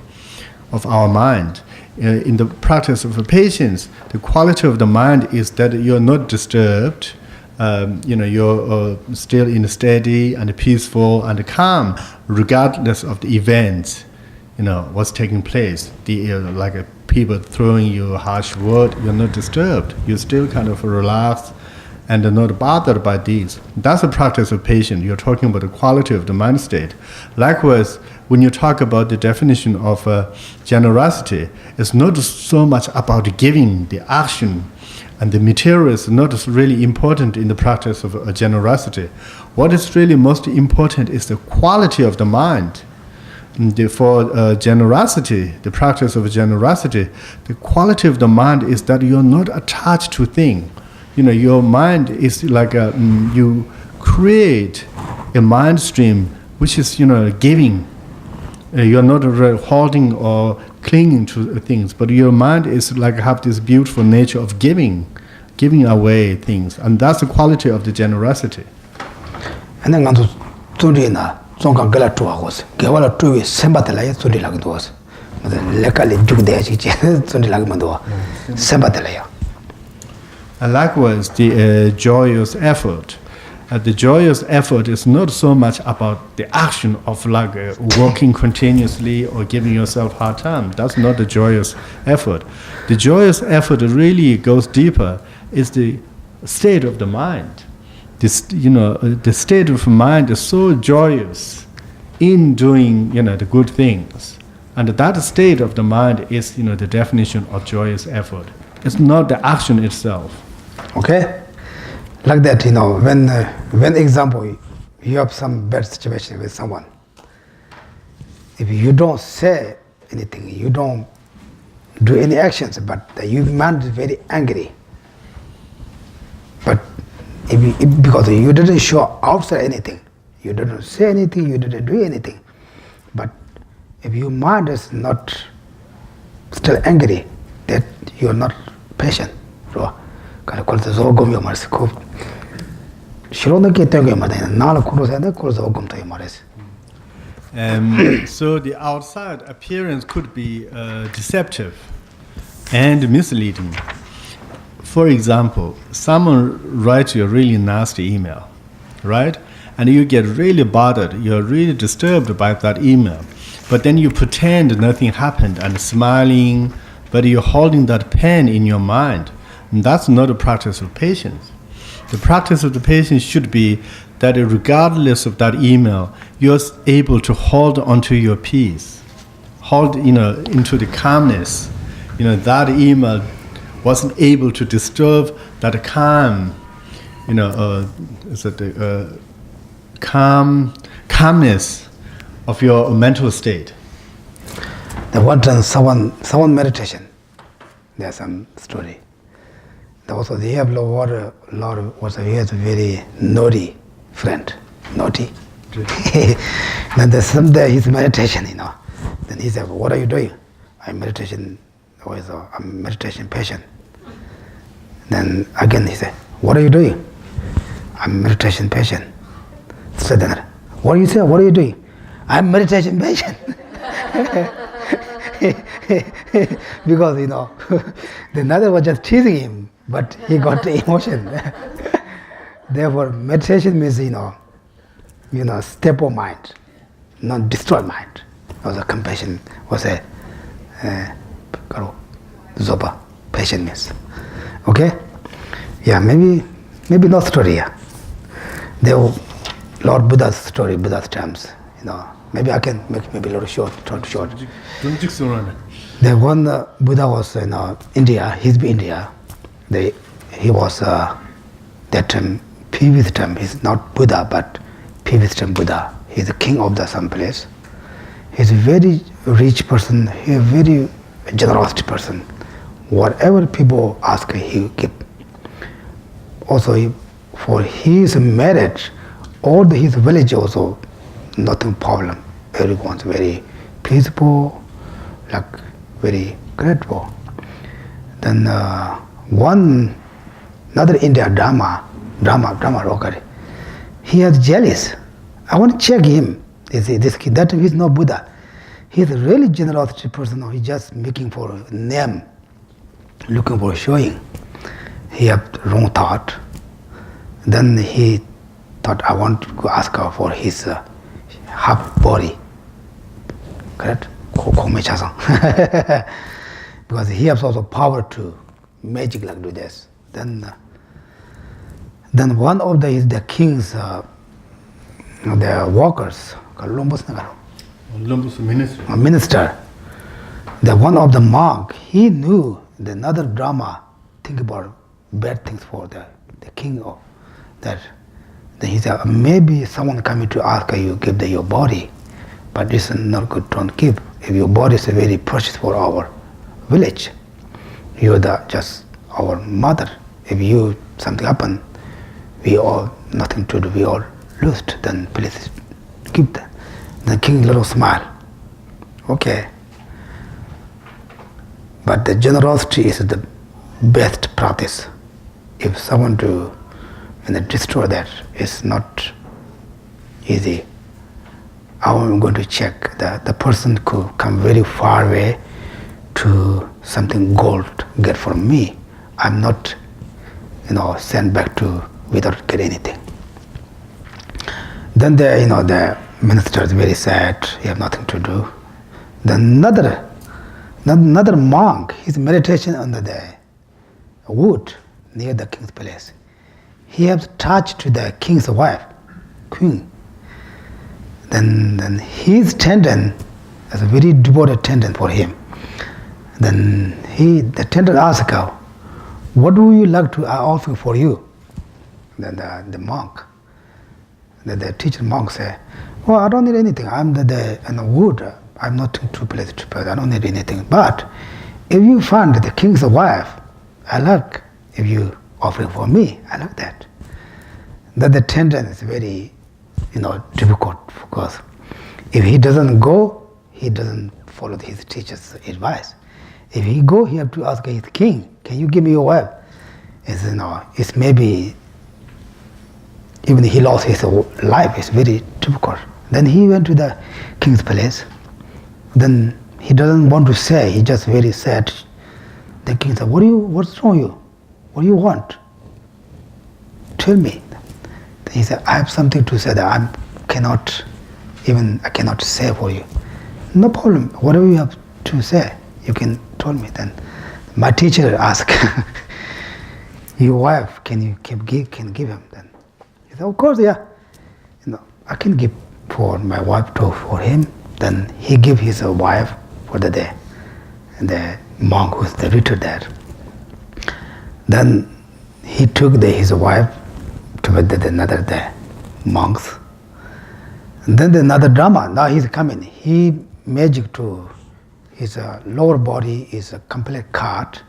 of our mind. In the practice of a patience, the quality of the mind is that you're not disturbed. You're still in steady and peaceful and calm, regardless of the events. What's taking place. Like people throwing you a harsh word, you're not disturbed. You're still kind of relaxed and not bothered by these. That's a practice of patience. You're talking about the quality of the mind state. Likewise, when you talk about the definition of generosity, it's not so much about giving, the action, and the material is not really important in the practice of generosity. What is really most important is the quality of the mind. For generosity, the practice of generosity, the quality of the mind is that you're not attached to things. Your mind is like you create a mind stream which is giving. You're not holding or clinging to things, but your mind is like have this beautiful nature of giving away things, and that's the quality of the generosity. And then zongang gala tuwa was gewala tuwe sembatela ya zodi lag dos lekali jugde chi zodi lag mando sembatela ya. And likewise the joyous effort. The joyous effort is not so much about the action of like working continuously or giving yourself hard time. That's not the joyous effort. The joyous effort really goes deeper. Is the state of the mind. The state of mind is so joyous in doing, the good things. And that state of the mind is, the definition of joyous effort. It's not the action itself. Okay? Like that, when example, you have some bad situation with someone. If you don't say anything, you don't do any actions, but your mind is very angry. But because you didn't show outside anything, you didn't say anything, you didn't do anything. But if your mind is not still angry, that you are not patient. So the outside appearance could be deceptive and misleading. For example, someone writes you a really nasty email, right? And you get really bothered, you're really disturbed by that email. But then you pretend nothing happened and smiling, but you're holding that pain in your mind. And that's not a practice of patience. The practice of the patience should be that regardless of that email, you're able to hold onto your peace, hold into the calmness. That email wasn't able to disturb that calm, calmness of your mental state. The one time someone meditation, there's some story. Also, they have a he has a very naughty friend, naughty. Then there's someday his meditation, Then he said, "What are you doing?" I'm meditation. I'm meditation patient. Then again he said, "What are you doing?" I'm meditation patient. So then, what do you say? What are you doing? I'm meditation patient. because the another was just teasing him, but he got emotion. Therefore, meditation means stable mind, not destroy mind. Also, compassion was a zoba. Patient means. Okay? Yeah, maybe not story. Yeah. Lord Buddha's story, Buddha's terms. Maybe I can make maybe a little short. The one Buddha was in India. He's in India. He was that time, previous time. He's not Buddha, but previous time Buddha. He's the king of some place. He's a very rich person. He's a very generous person. Whatever people ask, he give. Also, for his marriage, all his village also, nothing problem. Everyone's very peaceful, like very grateful. Then another India Dharma rocker, he is jealous. I want to check him. This kid, that he's not Buddha. He's a really generous person. He's just making for a name, looking for showing. He had wrong thought. Then he thought, I want to ask her for his half body. Correct? Because he has also power to magic like do this. Then one of the king's the workers, minister, the one of the monk, he knew the another drama think about bad things for the king of that. Then he said, maybe someone coming to ask you give your body, but it's not good, don't give. If your body is very precious for our village, you're just our mother. If you something happen, we all nothing to do, we all lost, then please give them. The king little smile. Okay. But the generosity is the best practice. If someone do destroy that, it's not easy. I'm going to check that the person could come very far away to something gold get from me. I'm not, sent back to without get anything. Then the minister is very sad. He have nothing to do. Then another monk, his meditation under the wood near the king's palace. He has touched to the king's wife, queen. Then his attendant is a very devoted attendant for him. Then the attendant asked her, what do you like to offer for you? Then the monk, the teacher monk said, well, I don't need anything. I'm the wood. I'm not too pleased to pay. I don't need anything. But if you find the king's wife, I like if you offering for me. I like that. That the attendant is very, difficult because if he doesn't go, he doesn't follow his teacher's advice. If he go, he have to ask his king, can you give me your wife? It's maybe even he lost his life. It's very difficult. Then he went to the king's palace. Then he doesn't want to say. He just very sad. The king said, what's wrong with you? What do you want? Tell me. Then he said, I have something to say that I cannot say for you. No problem. Whatever you have to say, you can tell me. Then my teacher asked, your wife, can you give him? Then he said, of course, yeah. I can give for my wife for him. Then he gave his wife for the day. And the monk who's the retreat there. Then he took his wife to the monks. And then another Dharma, now he's coming. He magic to his lower body is a complete cut.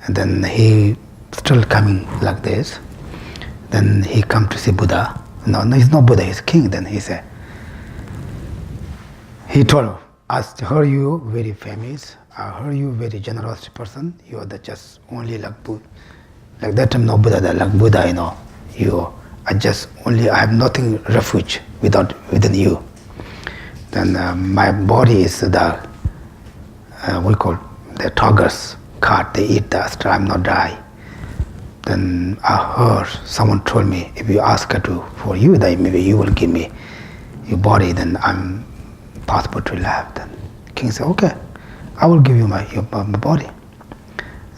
And then he still coming like this. Then he come to see Buddha. No, he's not Buddha, he's king. Then he said, he told her, I heard you very famous. I heard you very generous person. You are just only like Buddha. Like that time, no Buddha, like Buddha, you are just only, I have nothing refuge within you. Then my body is the we call the tigers, cat, they eat dust, I'm not die. Then I heard someone told me, if you ask her to for you, then maybe you will give me your body, then I'm possible to live. Then king said, okay, I will give you my body.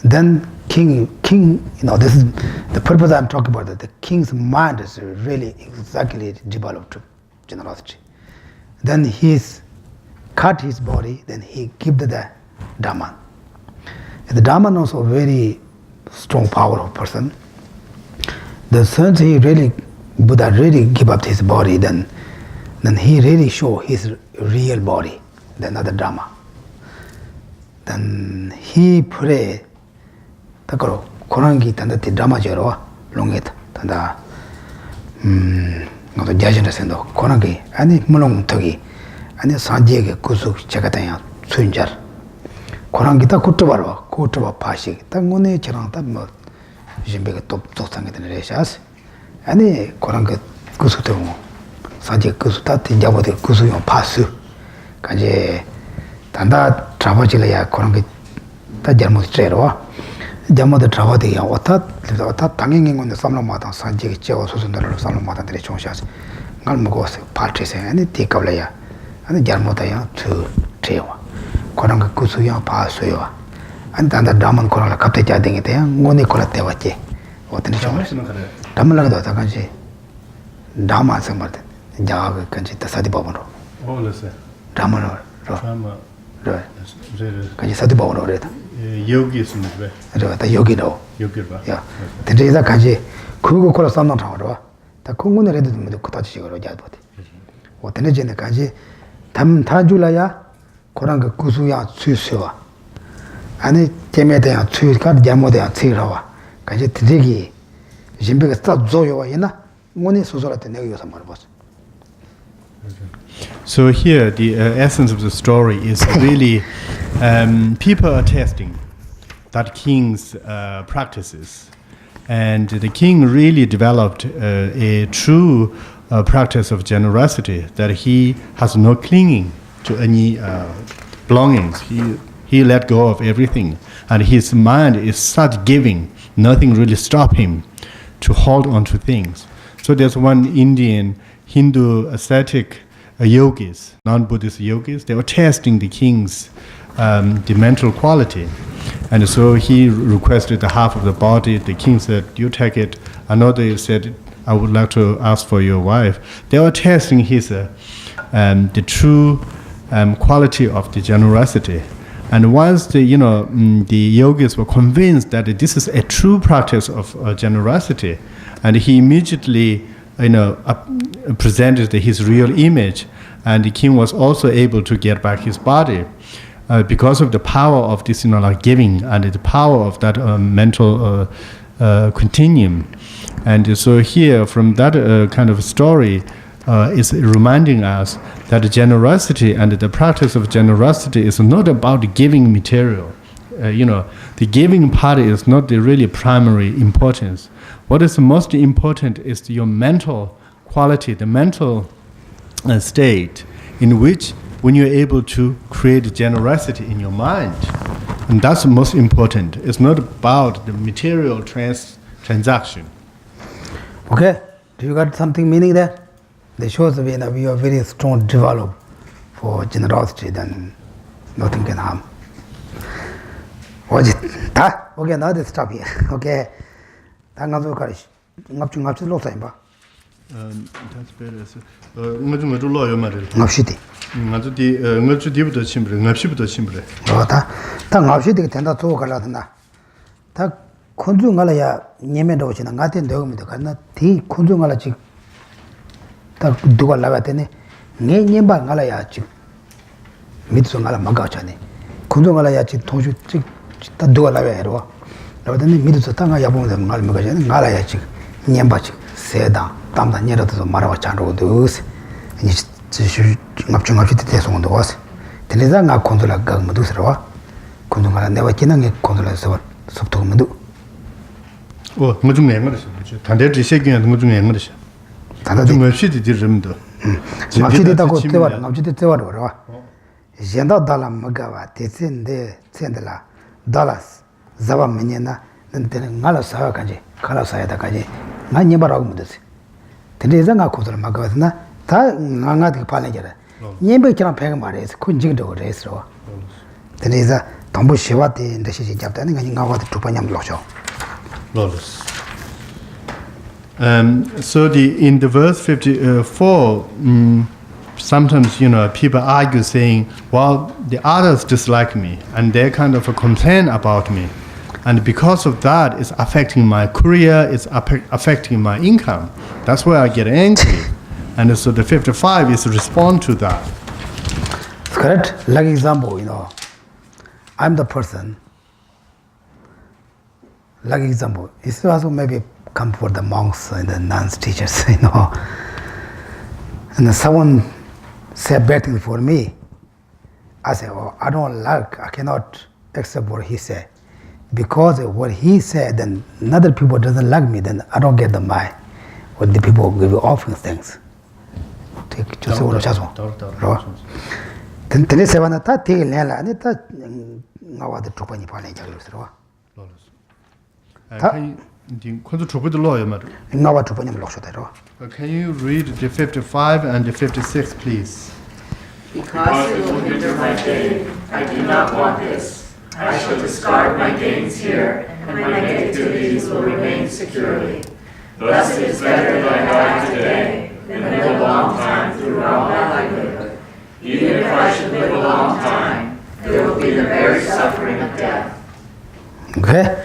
Then king, this is the purpose I'm talking about, that the king's mind is really exactly developed to generosity. Then he's cut his body, then he give the Dharma. And the Dharma also a very strong, powerful person. The since he really, Buddha really give up his body, then he really show his real body, the another Dharma. Then he pray, takaro korangi tanda ti Dharma jero longit tanda no jajana sendo korangi ani mulong togi ani sanjege kusuk chakataya sunjar korangi ta kutuba pashi ta ngone chirang ta mo jimbega top tosang de reshas ani korangi kusuk to sanjege kusuk ta tinjabo de kusuk yo pasu kaje tanda trabajiya korangi ta jarmo trero jamode travade ya ota tanging on the samlamata sanjege cheo susundaro samlamata de chonshas ngal mogos partrese ani tikavlaya ani jarmota ya tu trewa koranga kusuya pasoyo ani tanda daman korala kapte jadenge te ngone kola tewache otni chongas damala da ta kanji dama samarde jaga kanji tasadi babano olese damala Dharma kanji sadi babano reta yogis mbe 다 여기로 yogirba 야 대제자 가지 그거 걸어 삼는 타로 다 공군을 해도 뭐 그다지식으로 야도데 어떤 전에 가지 담 다줄라야 그런 그 구수야 수수와 아니 때문에 대한 수가 잘못이야 치라와 가지 드리기 진백에 딱 조여와 있나 뭐니 소소라때 내가 요새 말해봤어. So here the essence of the story is really people are testing that king's practices, and the king really developed a true practice of generosity, that he has no clinging to any belongings. He let go of everything, and his mind is such giving, nothing really stops him to hold on to things. So there's one Indian Hindu ascetic yogis, non-Buddhist yogis, they were testing the king's the mental quality. And so he requested the half of the body. The king said, you take it. Another said, I would like to ask for your wife. They were testing his the true quality of the generosity. And once the yogis were convinced that this is a true practice of generosity, and he immediately presented his real image, and the king was also able to get back his body because of the power of this giving and the power of that mental continuum. And so here, from that kind of story, is reminding us that generosity and the practice of generosity is not about giving material. The giving part is not the really primary importance. What is most important is your mental quality, the mental state in which when you're able to create generosity in your mind. And that's most important. It's not about the material transaction. Okay, do you got something meaning there? That shows that we are very strong developed for generosity, then nothing can harm. Okay, now let's stop here. Okay. That's better. Ngapshiti. ngapshiti chimbre. Ta ngapshiti tenda to kala tanda. Ta kunju ngala ya nyeme do china ngate ndo mi to kana ti kunju ngala chi ta duga la batene nge nyemba ngala ya chi mitso ngala maga chane kunju ngala ya chi toju chi ta duga la ba ro la batene mitso ta nga ya bo ngala maga chane ngala ya chi nyemba chi seda tamda nyera to marawa chanro dos ni ngapchungapshiti te songo was teneza nga kondola ga mudu srawa kondongala newa kinange kondola so sobto mudu 어 무슨 내용이지 단대지 세계는 무슨 내용이지 단대 좀 없이도 들음도 ngapshiti ta ko te war ngapshiti te war ro Jenda Dala Magawa, Tetsinde, Tsendela, Dallas, Zava Menina, then Nala Sakaji, Kala Sayakaji, Nanyabaragmudus. Tenzanga Kutra Magavana, Ta Nanga Palajara. Yembekan Pegamaris, Kunjido Resro. Teneza, Tombu Shivati, and the Shishi Japtan, and Nawa the Tupanyam Losho. Lawless. So in the verse 54, sometimes people argue saying, well, the others dislike me and they're kind of a concern about me, and because of that, it's affecting my career, it's affecting my income. That's where I get angry, and so the 55 is a response to that. Correct. Like example, I'm the person. Like example, it's also maybe come for the monks and the nuns, teachers, and someone said bad thing for me. I say, oh, I don't like, I cannot accept what he said. Because what he said, then other people doesn't like me, then I don't get the mind. What the people give you offering things. Take just what then tell us about that take Nella and it now the Tropani Pani Jalus. Can you read the 55 and the 56, please? Because it will hinder my gain, I do not want this. I shall discard my gains here, and my negativities will remain securely. Thus it is better that I die today than live a long time throughout my livelihood. Even if I should live a long time, there will be the very suffering of death. Okay.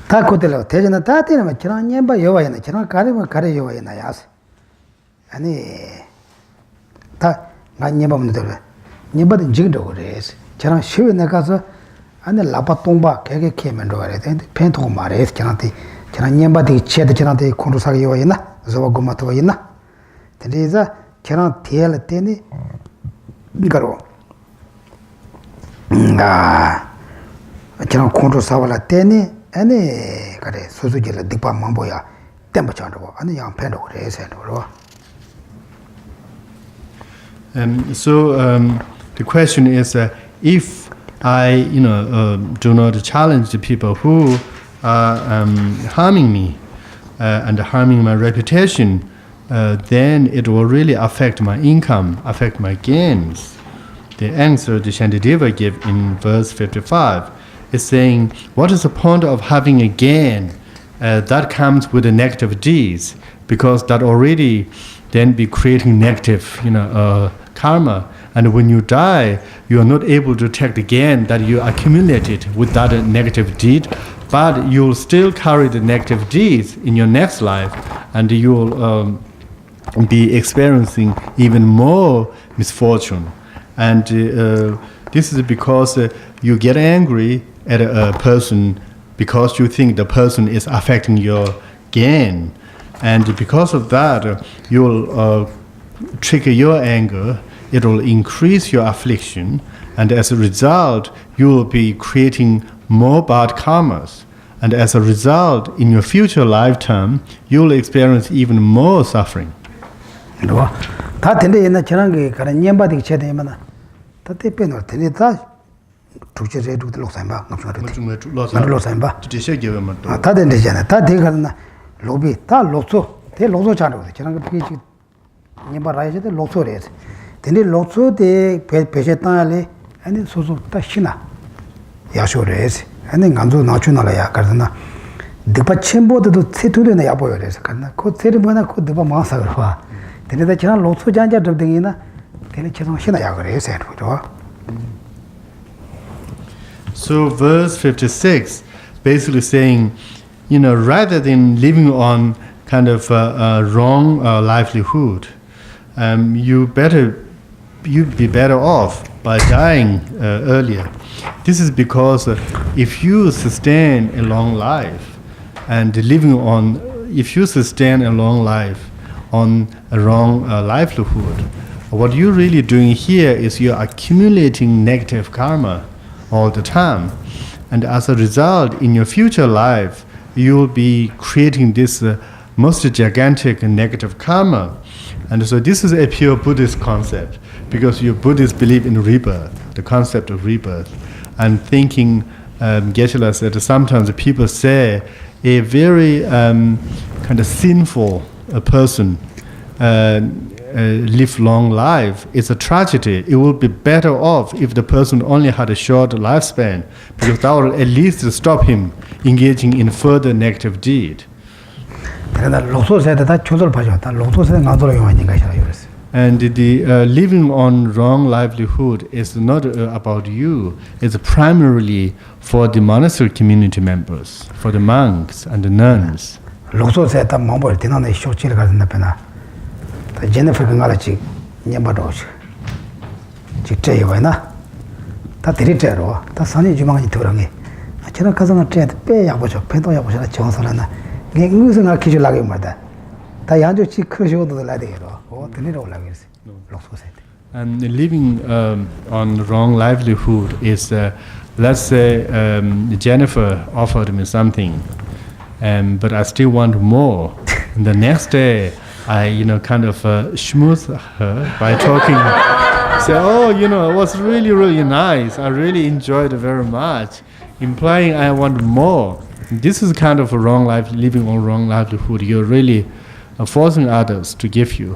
Takutelo, Tejana Tatina, Yamba Yoa and Chana Karima Kari Yoa in Ayas. Any Nanyabam, Nibad Jido is Chana Shiv in the Gaza and the Lapatumba Kege came and over it, and Pentum Mares Chanati, Chananyamba di Ched Chanati, Kundusayoina, Zawagumatoina. Teresa cannot tell Teni Garo. Cannot Kundusavala Teni. Any Suzujila Dipa Mamboya, Tempachandova, and the young Pendo race and so the question is, if I, do not challenge the people who are harming me and harming my reputation, then it will really affect my income, affect my gains. The answer the Shantideva gave in verse 55. Is saying, what is the point of having a gain that comes with the negative deeds? Because that already then be creating negative, karma. And when you die, you are not able to take the gain that you accumulated with that negative deed, but you'll still carry the negative deeds in your next life, and you'll be experiencing even more misfortune. And this is because you get angry at a person because you think the person is affecting your gain, and because of that you'll trigger your anger, it will increase your affliction, and as a result you will be creating more bad karmas, and as a result in your future lifetime you will experience even more suffering. Tuche do the Losamba, Losamba. Tadena, Lobby, Ta Loso, Te Loso channel, the Channel Pich, Nimbaraja, the Loso race. Then the Loso de Pejetale and then Soso Tashina Yasho race, and then Ganzo National Yakazana. The Pachimbo to sit to the Yapo race, could ceremony could the Masa. Then the Channel Loso Janja of the Ina, then the Channel Shina race and So verse 56 basically saying, rather than living on kind of a wrong livelihood, you'd be better off by dying earlier. This is because if you sustain a long life and if you sustain a long life on a wrong livelihood, what you're really doing here is you're accumulating negative karma all the time, and as a result in your future life you will be creating this most gigantic negative karma. And so this is a pure Buddhist concept, because your Buddhists believe in rebirth. the concept of rebirth, and thinking, Geshe said, sometimes people say a very kind of sinful person live long life. It's a tragedy. It would be better off if the person only had a short lifespan, because that will at least stop him engaging in further negative deed. And the living on wrong livelihood is not about you. It's primarily for the monastery community members, for the monks and the nuns. Jennifer Gangalachi, Yamadosh, Chitayana, Tatirito, Tasani Jumangi Turangi. I cannot cousin chat, pay Yabucho, Pento Yabucha, Chonsalana, using our Kijulagi mother. Tayanjo Chi Crucio to the lady, or the little language. And living on wrong livelihood is, let's say, Jennifer offered me something, but I still want more. And the next day, I, kind of schmooze her by talking. Say, oh, it was really, really nice. I really enjoyed it very much, implying I want more. This is kind of a wrong life, living on wrong livelihood. You're really forcing others to give you.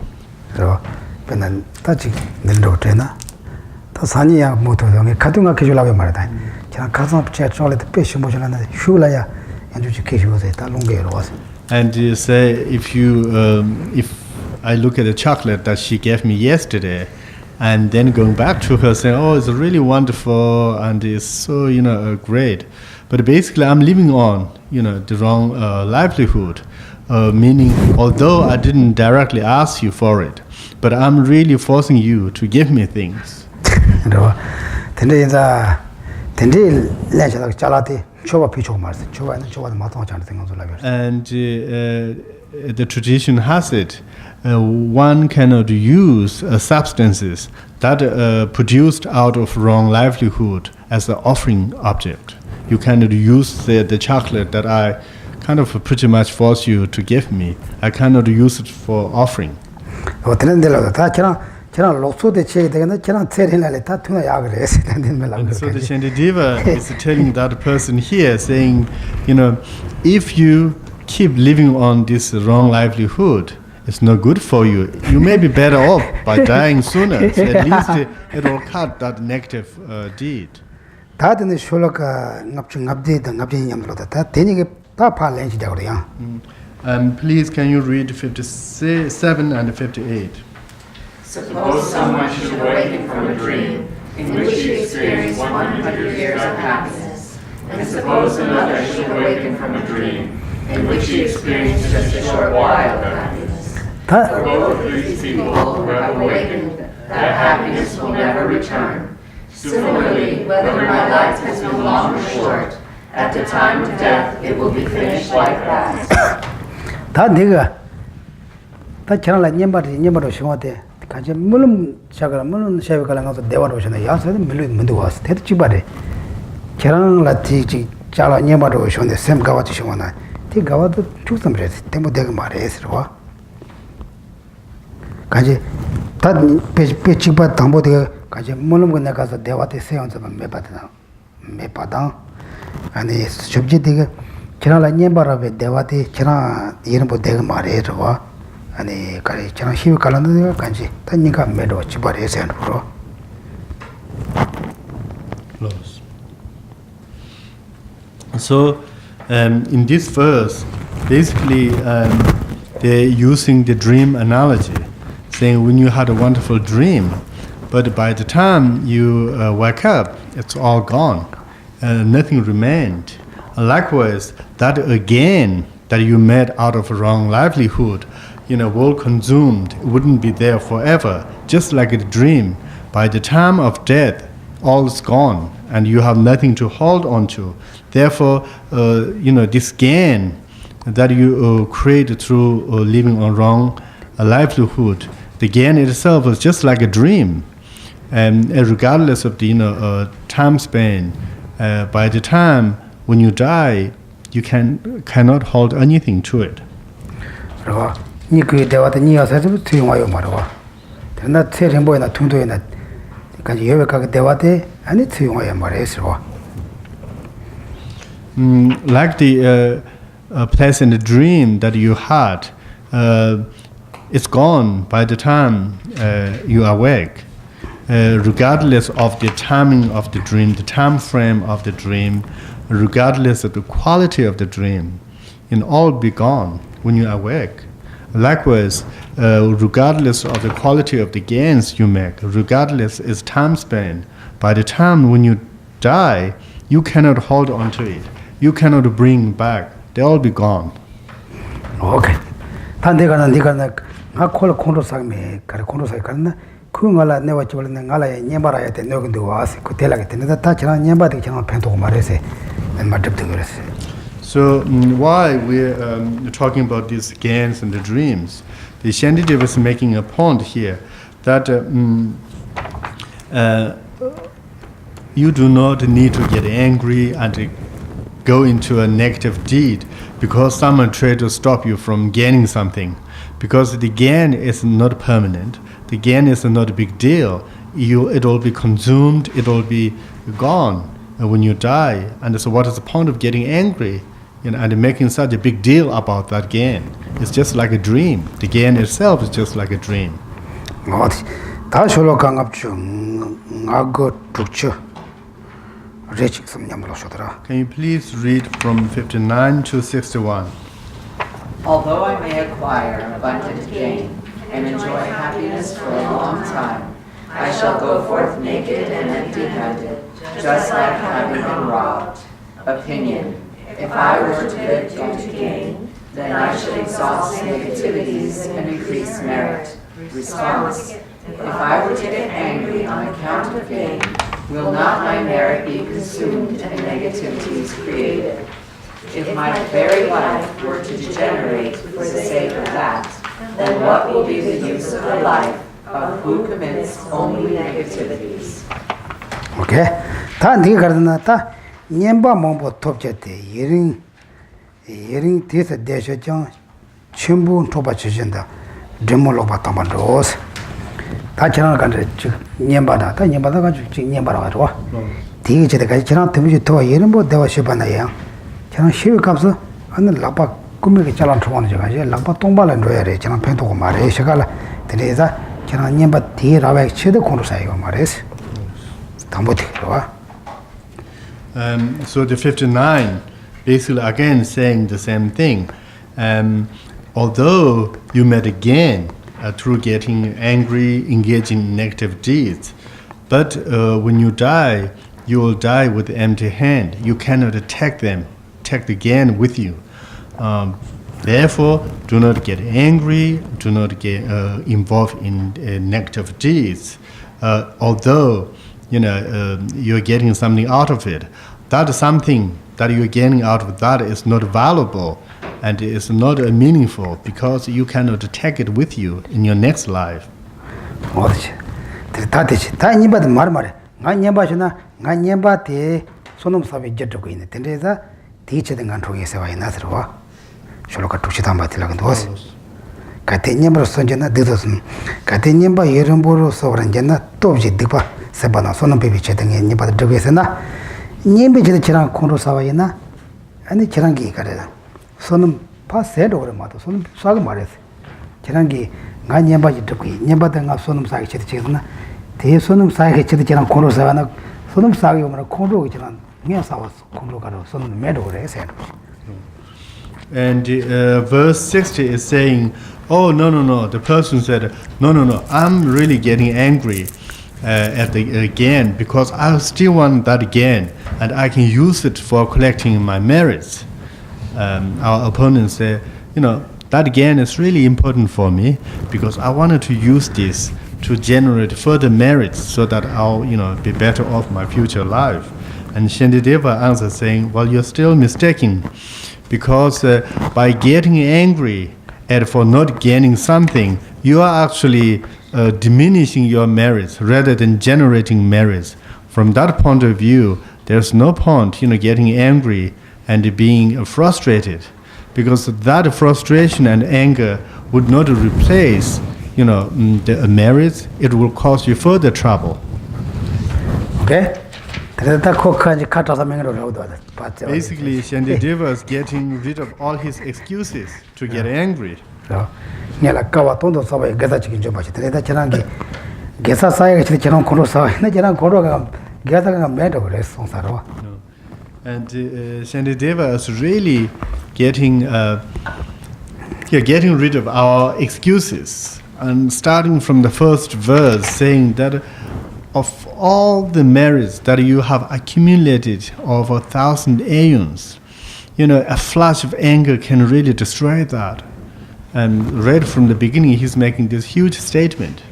So, when touching the Dotena, Tasania Moto, Katunga Kijulaga Marta, Kazan Church, all the patient, Shulaya, and education was it, a longer was. And you say, if I look at the chocolate that she gave me yesterday, and then going back to her saying, oh, it's really wonderful and it's so, great. But basically, I'm living on, the wrong livelihood, meaning although I didn't directly ask you for it, but I'm really forcing you to give me things. And the tradition has it. One cannot use substances that produced out of wrong livelihood as an offering object. You cannot use the chocolate that I kind of pretty much force you to give me. I cannot use it for offering. And so the Shantideva is telling that person here, saying, if you keep living on this wrong livelihood, it's not good for you. You may be better off by dying sooner. So at least it will cut that negative deed. Please, can you read 57 and 58? Suppose someone should awaken from a dream in which he experienced 100 years of happiness, and suppose another should awaken from a dream in which he experienced just a short while of happiness. For both of these people who have awakened, that happiness will never return. Similarly, whether my life has been long or short, at the time of death it will be finished like that. 가제 물론 자가 물론 쉐베가랑 가서 대화로셔나 야서는 물론 문도 왔어. 대도 집발에 계란 라티 자라 녀마로 쇼네 샘 가와지 쇼나. 티 가와도 죽섬 그래. 때문에 내가 말해서 가제 다 배치바 담보데 가제 물론 그 내가 가서 대화때 세운서 매받아 아니 접지 되게 계란 녀마라베 대화때 계란 이런 거 내가 말해서 아니 가리 저는 힘이 갈라는데 간지 단니가 매도 집발에서 하는 So in this verse, basically they're using the dream analogy, saying when you had a wonderful dream, but by the time you wake up, it's all gone, nothing remained. Likewise, that again that you made out of wrong livelihood, will consumed, wouldn't be there forever, just like a dream. By the time of death, all is gone, and you have nothing to hold on to. Therefore, this gain that you create through living on wrong livelihood, the gain itself is just like a dream, and regardless of the time span, by the time when you die, you cannot hold anything to it. 니 그 대화도 니 와서 투용하여 말아. 나 세령 보이나 퉁도이나 간지 여백하게 대화돼 아니 투용하야 말해서 like the pleasant dream that you had, it's gone by the time you awake. Regardless of the timing of the dream, the time frame of the dream, regardless of the quality of the dream, it all be gone when you awake. Likewise, regardless of the quality of the gains you make, regardless its time span, by the time when you die, you cannot hold on to it. You cannot bring back. They all be gone. Okay. 단대가 나 콜 콘로사미 가르 콘로사이 가르나 그거라 내가 저번에 나라에 녀바라야 돼 너근데 와서 그 대라게 되는데 다 지난 녀바들 지난 팬도고 말해서 맞답도 그랬어. So why we're talking about these gains and the dreams? The Shantideva is making a point here that you do not need to get angry and go into a negative deed because someone tried to stop you from gaining something. Because the gain is not permanent. The gain is not a big deal. It will be consumed, it will be gone when you die. And so what is the point of getting angry and making such a big deal about that gain? It's just like a dream. The gain itself is just like a dream. 다 솔로 강압주 나고 죽죠. Can you please read from 59 to 61? Although I may acquire abundant gain and enjoy happiness for a long time, I shall go forth naked and empty-handed, just like having been robbed. Opinion: if I were to live due to gain, then I should exhaust negativities and increase merit. Response: if I were to get angry on account of gain, will not my merit be consumed and negativities created? If my very life were to degenerate for the sake of that, then what will be the use of the life of who commits only negativities? Okay. 다 네가 가르나 다 년바 몸보 톱제때 예링 뒤에서 대셔정 전부 톱아 주신다. 데모로 봤다만 로스. 다 지나가 간다. 년바다. 다 년바다 가지고 지금 년바라 가지고. 뒤에 제가 지나 때문에 더 예는 뭐 대화 시반나야. 저는 시위 값을 하는 라바 꿈에게 잘안 trouw는 제가 이제 라바 동발을 줘야 돼. 저는 팬도고 말해. 시간을 들이자 저는 년바 뒤에 라바 치도 공부사이고 말해서. 다 못해 와. So the 59 basically again saying the same thing. Although you met again through getting angry, engaging in negative deeds, but when you die, you will die with empty hand. You cannot take the gain with you. Therefore, do not get angry, do not get involved in negative deeds. Although you're getting something out of it, that something that you're getting out of that is not valuable and is not meaningful because you cannot take it with you in your next life. 어디지? 다 되지. 다 니바도 말해. 나 니바시나 나 니바테 손놈 사비 jet고 있네. 근데자 뒤치든 간 통해서 와 있나서 와. 저렇게 두시다 맞으려고 도스. 같은 님으로 선전나 되었음. 같은 님바 예름보로 서버런전나 또지 득바 세바나 손놈 비비 제등에 니바도 저기서나 님비 제대 지랑 콘로 사와이나 아니 지랑기 가래다. 손놈 파세도 그래 맞아. 손놈 사고 말했어. 지랑기 가 님바지 듣고 님바다 손놈 사기 제대 지나 대 손놈 사기 제대 지랑 콘로 사와나 손놈 사기 오면 콘로 지랑 냐 사왔어. 콘로 가로 손놈 매도 그래서. And verse 60 is saying, oh, no. The person said, no. I'm really getting angry at the gain because I still want that gain and I can use it for collecting my merits. Our opponent said, that gain is really important for me because I wanted to use this to generate further merits so that I'll, be better off my future life. And Shantideva answered saying, well, you're still mistaken. Because by getting angry and for not gaining something, you are actually diminishing your merits rather than generating merits. From that point of view, there's no point, getting angry and being frustrated, because that frustration and anger would not replace, the merits. It will cause you further trouble. Okay? Basically, Shantideva is getting rid of all his excuses to get angry. And Shantideva is really getting rid of our excuses. And starting from the first verse, saying that of all the merits that you have accumulated over 1,000 aeons, a flash of anger can really destroy that. And right from the beginning, he's making this huge statement.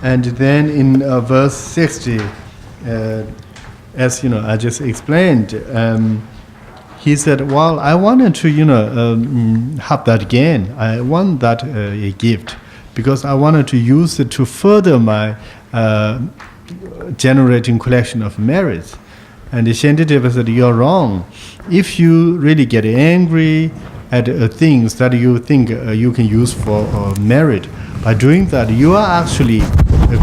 And then in verse 60, as I just explained, he said, well, I wanted to have that gain. I want that a gift because I wanted to use it to further my generating collection of merits. And the Shantideva said, you're wrong. If you really get angry at things that you think you can use for merit, by doing that, you are actually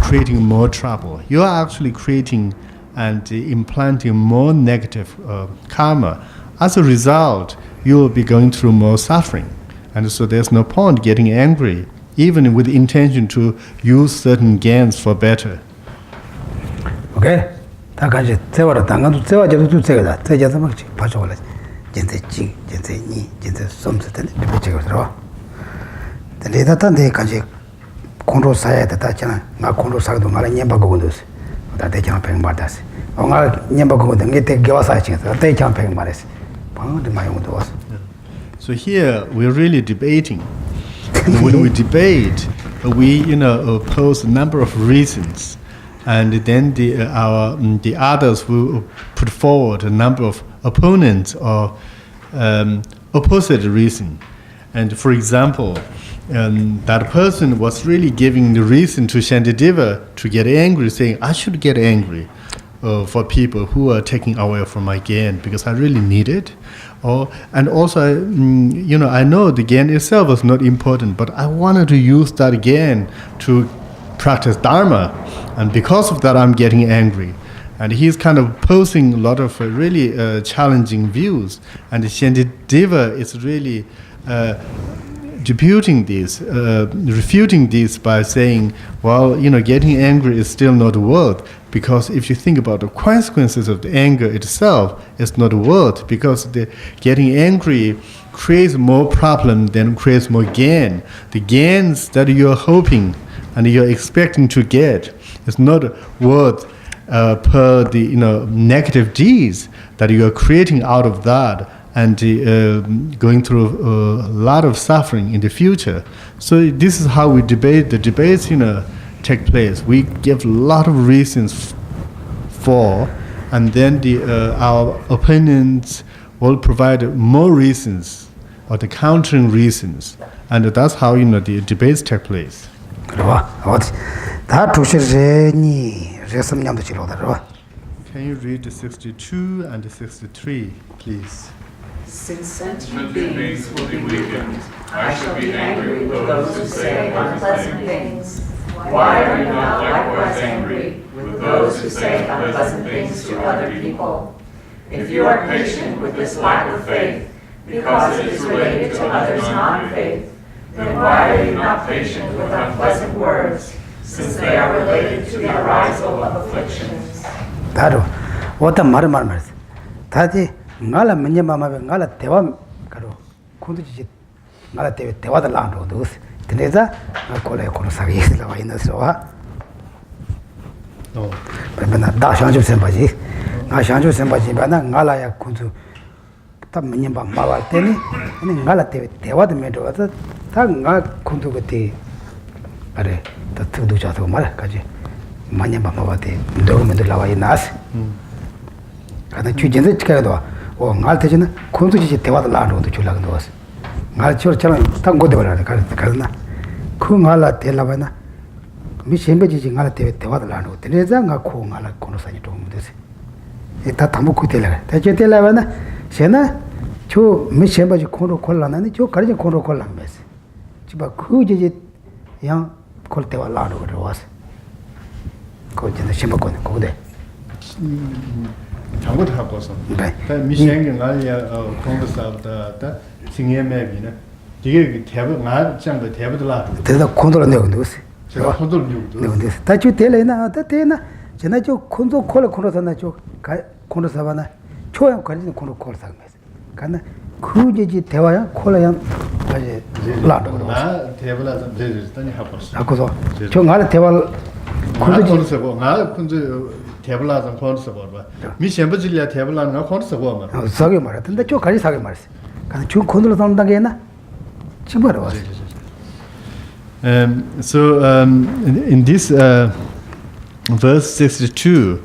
creating more trouble. You are actually creating and implanting more negative karma. As a result, you will be going through more suffering. And so there's no point getting angry, even with the intention to use certain gains for better. Okay? 다 같이 세워라 당간도 세워져도 세워다 세져서 막지 봐줘라 진짜 지 진짜 니 진짜 섬스들 비비지고 들어 근데 다단데 같이 공로 사야 되다잖아 나 공로 사도 말아 냠바고 건도스 다 대장 팽 받았어 뭔가 냠바고 건데 게 개와사 지서 대장 팽 말했어 방도 많이 온도 왔어. So here we're really debating. When we debate, we pose a number of reasons. And then the others will put forward a number of opponents or opposite reason. And for example, that person was really giving the reason to Shantideva to get angry, saying, I should get angry for people who are taking away from my gain because I really need it. And also, I know the gain itself is not important, but I wanted to use that gain to practice Dharma, and because of that I'm getting angry. And he's kind of posing a lot of really challenging views, and Shantideva is really refuting this by saying, well, getting angry is still not worth, because if you think about the consequences of the anger itself, it's not worth, because the getting angry creates more problem than creates more gain. The gains that you're hoping and you're expecting to get is not worth per the negative deeds that you are creating out of that, and going through a lot of suffering in the future. So this is how we debate. The debates take place. We give a lot of reasons for, and then our opponents will provide more reasons or the countering reasons, and that's how the debates take place. 그러와 다 도시제니 레섬냠도 지로다로. Can you read the 62 and the 63, please? Since sentient beings will be weakened, I shall be angry with those who say unpleasant things. Why are you not likewise angry with those who say unpleasant things to other people? If you are patient with this lack of faith, because it is related to others' non-faith, then why are you not patient with unpleasant words, since they are related to the arisal of afflictions? 다도 어떤 말을 말했어. 다지 나라 문제마마베 나라 대화 가로 콘도지 나라 대화들 나로도 그래서 콜에 사기 나와 있어서 맨날 다샹주 셈바지 나 샹주 셈바지 맨날 나라야 콘도 딱 문제마 마발 때니 아니 나라 대화도 메도서 다나 콘도 그때 아래 더 특도 자도 말까지 문제마 마발때 도움도 나와 있나스 가다 주진도 찍어도 ngal te jina kondu ji te wa la ro de chula ga was ngal chor chala ta go de wa ka na ku ngal te la ba na mi shembe ji ngal te wa la ro te ne za nga ko ngal ko no sa ni to mu de se e ta ta mu ku te la ta che te la ba na shena 저 미셔바지 코로 콜라나니 저 가르지 코로 콜라메스 지바 쿠지지 양 콜테와 라로 와스 거기는 심바고는 거기에 장고도 하고서 네 미생경 알야 공부사다 징예매비네 이게 대부 나장도 대부들라 대다 콘도를 내고 넣었어 제가 콘도를 내고 넣었어 다주 텔레나 다테나 제가 저 콘도 콜 콘도사나 저 콘도사바나 초양 관리는 콘도 콜사메스 간나 그제지 대화야 콜라야 아주 라도 나 대불라 좀 제지더니 하고서 하고서 저 나를 대화 콘도서 뭐 나 콘도 대불라 좀 콘도서 봐 미셴버질이야 대불라 나 콘도서 봐 사게 말했는데 저 가지 사게 말했어 간나 저 콘도로 산다게 했나 집어러 왔어 so in this verse 62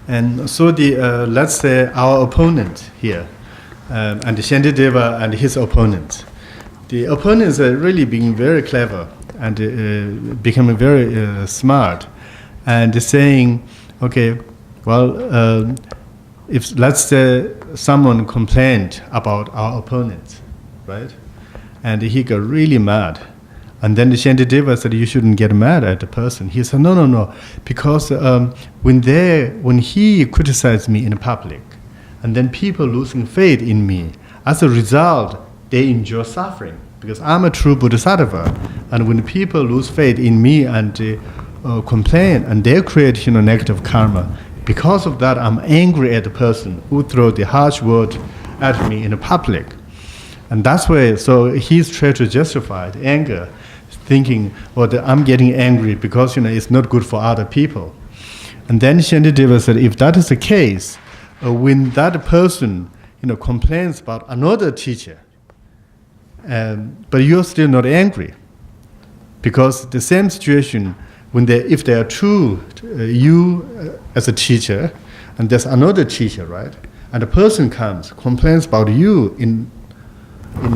and so the let's say our opponent here and the Shantideva and his opponent. The opponents are really being very clever and becoming very smart and saying, okay, well, if let's say someone complained about our opponent, right, and he got really mad, and then the Shantideva said, you shouldn't get mad at the person. He said, no, because when he criticized me in public, and then people losing faith in me. As a result, they endure suffering because I'm a true Bodhisattva. And when people lose faith in me and complain, and they create negative karma, because of that, I'm angry at the person who throw the harsh word at me in the public. And that's why, so he's trying to justify the anger, thinking, I'm getting angry because it's not good for other people. And then Shantideva said, if that is the case, when that person, complains about another teacher, but you're still not angry, because the same situation, if they are true, you as a teacher, and there's another teacher, right? And a person complains about you in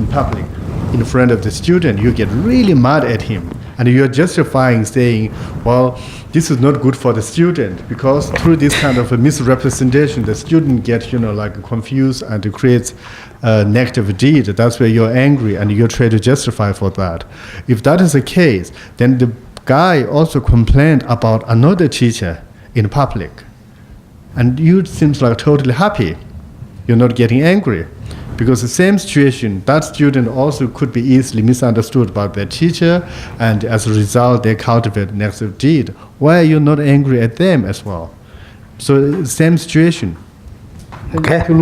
public, in front of the student, you get really mad at him, and you're justifying, saying, well, this is not good for the student, because through this kind of a misrepresentation, the student gets, confused and it creates a negative deed. That's where you're angry and you're trying to justify for that. If that is the case, then the guy also complained about another teacher in public, and you seems like totally happy. You're not getting angry. Because the same situation, that student also could be easily misunderstood by their teacher, and as a result, they cultivate negative deed. Why are you not angry at them as well? So, same situation. Okay. And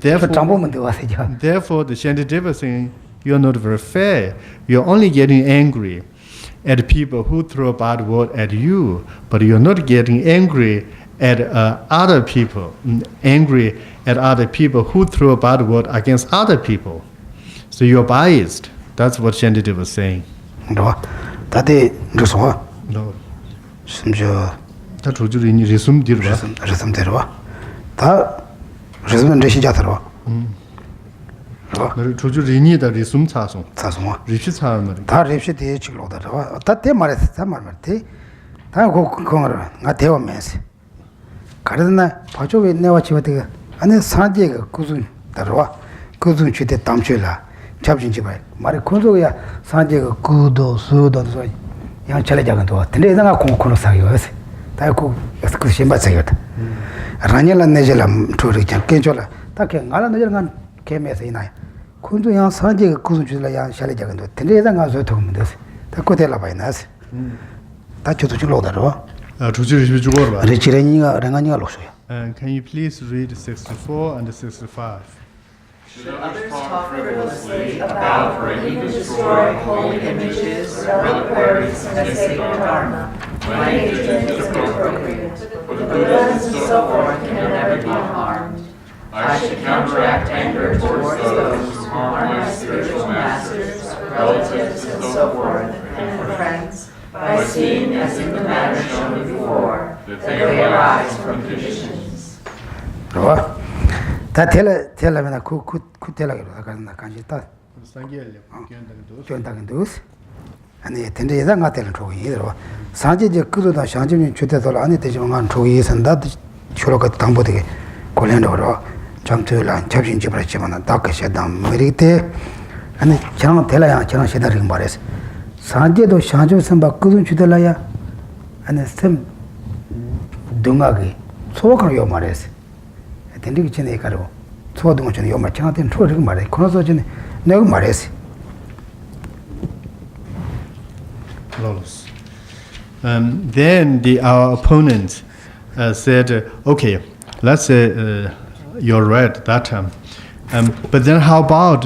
therefore, the Shantideva saying, you're not very fair. You're only getting angry at people who throw a bad word at you, but you're not getting angry at other people, angry at other people who throw a bad word against other people. So you're biased. That's what Shantideva was saying. No. 가르나 바조에 내와 지와대가 안에 산제가 구순 따라와 구순 주대 담줄라 잡진지 봐 말이 군소야 산제가 구도 수도 소 양 잘해 작은 도 근데다가 공코로 사요스 다고 그 심바서요다 라냐라 내절라 토리 괜찮라 딱게 알아 내절간 개매서 이나야 군도 양 산제가 구순 주라 양 잘해 작은 도 근데다가 저 도면 됐어 다고 될라 봐이나스 다 저도 좀 로다로 Can you please read 64 and 65? Should others talk frivolously about or even destroy holy images, reliquaries, and sacred Dharma, my hatred is inappropriate. The Buddhas and so forth can never be harmed. I should counteract anger towards those who are my spiritual masters, relatives, and so forth, and friends, by seeing, as in the matter shown before, that they arise from conditions. Right? That tell me that could tell you that can't you tell? And the attendee is not telling true either. Sanji could have Shanji Chutel and the Jongan Troyes and that Choroka Tamboti, Colendo, jump to land, Chapin Gibrachim and Daka Shadam, Merite, and the Channel Tela, Channel Shadering Boris. Sanji do Shanjo Samba couldn't Chutelaya and the same Dungagi, so can your mares. Attending Chinekaro, so much in your machine and true Mare, Conosogin, no mares. Then our opponent said, okay, let's say you're right that time. But then how about,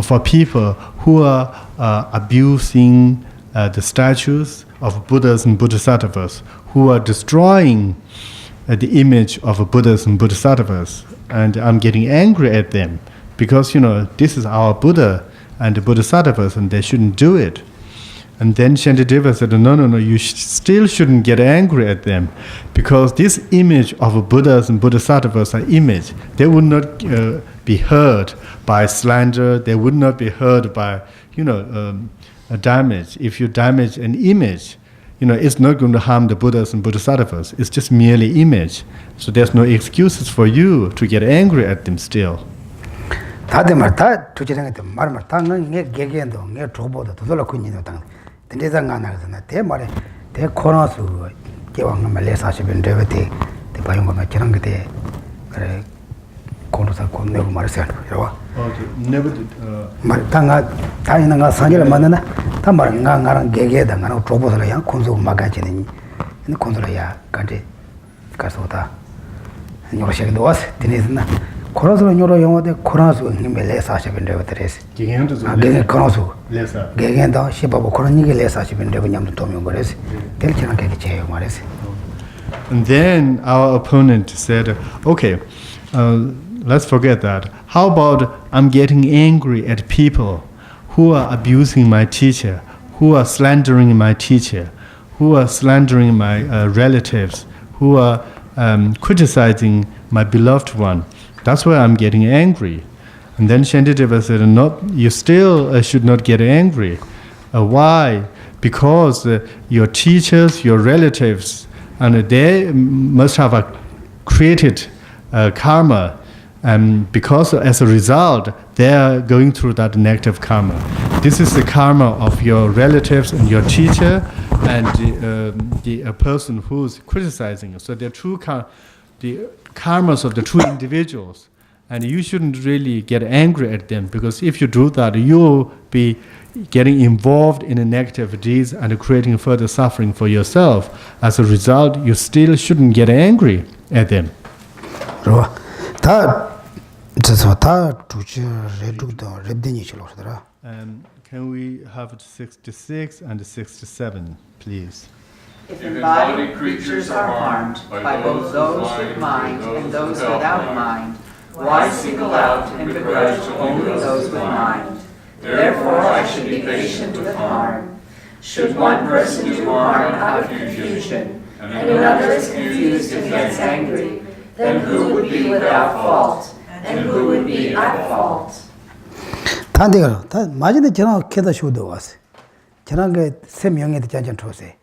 for people who are abusing the statues of Buddhas and Bodhisattvas, who are destroying the image of Buddhas and Bodhisattvas, and I'm getting angry at them because, this is our Buddha and the Bodhisattvas and they shouldn't do it. And then Shantideva said, no, you still shouldn't get angry at them because this image of Buddhas and Bodhisattvas are image. They would not be hurt by slander. They would not be hurt by, a damage. If you damage an image, it's not going to harm the Buddhas and Bodhisattvas. It's just merely image. So there's no excuses for you to get angry at them still. They Mare, they corners who give on my less as been devotee, the Bayonga Chirangate, Konosa Kono Marcel. Never did. Martanga, Tainanga Sangela Manana, Tamaranga Gege, the Mano Trobosa, Konzo Magacin in the Konsolaya country, Casota. And you're shaking the was, Tinizna. Corozo Yoro, the Corons will him less as been devotees. Getting Corozo. Getting the ship of Coronic less as been devoting to Tommy Gores. Tell Chinac Maris. And then our opponent said, okay, let's forget that. How about I'm getting angry at people who are abusing my teacher, who are slandering my teacher, who are slandering my relatives, who are criticizing my beloved one. That's why I'm getting angry. And then Shantideva said, no, you still should not get angry. Why? Because your teachers, your relatives, and they must have created karma. And because as a result, they are going through that negative karma. This is the karma of your relatives and your teacher and the person who's criticizing. So the karmas of the true individuals, and you shouldn't really get angry at them because if you do that, you'll be getting involved in the negative deeds and creating further suffering for yourself. As a result, you still shouldn't get angry at them. Can we have 66 and 67, please? If embodied creatures are harmed by both those with mind and those without mind, why single out and begrudge only those with mind? Therefore I should be patient with harm. Should one person do harm out of confusion, and another is confused and gets angry, then who would be without fault, and who would be at fault? 마지막에 저는 계속 쇼도 왔어. 저는 그 세 명의 대장전 tro세.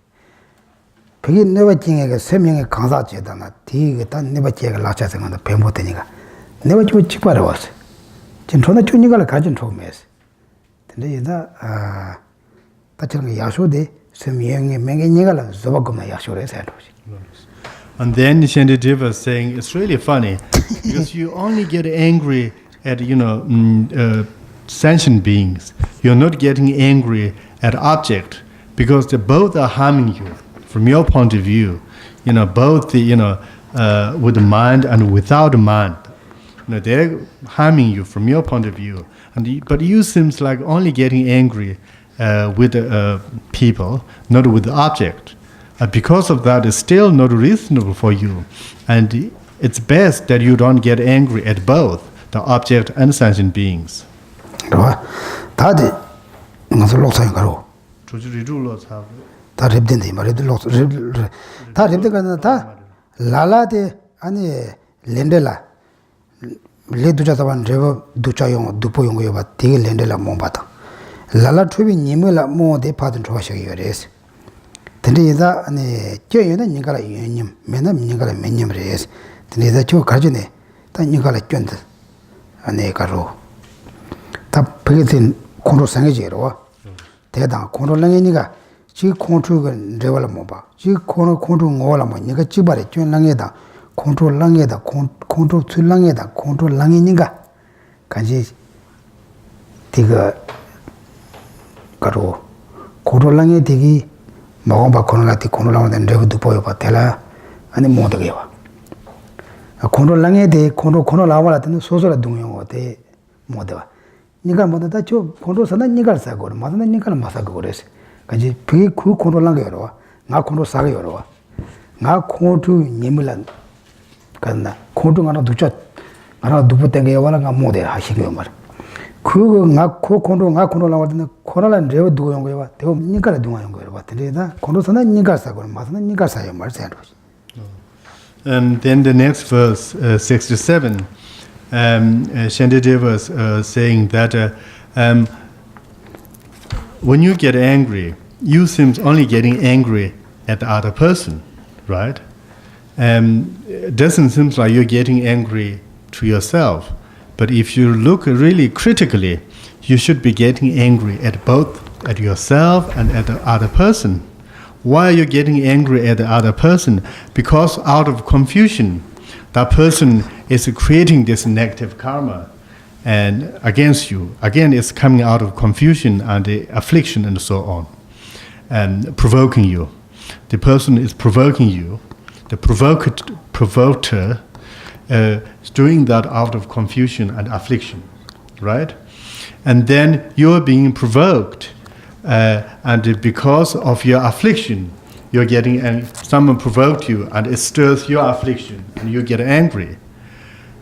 그게 내가 징에게 세 명의 강사 제다나 뒤에 단 내가 제가 라차서 간다 배못 되니까 내가 좀 직발해 왔어. 지금 저는 주니가를 가진 처음에서. 근데 이다 다처럼 야쇼데 세 명의 명예니가를 저밖에 야쇼를 해서 And then Shantideva is saying, it's really funny because you only get angry at, sentient beings. You're not getting angry at object because they both are harming you from your point of view. Both with the mind and without the mind. They're harming you from your point of view. But you seems like only getting angry with people, not with the object. Because of that, it's still not reasonable for you. And it's best that you don't get angry at both, the object and sentient beings. 다 랩된데 말이도 로스 다 랩되가 다 라라데 아니 렌델라 레두자다반 레버 두차용 두포용 거여 봐 되게 렌델라 못 봤다 라라 투비 님을 뭐데 파든 좋아셔요 그래서 근데 이자 아니 껴요는 니가라 유님 맨날 니가라 맨님레스 근데 이자 저 가지네 다 니가라 쩐들 아니 가로 다 베긴 콘로 상해지로 대당 콘로랑이니가 지 콘트가 레벨을 못 봐. 지 콘트 ngola 뭐 니가 지바래 쩐랑에다 콘트랑에다 콘트 출랑에다 콘트랑이니가 간지 디가 가로 콘트랑에 되기 먹어봐 콘라티 콘트랑은 레벨도 보여 봐. 대라 아니 못 되게 와. 콘트랑에 대 콘트 나와라는 소소라 동용 어때 못 돼. 니가 뭐다 저 콘트서는 니가 사고 맞는 니가 마사고 그래서 가지 그 콘트랑게 여러 나 콘트 사게 여러 나 콘트 님을란 간다 콘트 하나 두자 하나 두부 땡게 와라가 못해 하시고요 말 그거 나 콘트 나와는 코로나는 레오 두고 온 거야 대고 니가 두고 온 거야 봤더니다 콘트서는 니가 사고 맞는 니가 사요 말세요. And then the next verse, 67, Shantideva is saying that when you get angry, you seem only getting angry at the other person, right? It doesn't seem like you're getting angry to yourself. But if you look really critically, you should be getting angry at both at yourself and at the other person. Why are you getting angry at the other person? Because out of confusion, that person is creating this negative karma and against you. Again, it's coming out of confusion and the affliction and so on, and provoking you. The person is provoking you. The provoker is doing that out of confusion and affliction, right? And then you're being provoked. And because of your affliction, you're getting someone provoked you, and it stirs your affliction, and you get angry.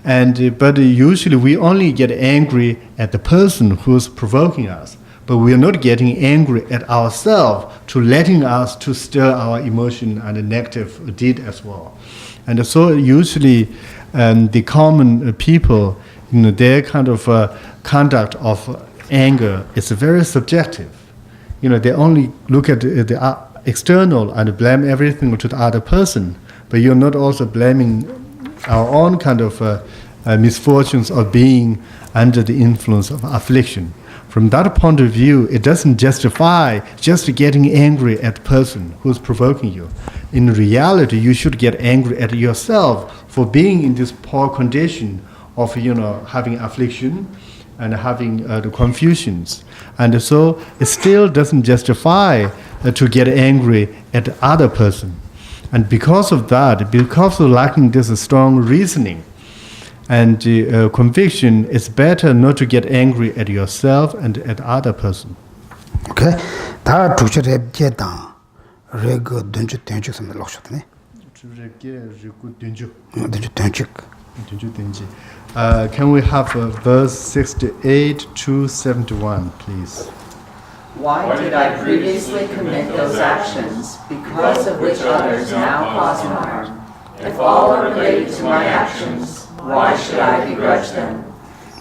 But usually we only get angry at the person who's provoking us, but we are not getting angry at ourselves to letting us to stir our emotion and a negative deed as well. And so usually the common people, their kind of conduct of anger is very subjective. They only look at the external and blame everything to the other person, but you're not also blaming our own kind of misfortunes of being under the influence of affliction. From that point of view, it doesn't justify just getting angry at the person who's provoking you. In reality, you should get angry at yourself for being in this poor condition of having affliction and having the confusions. And so it still doesn't justify to get angry at the other person. And because of that, because of lacking this strong reasoning and conviction, it's better not to get angry at yourself and at the other person. Okay? 다 두처랩 제당 레그 던주 던죽 섬을 놓으셨네. Can we have verse 68 to 71, please? Why did I previously commit those actions, because of which others now cause me harm? If all are related to my actions, why should I begrudge them?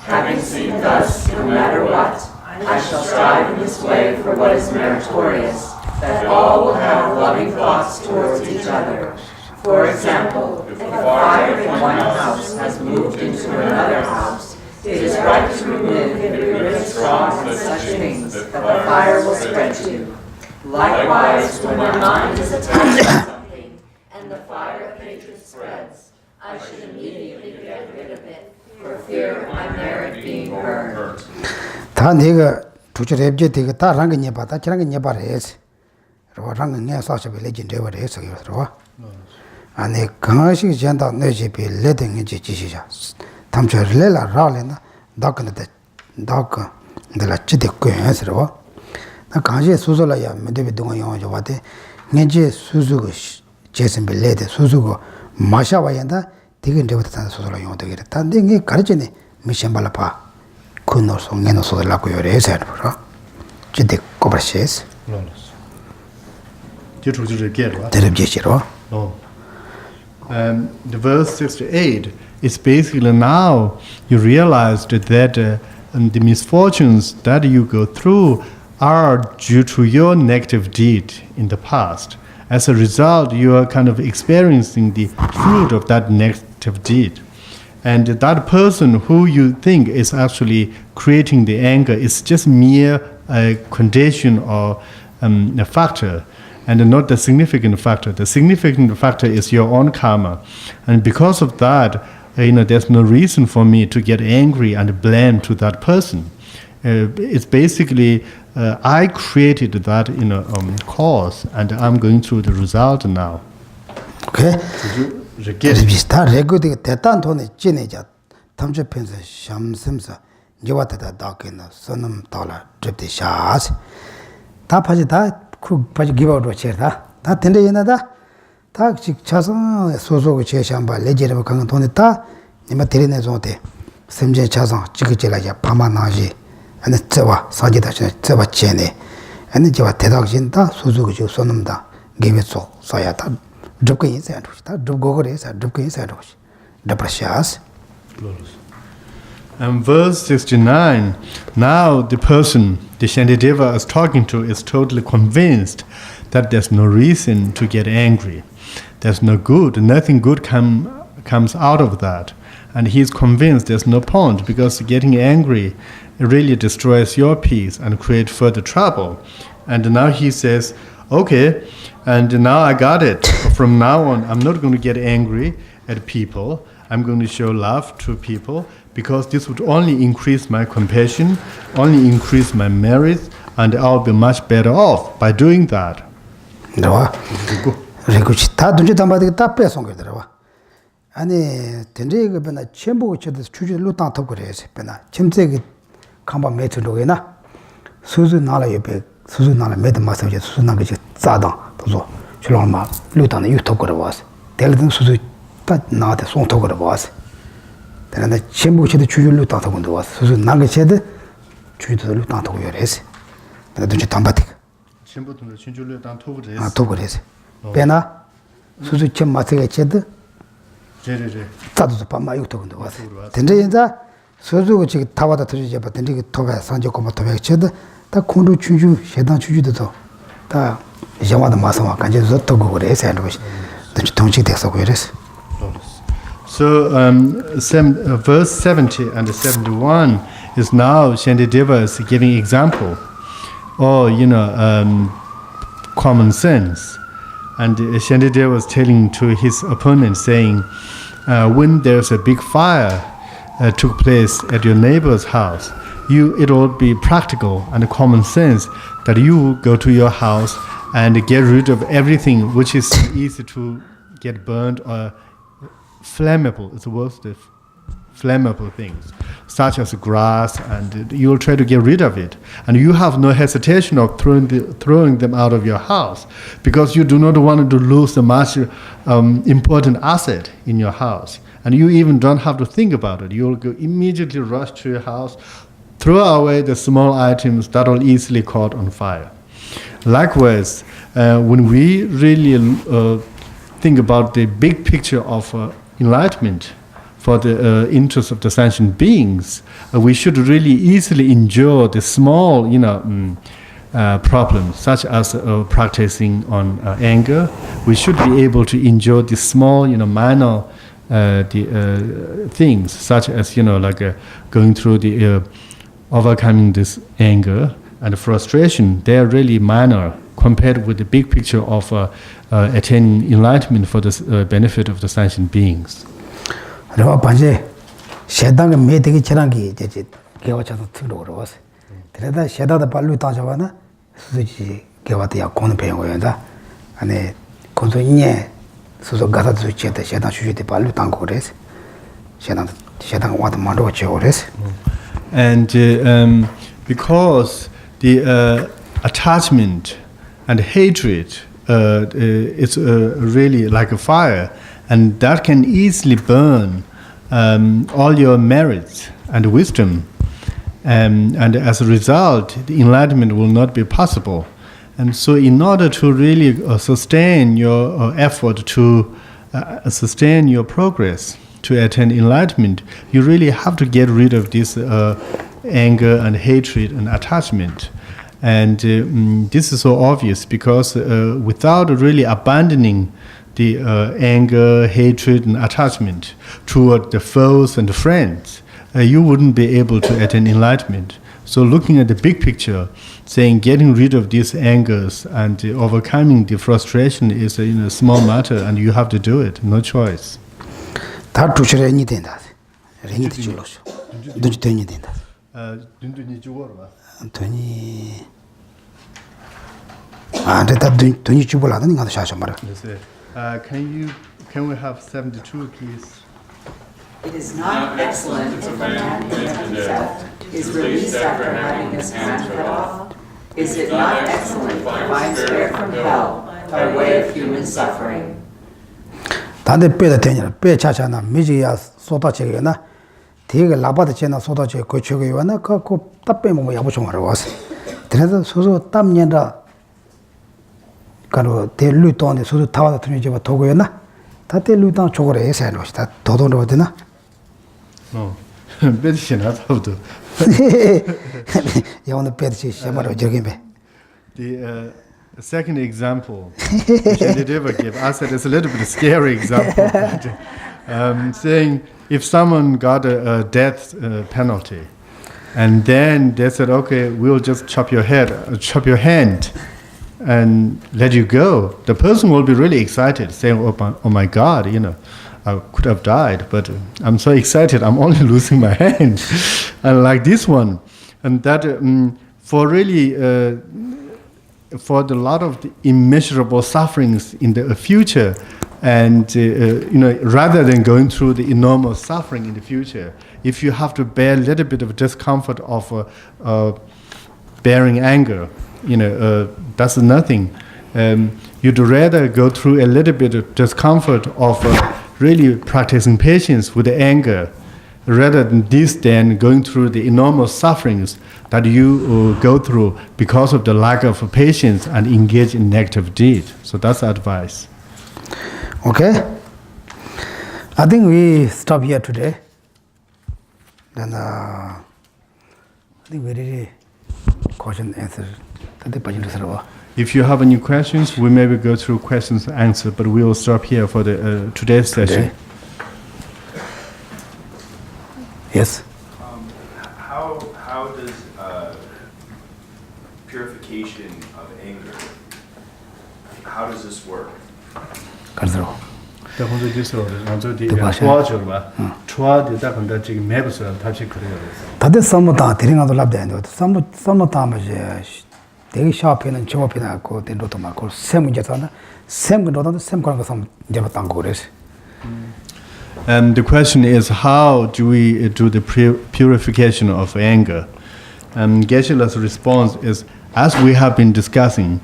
Having seen thus, no matter what, I shall strive in this way for what is meritorious, that all will have loving thoughts towards each other. For example, if a fire in one house has moved into another house, it is right to remove if it is strong on such things that the fire will spread to. Likewise, when my mind is attached to something and the fire of hatred spreads, I should immediately get rid of it, for fear of my merit being burned. 다 내가 두처랩 제 되게 다 랑게 녀바다 저랑게 녀바레스. 로 랑게 녀 사셔베 레전드에 레서 요로. 아니 강아시 전다 내집이 레딩이 지지시자 담저rel라 라레나 다근데 다가 내가 지대고 해서로 나 강아시 수술라야 메데비 동안 영어 와데 내지 수수고 제선비 레데 수수고 마샤와야다 되게 되었다 수술라 영어 되게 단데 이 가르치네 미션발라파 그노서 내노서 라고 요래 해서로 지대 코버시스 The verse 68 is basically now you realized that the misfortunes that you go through are due to your negative deed in the past. As a result, you are kind of experiencing the fruit of that negative deed. And that person who you think is actually creating the anger is just mere condition or a factor, and not the significant factor. The significant factor is your own karma. And because of that, there's no reason for me to get angry and blame to that person. It's basically, I created that cause, and I'm going through the result now. Okay. 비슷한 레고디 대단 돈에 지내자 탐주 편서 샴심사 저와다 다케나 선음 달라 접대 샤스 다 파지 다쿠 파지 기바로 쳐다 다 텐데 얘나다 다 차선 소소고 제샴바 레제르 강 돈에 다 니마 데리네 좀데 샘제 차선 지그제라야 파마나지 아니 저와 사지다 저와 제네 아니 저와 대덕진다 소소고 저 선음다 게메소 사야다 And verse 69, now the person the Shantideva is talking to is totally convinced that there's no reason to get angry. There's no good, nothing good comes out of that. And he's convinced there's no point because getting angry really destroys your peace and creates further trouble. And now he says, okay, and now I got it. From now on, I'm not going to get angry at people. I'm going to show love to people because this would only increase my compassion, only increase my merit, and I'll be much better off by doing that. 아니 된제가 변나 첨부 쳐도 추주로 땅터 그래서 변나 첨제기 감바 메트로에나 수수 나라 옆에 수수 나라 메드 마서제 수수 나게 자당 도서 줄로마 루탄의 유토 걸어와서 대리든 수수 딱 나한테 송토 걸어와서 근데 첨부 쳐도 추주로 땅터 건도 와서 수수 나게 쳐도 추주로 땅터 요래서 근데 좀 담바티 첨부도 추주로 땅터 그래서 아 그래서 변나 수수 첨 마서게 쳐도 자도도 밤마 유토 건도 와서 근데 이제 소소고 지금 타와다 들으지 봐. 근데 토가 산적고 뭐 토가 쳐도 다 콘도 추주 세단 추주도 다 야와도 마서와 간제도 토고 그래서 하는 것이 동치 돼서 그래서. So verse 70 and 71 is now Shantideva is giving example or common sense, and Shantideva was telling to his opponent saying when there's a big fire took place at your neighbor's house, it will be practical and common sense that you go to your house and get rid of everything which is easy to get burned or flammable. It's the worst of flammable things, such as grass, and you will try to get rid of it. And you have no hesitation of throwing them out of your house because you do not want to lose the much important asset in your house. And you even don't have to think about it. You'll go immediately rush to your house, throw away the small items that will easily caught on fire. Likewise, when we really think about the big picture of enlightenment for the interest of the sentient beings, we should really easily endure the small, problems, such as practicing on anger. We should be able to endure the small, minor things, such as going through the overcoming this anger and frustration. They are really minor compared with the big picture of attaining enlightenment for the benefit of the sentient beings. 그리고 반제 세당의 매대기 지랑기 이제 개와차도 틀어 그러었어. 그래다 세다다 발로 따져봐나 수지 개와도 약고는 배우고야다. 아니 건소인에 수소 가다도 있다. 세당 수주대 발로 땅고 그래서 세당 와도 만도 그래서. And because the attachment and hatred is really like a fire, and that can easily burn all your merits and wisdom, and as a result, the enlightenment will not be possible. And so in order to really sustain your effort to sustain your progress to attain enlightenment, you really have to get rid of this anger and hatred and attachment. And this is so obvious because without really abandoning the anger, hatred, and attachment toward the foes and the friends, you wouldn't be able to attain enlightenment. So looking at the big picture, saying getting rid of these angers and overcoming the frustration is a small matter, and you have to do it, no choice. 다 주셔야 니 된다. 랭이도 줄었어. 눈치 되니 된다. 눈이 죽어라. 돈이 아, 근데 돈이 주불라더니 가서 샤셔 말아. Can we have 72, please? It is not excellent if a man commits theft, is released after having his hand cut off. Is it not excellent if I'm spared from hell by way of human suffering? 단데 빼다 되냐? 빼 차차나 미지야 쏟아지게나 되게 라바드 제나 쏟아지 고치고 요나 그거 답 빼면 야부 좀 하러 왔어. 그래서 소소 땀년다 가로 대류도한테 소소 타와다 틀면 좀 도고요나 다 대류도 쪽으로 해서 해놓으시 다 도도로 되나? 빼지나 다도. 야오는 빼지 시험으로 저기면. The second example Shantideva gave us, it's a little bit scary example, saying if someone got a death penalty, and then they said, okay, we'll just chop your hand, and let you go. The person will be really excited, saying, oh my God, I could have died, but I'm so excited, I'm only losing my hand. And like this one, and that for really for the lot of the immeasurable sufferings in the future, and rather than going through the enormous suffering in the future, if you have to bear a little bit of discomfort of bearing anger, that's nothing. You'd rather go through a little bit of discomfort of really practicing patience with the anger, rather than this, then going through the enormous sufferings that you go through because of the lack of patience and engage in negative deed. So that's advice. Okay. I think we stop here today. Then I think we really question answer. If you have any questions, we maybe go through questions and answers, but we will stop here for the today's session. Yes. How does purification of anger? How does this work? 가르쳐. 다들 삼모다 드링아도 랍대는데 삼모다면 되게 샤프는 저업이나 그 된로도 막고 세 문제잖아. 샘 그러다도 샘 그런 거 삼 이제 딴 거 그래서. And the question is, how do we do the purification of anger? And Geshe-la's response is, as we have been discussing,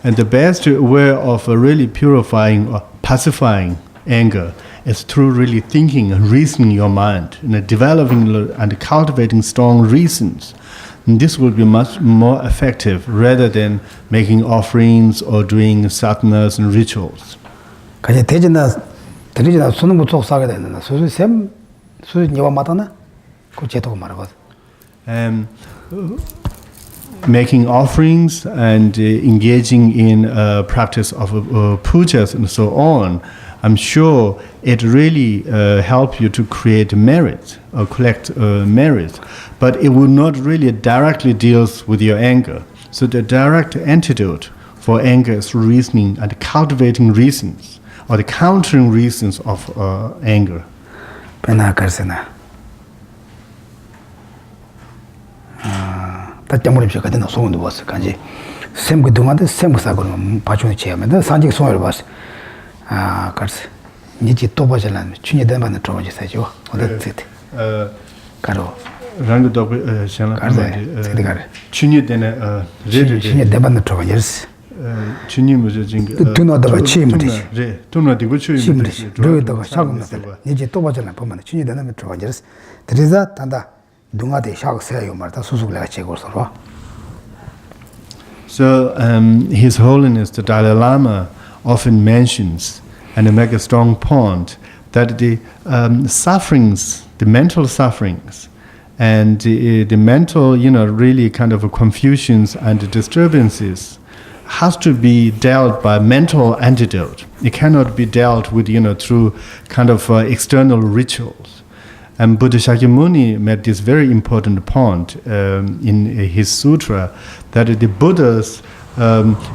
and the best way of really purifying or pacifying anger is through really thinking and reasoning your mind, developing and cultivating strong reasons. And this will be much more effective rather than making offerings or doing sadhanas and rituals. 가제 대진나 수능 못 속사게 되는데 수수 니와 마다나 그 제도가 말하거든. Making offerings and engaging in practice of pujas and so on, I'm sure it really help you to create merit or collect merit, but it will not really directly deals with your anger. So the direct antidote for anger is reasoning and cultivating reasons, or the countering reasons of anger. 배나가르세나. 다때문에 그때는 소문도 봤어. 간지 샘 그동안에 샘 사고는 봐주는 체험인데 산직 소를 봤어. 가르세. 니지 또 봐질란 춘이 되면 들어오지 사죠. 어떻게 가로 랑도 샹라 가르세. 춘이 되네 춘이 되면 들어오지. 춘이 뭐죠 지금 두노다가 치임듯이. 네. 두노디고 치임듯이. 로에다가 샤금나들. 니지 또 봐질란 보면 춘이 되면 들어오지. 그래서 단다. 둥아대 샤고 세요 말다 수수글레가 제거서로. So His Holiness the Dalai Lama often mentions and make a strong point that the sufferings, the mental sufferings, and the mental, really kind of confusions and disturbances has to be dealt by mental antidote. It cannot be dealt with, through kind of external rituals. And Buddha Shakyamuni made this very important point in his sutra that the Buddhas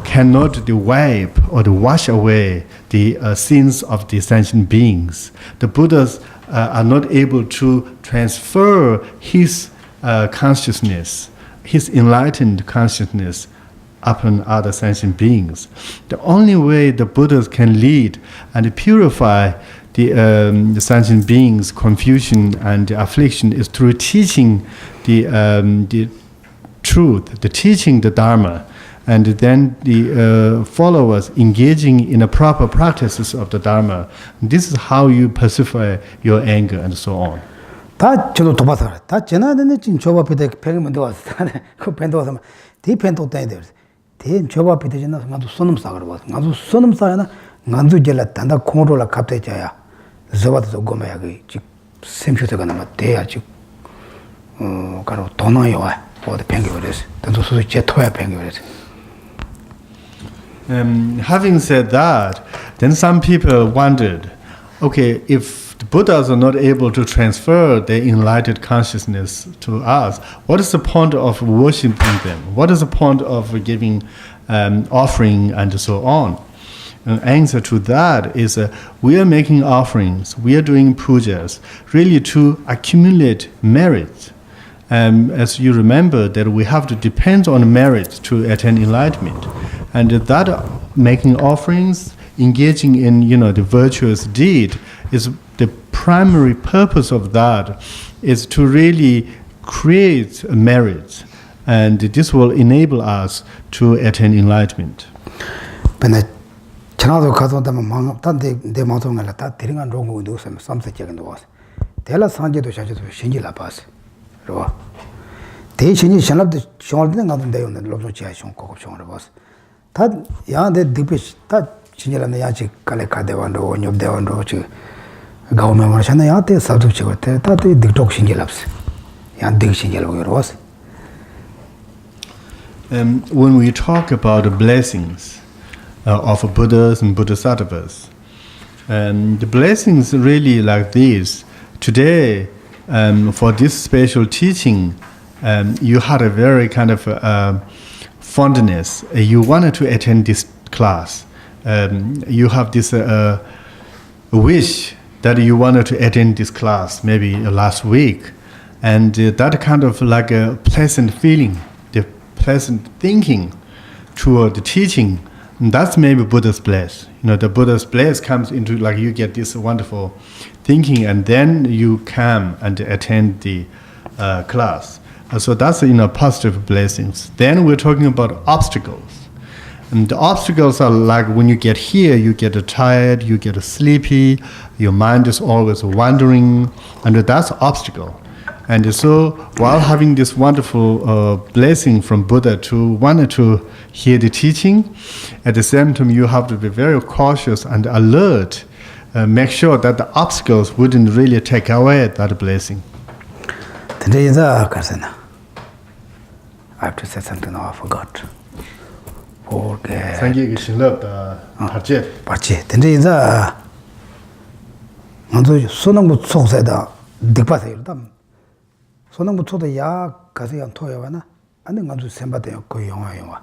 cannot wipe or wash away the sins of the sentient beings. The Buddhas are not able to transfer his consciousness, his enlightened consciousness upon other sentient beings. The only way the Buddhas can lead and purify the sentient beings' confusion and affliction is through teaching the truth, the teaching the Dharma, and then the followers engaging in the proper practices of the Dharma. This is how you pacify your anger and so on. 다 저도 도와서 다 전화는 지금 조바피데 팽면 도와서 그 펜도서 디 펜도 때에 대 조바피데 지나 나도 손음 사거든 나도 손음 사야나 나도 jel라 단다 콩로라 갑대 자야 저바도 고마야 그 샘표대가 나마 돼야지 가로 돈어요 어디 팽게 그래서 또 소리 제 토야 팽게 그래서 Having said that, then some people wondered, okay, if the Buddhas are not able to transfer their enlightened consciousness to us, what is the point of worshipping them? What is the point of giving offering and so on? An answer to that is we are making offerings, we are doing pujas, really to accumulate merit. As you remember, that we have to depend on merit to attain enlightenment. And that making offerings, engaging in the virtuous deed, is the primary purpose of that is to really create a merit, and this will enable us to attain enlightenment. 근데 전화도 가서 막 단대 내 마음을 다 드링한 로고 누우면 삼색적인 거 왔어. 대라 산제도 자주도 신기라 봤어. 그러 대신이 신랍도 쇼얼된 가던 데였는 로조 지하 쇼고 쇼를 봤어. 다 야데 디피스 다 진짜라는 야지 칼레카 대원도 뇽 대원도 지 가오면 말하잖아 야때 사도 치고 때 다들 딕톡 신기랍스. 야 딕 신기라고 그러었어. When we talk about the blessings of Buddhas and Bodhisattvas, the blessings really like this. Today, for this special teaching, you had a very kind of fondness. You wanted to attend this class. You have this wish that you wanted to attend this class maybe last week. And that kind of like a pleasant feeling, the pleasant thinking toward the teaching, that's maybe Buddha's bliss. The Buddha's bliss comes into like you get this wonderful thinking and then you come and attend the class. So that's positive blessings. Then we're talking about obstacles. And the obstacles are like when you get here, you get tired, you get sleepy, your mind is always wandering, and that's obstacle. And so while having this wonderful blessing from Buddha to want to hear the teaching, at the same time you have to be very cautious and alert, make sure that the obstacles wouldn't really take away that blessing. Today is a Karsana. I have to say something now, I forgot. Forget. Thank you, Geshe Tenley. Parche. Today is a Sonam Sokseda Dipatha. Sonam Soda Ya Kazian Toyavana, and then to Sembate Koyonga.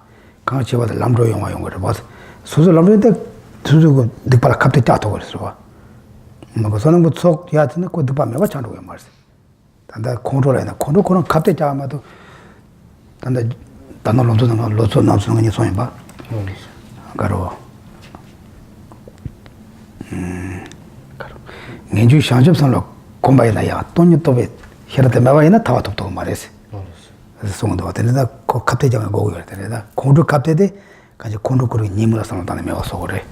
Can't see what the Lambro Yonga was. So the Lambro to the Paracapitato was. Sonam would soak Yatina could the Pamela Mars. And that control and the control Capitama and the Danolo lots of notes on your son. Garo. Ninju Shanjab Combaina, Tonio Tobit, here at the Mavana Tower to Maris. The song of the Captain go over the Condu Capte, can you Condu Nimulas on the Meosore?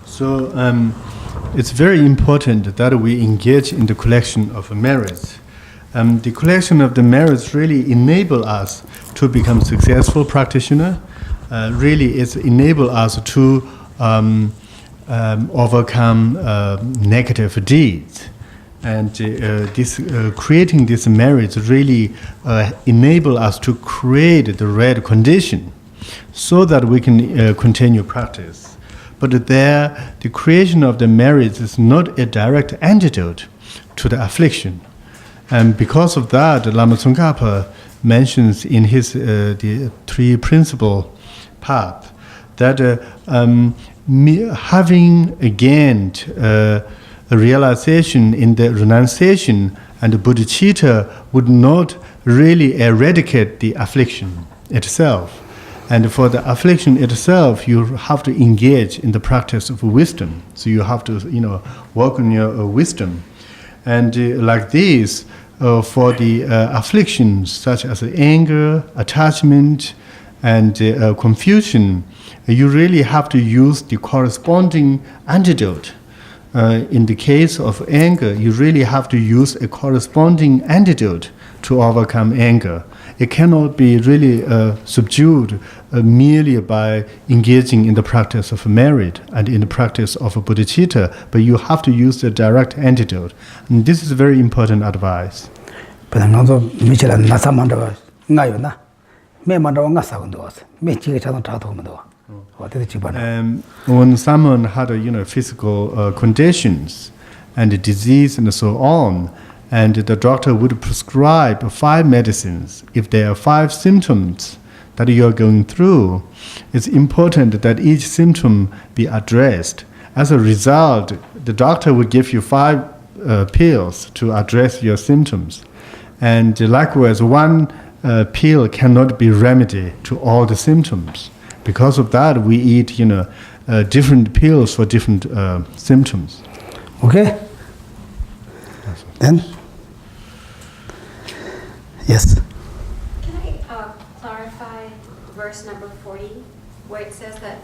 So it's very important that we engage in the collection of merits. the collection of the merits really enable us to become successful practitioner. Really, it's enable us to overcome negative deeds. And creating these merits really enable us to create the right condition so that we can continue practice. But there, the creation of the merits is not a direct antidote to the affliction. And because of that, Lama Tsongkhapa mentions in his the three principle path that having gained a realization in the renunciation and the bodhicitta would not really eradicate the affliction itself. And for the affliction itself, you have to engage in the practice of wisdom. So you have to, work on your wisdom. And like this, for the afflictions such as anger, attachment, and confusion, you really have to use the corresponding antidote. In the case of anger, you really have to use a corresponding antidote to overcome anger. It cannot be really subdued merely by engaging in the practice of merit and in the practice of bodhicitta, but you have to use the direct antidote. And this is very important advice. When someone had physical conditions and disease and so on, and the doctor would prescribe 5 medicines. If there are 5 symptoms that you are going through, it's important that each symptom be addressed. As a result, the doctor would give you 5 pills to address your symptoms. And likewise, one pill cannot be remedy to all the symptoms. Because of that, we eat, different pills for different symptoms. Okay? Then? Yes. Can I clarify verse number 40, where it says that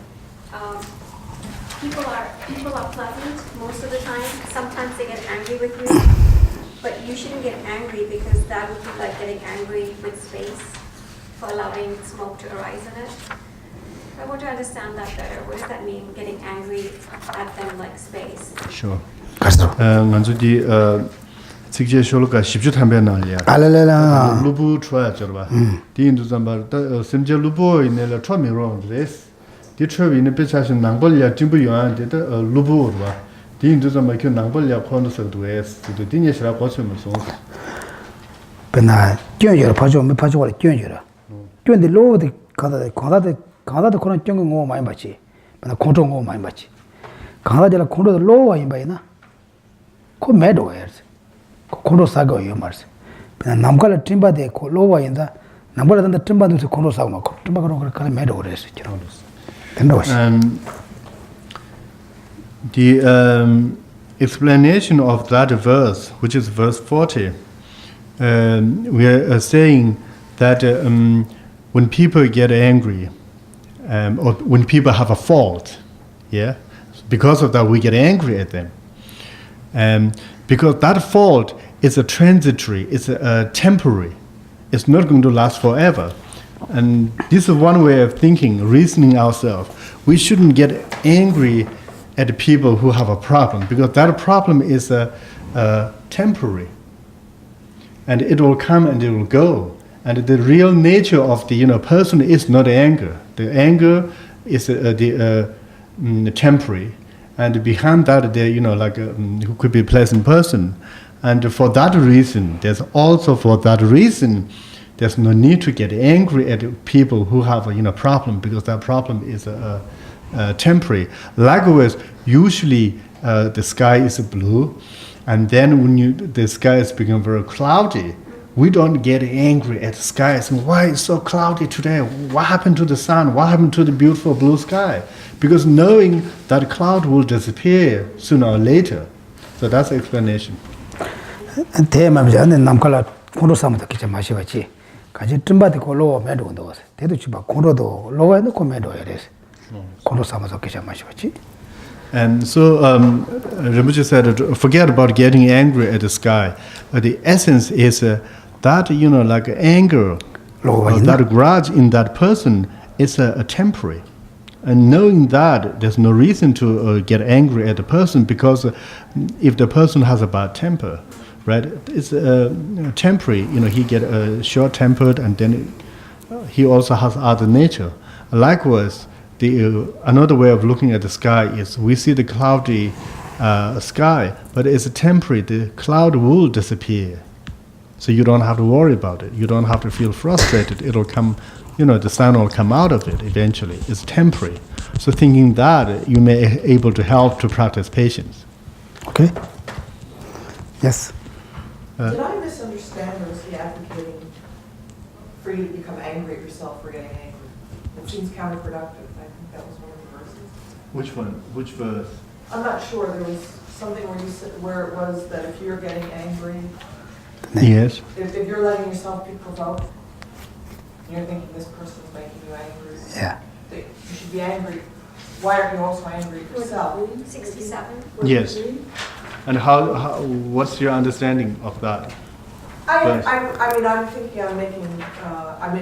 people are pleasant most of the time. Sometimes they get angry with you, but you shouldn't get angry because that would be like getting angry with space for allowing smoke to arise in it. I want to understand that better. What does that mean, getting angry at them like space? Sure. 직제 쇼로가 10주 담배나리야. 알랄라. 루부 트라야 저봐. 디인도 잠바 심제 루부 이내라 처음으로 그래스. 디트럽이네 배차신 낭벌야 진부 요한데도 루부 봐. 디인도 잠바 그 낭벌야 코너서도 에스. 또 디니시라 고쳐면서. 배나 껴여 파죠. 못 파죠. 껴여라. 껴인데 로드 가다도 그런 껴는 거 많이 봤지. 배나 공정 거 많이 봤지. 가다들 공도 로와 임바이나. 그 매도야. kondo saga yo mars pena namkala timba de ko lowa inda namkala danda timba de kondo saga ko timba ko kala medo ores chiro tendo the explanation of that verse, which is verse 40, we are saying that when people get angry or when people have a fault, because of that we get angry at them. Because that fault is a transitory, it's a temporary. It's not going to last forever. And this is one way of thinking, reasoning ourselves. We shouldn't get angry at the people who have a problem, because that problem is temporary. And it will come and it will go. And the real nature of the person is not anger. The anger is the temporary. And behind that, there, who could be a pleasant person. And for that reason, there's no need to get angry at people who have a problem, because that problem is temporary. Likewise, usually the sky is blue, and then when the sky is becoming very cloudy, we don't get angry at the sky saying, why it's so cloudy today? What happened to the sun? What happened to the beautiful blue sky? Because knowing that cloud will disappear sooner or later. So that's the explanation. namkala kondo samata kicha mashiwachi kaji timbati ko lowa medo ndo tedo chiba kondo do lowa ndo ko medo yeres kondo samata kicha mashiwachi And so Rinpoche said, forget about getting angry at the sky. The essence is that, like anger, or that grudge in that person is a temporary. And knowing that, there's no reason to get angry at the person, because if the person has a bad temper, right, it's temporary. He get short-tempered, and then he also has other nature. Likewise, another way of looking at the sky is we see the cloudy sky, but it's temporary. The cloud will disappear. So you don't have to worry about it. You don't have to feel frustrated. It'll come, the sun will come out of it eventually. It's temporary. So thinking that, you may be able to help to practice patience. Okay? Yes? Did I misunderstand, or was he advocating for you to become angry at yourself for getting angry? It seems counterproductive. I think that was one of the verses. Which one? Which verse? I'm not sure. There was something where you said, where it was that if you're getting angry, Yes. if you're letting yourself be provoked, and you're thinking this person's making you angry, Yeah. that you should be angry. Why aren't you also angry at yourself? 67. Yes. And how what's your understanding of that? I'm thinking I'm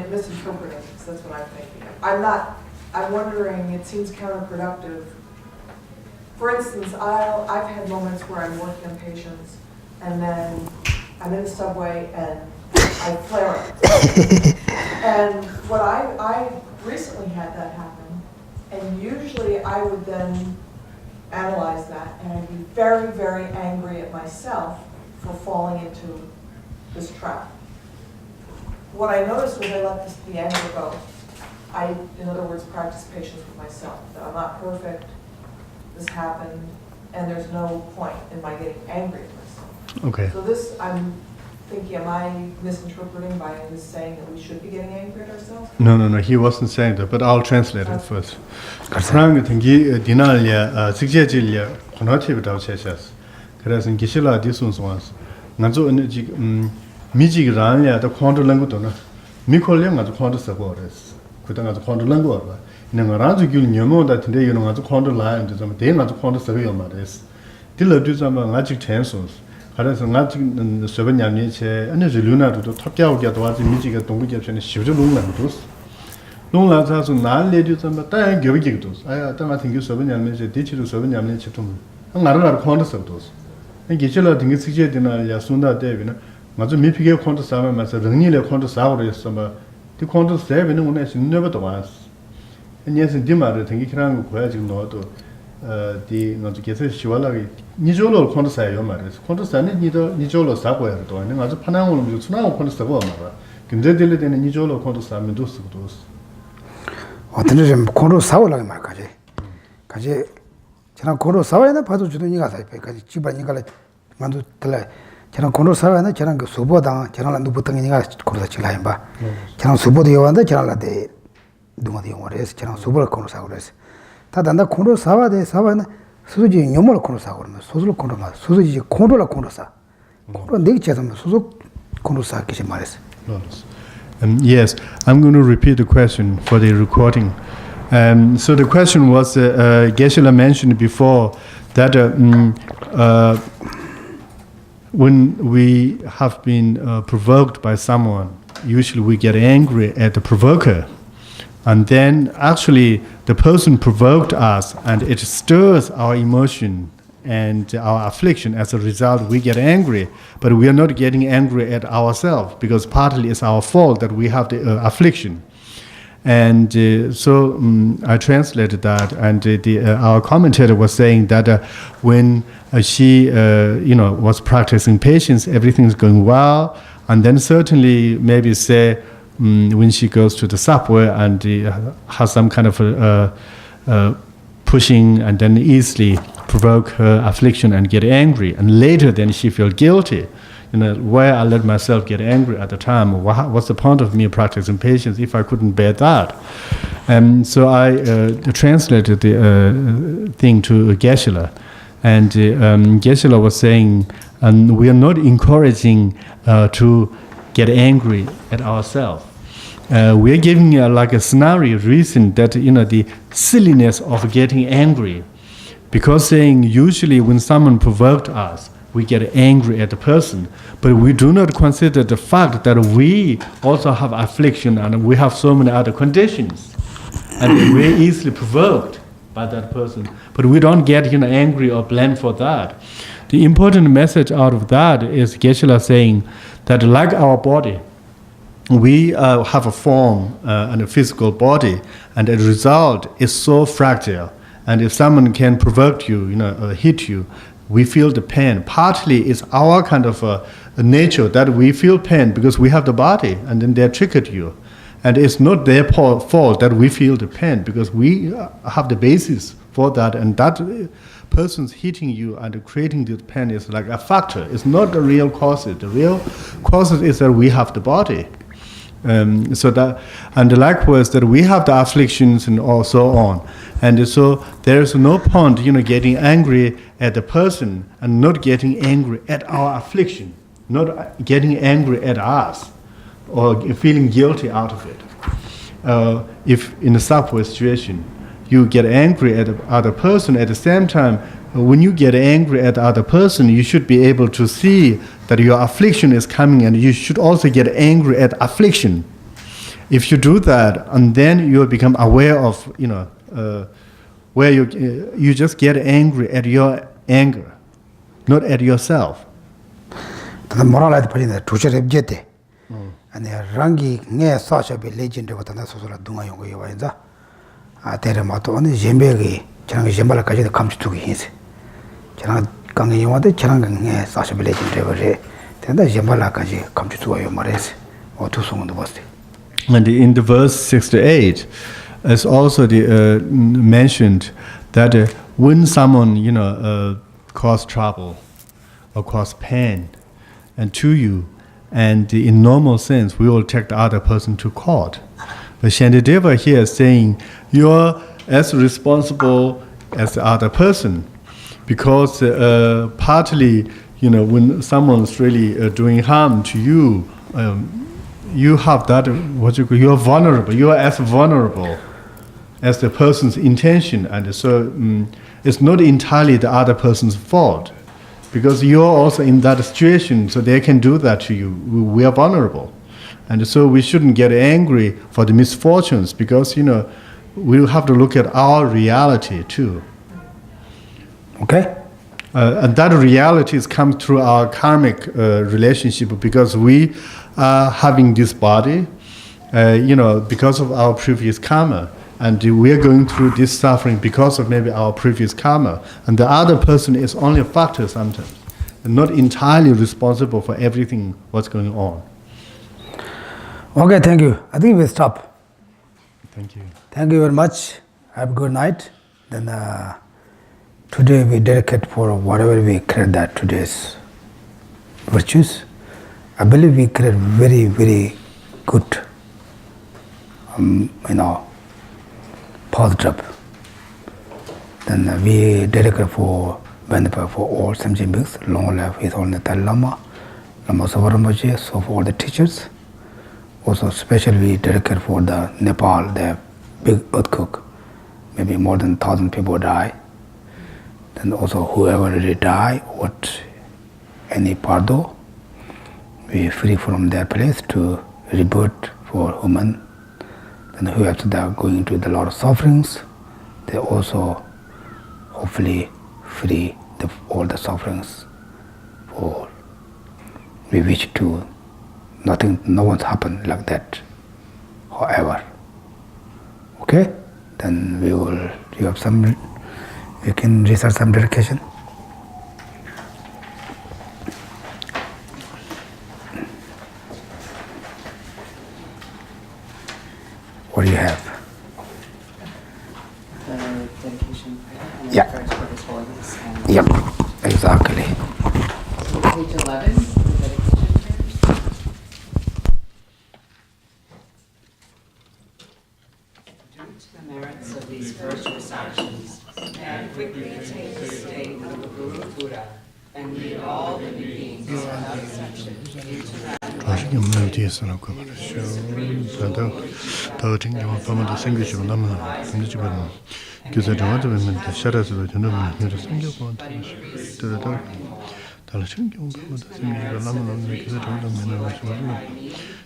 misinterpreting, because that's what I'm thinking. I'm wondering, it seems counterproductive. For instance, I've had moments where I'm working on patients, and then I'm in the subway and I flare up. And what I recently had that happen, and usually I would then analyze that, and I'd be very, very angry at myself for falling into this trap. What I noticed was I let the anger go. I, in other words, practice patience with myself, that I'm not perfect, this happened, and there's no point in my getting angry at myself. Okay. So this, I'm thinking, am I misinterpreting by his saying that we should be getting angry at ourselves? No, he wasn't saying that, but I'll translate it first. Prang thingi dinalya sigjejilya khonathib daw cheshas. Karasin gishila disun was. Ngazo energy miji ranlya da khondu langu dona. Mikolya ngazo khondu sabores. Kuta ngazo khondu langu orba. Ina ngaranzu gyul nyomo da tinde yono ngazo khondu la and zama de ngazo khondu sago mares. Dilo du zama ngajik tensos. 그래서 나지 서변냠니 제 아니 르루나도 탑겨오게 도와지 미지가 동구게 전에 시우저 롱나도 롱라자서 날레도 좀 따야 겨비기도 아야 땅아 튕겨 서변냠니 제 디치도 서변냠니 치통 나르나르 콘도서도 이게 제가 등기 쓰게 되나 야순다 대비나 맞아 미피게 콘도 사면 맞아 릉니레 콘도 사고로 했어 뭐디 콘도 세비는 오늘 신내버도 왔어 아니에서 디마르 등기 키라는 거 거야 지금 너도 디 나도 계속 시월하게 니조로 콘도 사요 말이야. 콘도 사는 니조로 사고야 또 아니 아주 파나오는 거 순하고 콘도 사고 말아. 근데 들리는 니조로 콘도 사면 도스도. 어떤 좀 콘도 사오라고 말까지. 가지 저랑 콘도 사와야나 봐도 주더니가 사이까지 집안이가 만도 들라. 저랑 콘도 사와야나 저랑 그 수보다 저랑 누부터니가 콘도 치라야 봐. 저랑 수보도 요한데 저랑라데 누구도 요원해서 저랑 수보를 콘도 사고 그래서 다단다 콘도 사와데 사와나 수수지 녀모를 콘도 사고 그러면 소수를 콘도 마 수수지 콘도라 콘도 사 콘도 내기 제대로 수수 콘도 사 계시 말했어. Yes, I'm going to repeat the question for the recording. So the question was, Geshe mentioned before that when we have been provoked by someone, usually we get angry at the provoker. And then actually the person provoked us and it stirs our emotion and our affliction. As a result, we get angry, but we are not getting angry at ourselves because partly it's our fault that we have the affliction. And so I translated that, and our commentator was saying that when she was practicing patience, everything's going well, and then certainly maybe say, when she goes to the subway and has some kind of pushing and then easily provoke her affliction and get angry. And later then she feels guilty. Why I let myself get angry at the time? What's the point of me practicing patience if I couldn't bear that? So I translated the thing to Geshe. And Geshe was saying, we are not encouraging to get angry at ourselves. We are giving like a scenario reason that the silliness of getting angry, Because saying usually when someone provoked us, we get angry at the person, but we do not consider the fact that we also have affliction and we have so many other conditions, and we're easily provoked by that person. But we don't get angry or blamed for that. The important message out of that is Geshe saying that like our body, we have a form and a physical body, and the result is so fragile. And if someone can provoke you, hit you, we feel the pain. Partly it's our kind of a nature that we feel pain because we have the body, and then they triggered you. And it's not their fault that we feel the pain because we have the basis for that, and that person's hitting you and creating this pain is like a factor. It's not the real cause. The real cause is that we have the body. So that, and likewise that we have the afflictions and so on, and so there is no point, getting angry at the person and not getting angry at our affliction, not getting angry at us, or feeling guilty out of it. If in a subway situation, you get angry at the other person, at the same time, when you get angry at the other person, you should be able to see that your affliction is coming, and you should also get angry at affliction. If you do that, and then you become aware of, where you just get angry at your anger, not at yourself. The moral at the teacher objective, and the rangi near such a legend of the Sosora Dunga Yonga. I tell him out on the Jembegi, Chang Jembala Kaja comes to his. Chang Kangi, you want the Chang such a legend every day. Then the Jembala Kaji comes to your Mares or too soon the Bosti. And in the verse 68, it's also mentioned that when someone, cause trouble or cause pain and to you, and in normal sense, we will take the other person to court. But Shantideva here is saying, you're as responsible as the other person. Because partly, when someone's really doing harm to you, you have that, you're vulnerable. You are as vulnerable as the person's intention. And so it's not entirely the other person's fault. Because you're also in that situation, so they can do that to you. We are vulnerable. And so we shouldn't get angry for the misfortunes, because, we'll have to look at our reality too. Okay? And that reality comes through our karmic relationship, because we are having this body, because of our previous karma. And we are going through this suffering because of maybe our previous karma. And the other person is only a factor sometimes, and not entirely responsible for everything what's going on. Okay, thank you. I think we'll stop. Thank you. Thank you very much. Have a good night. Then today we dedicate for whatever we create that today's virtues. I believe we create very, very good, positive. Then we dedicate for benefit for all Samjin beings, long life with all the Dalai Lama, Lama Savaramaji, so for all the teachers. Also, especially we dedicate for the Nepal, the big earthquake. Maybe more than 1,000 people die. Then also whoever really die, any pardo, we free from their place to rebirth for human. And whoever they are going into a lot of sufferings, they also hopefully free all the sufferings. For we wish to no one's happened like that. However, okay, then we can research some dedication. What do you have? The dedication prayer and Yeah. the prayers for His Holiness. And Yep, exactly. Page 11, the dedication prayers. Due to the merits of these virtuous actions, may I quickly attain the state of the Guru Buddha and lead all living beings without exception into that Because I don't want to remember the shadows of the gentleman who was thinking about but increase the more dog. and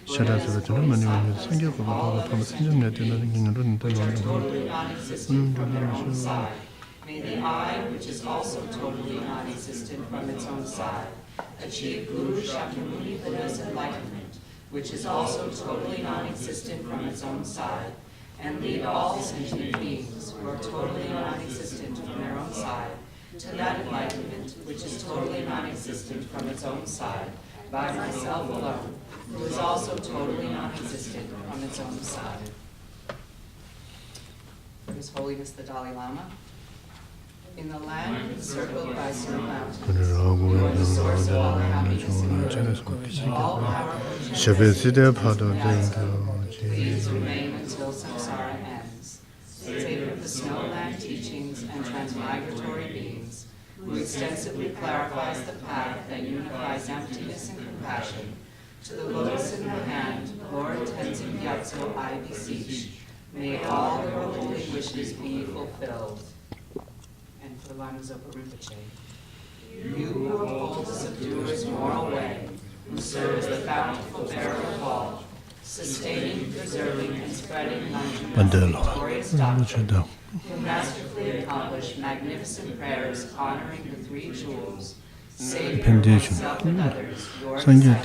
shadows of the gentleman who was thinking about totally non-existent from their own side. May the I, which is also totally non-existent from its own side, achieve Guru Shakyamuni Buddha's enlightenment, which is also totally non-existent from its own side, and lead all sentient beings who are totally non-existent from their own side to that enlightenment which is totally non-existent from its own side, by myself alone, who is also totally non-existent from its own side. His Holiness the Dalai Lama. In the land encircled by snow mountains, you are the source of all happiness and good. All power please remain until samsara ends. Save of the snowland teachings and transmigratory beings, who extensively clarifies the path that unifies emptiness and compassion, to the lotus in the hand, Lord Tenzin Gelek, I beseech, may all your holy wishes be fulfilled. And for the Lamazopa Rinpoche, you who uphold the subduer's moral way, who serves the bountiful bearer of all, sustaining, preserving, and spreading victorious doctrine, who masterfully accomplish magnificent prayers honoring the three jewels, Savior of myself and others, your disciples.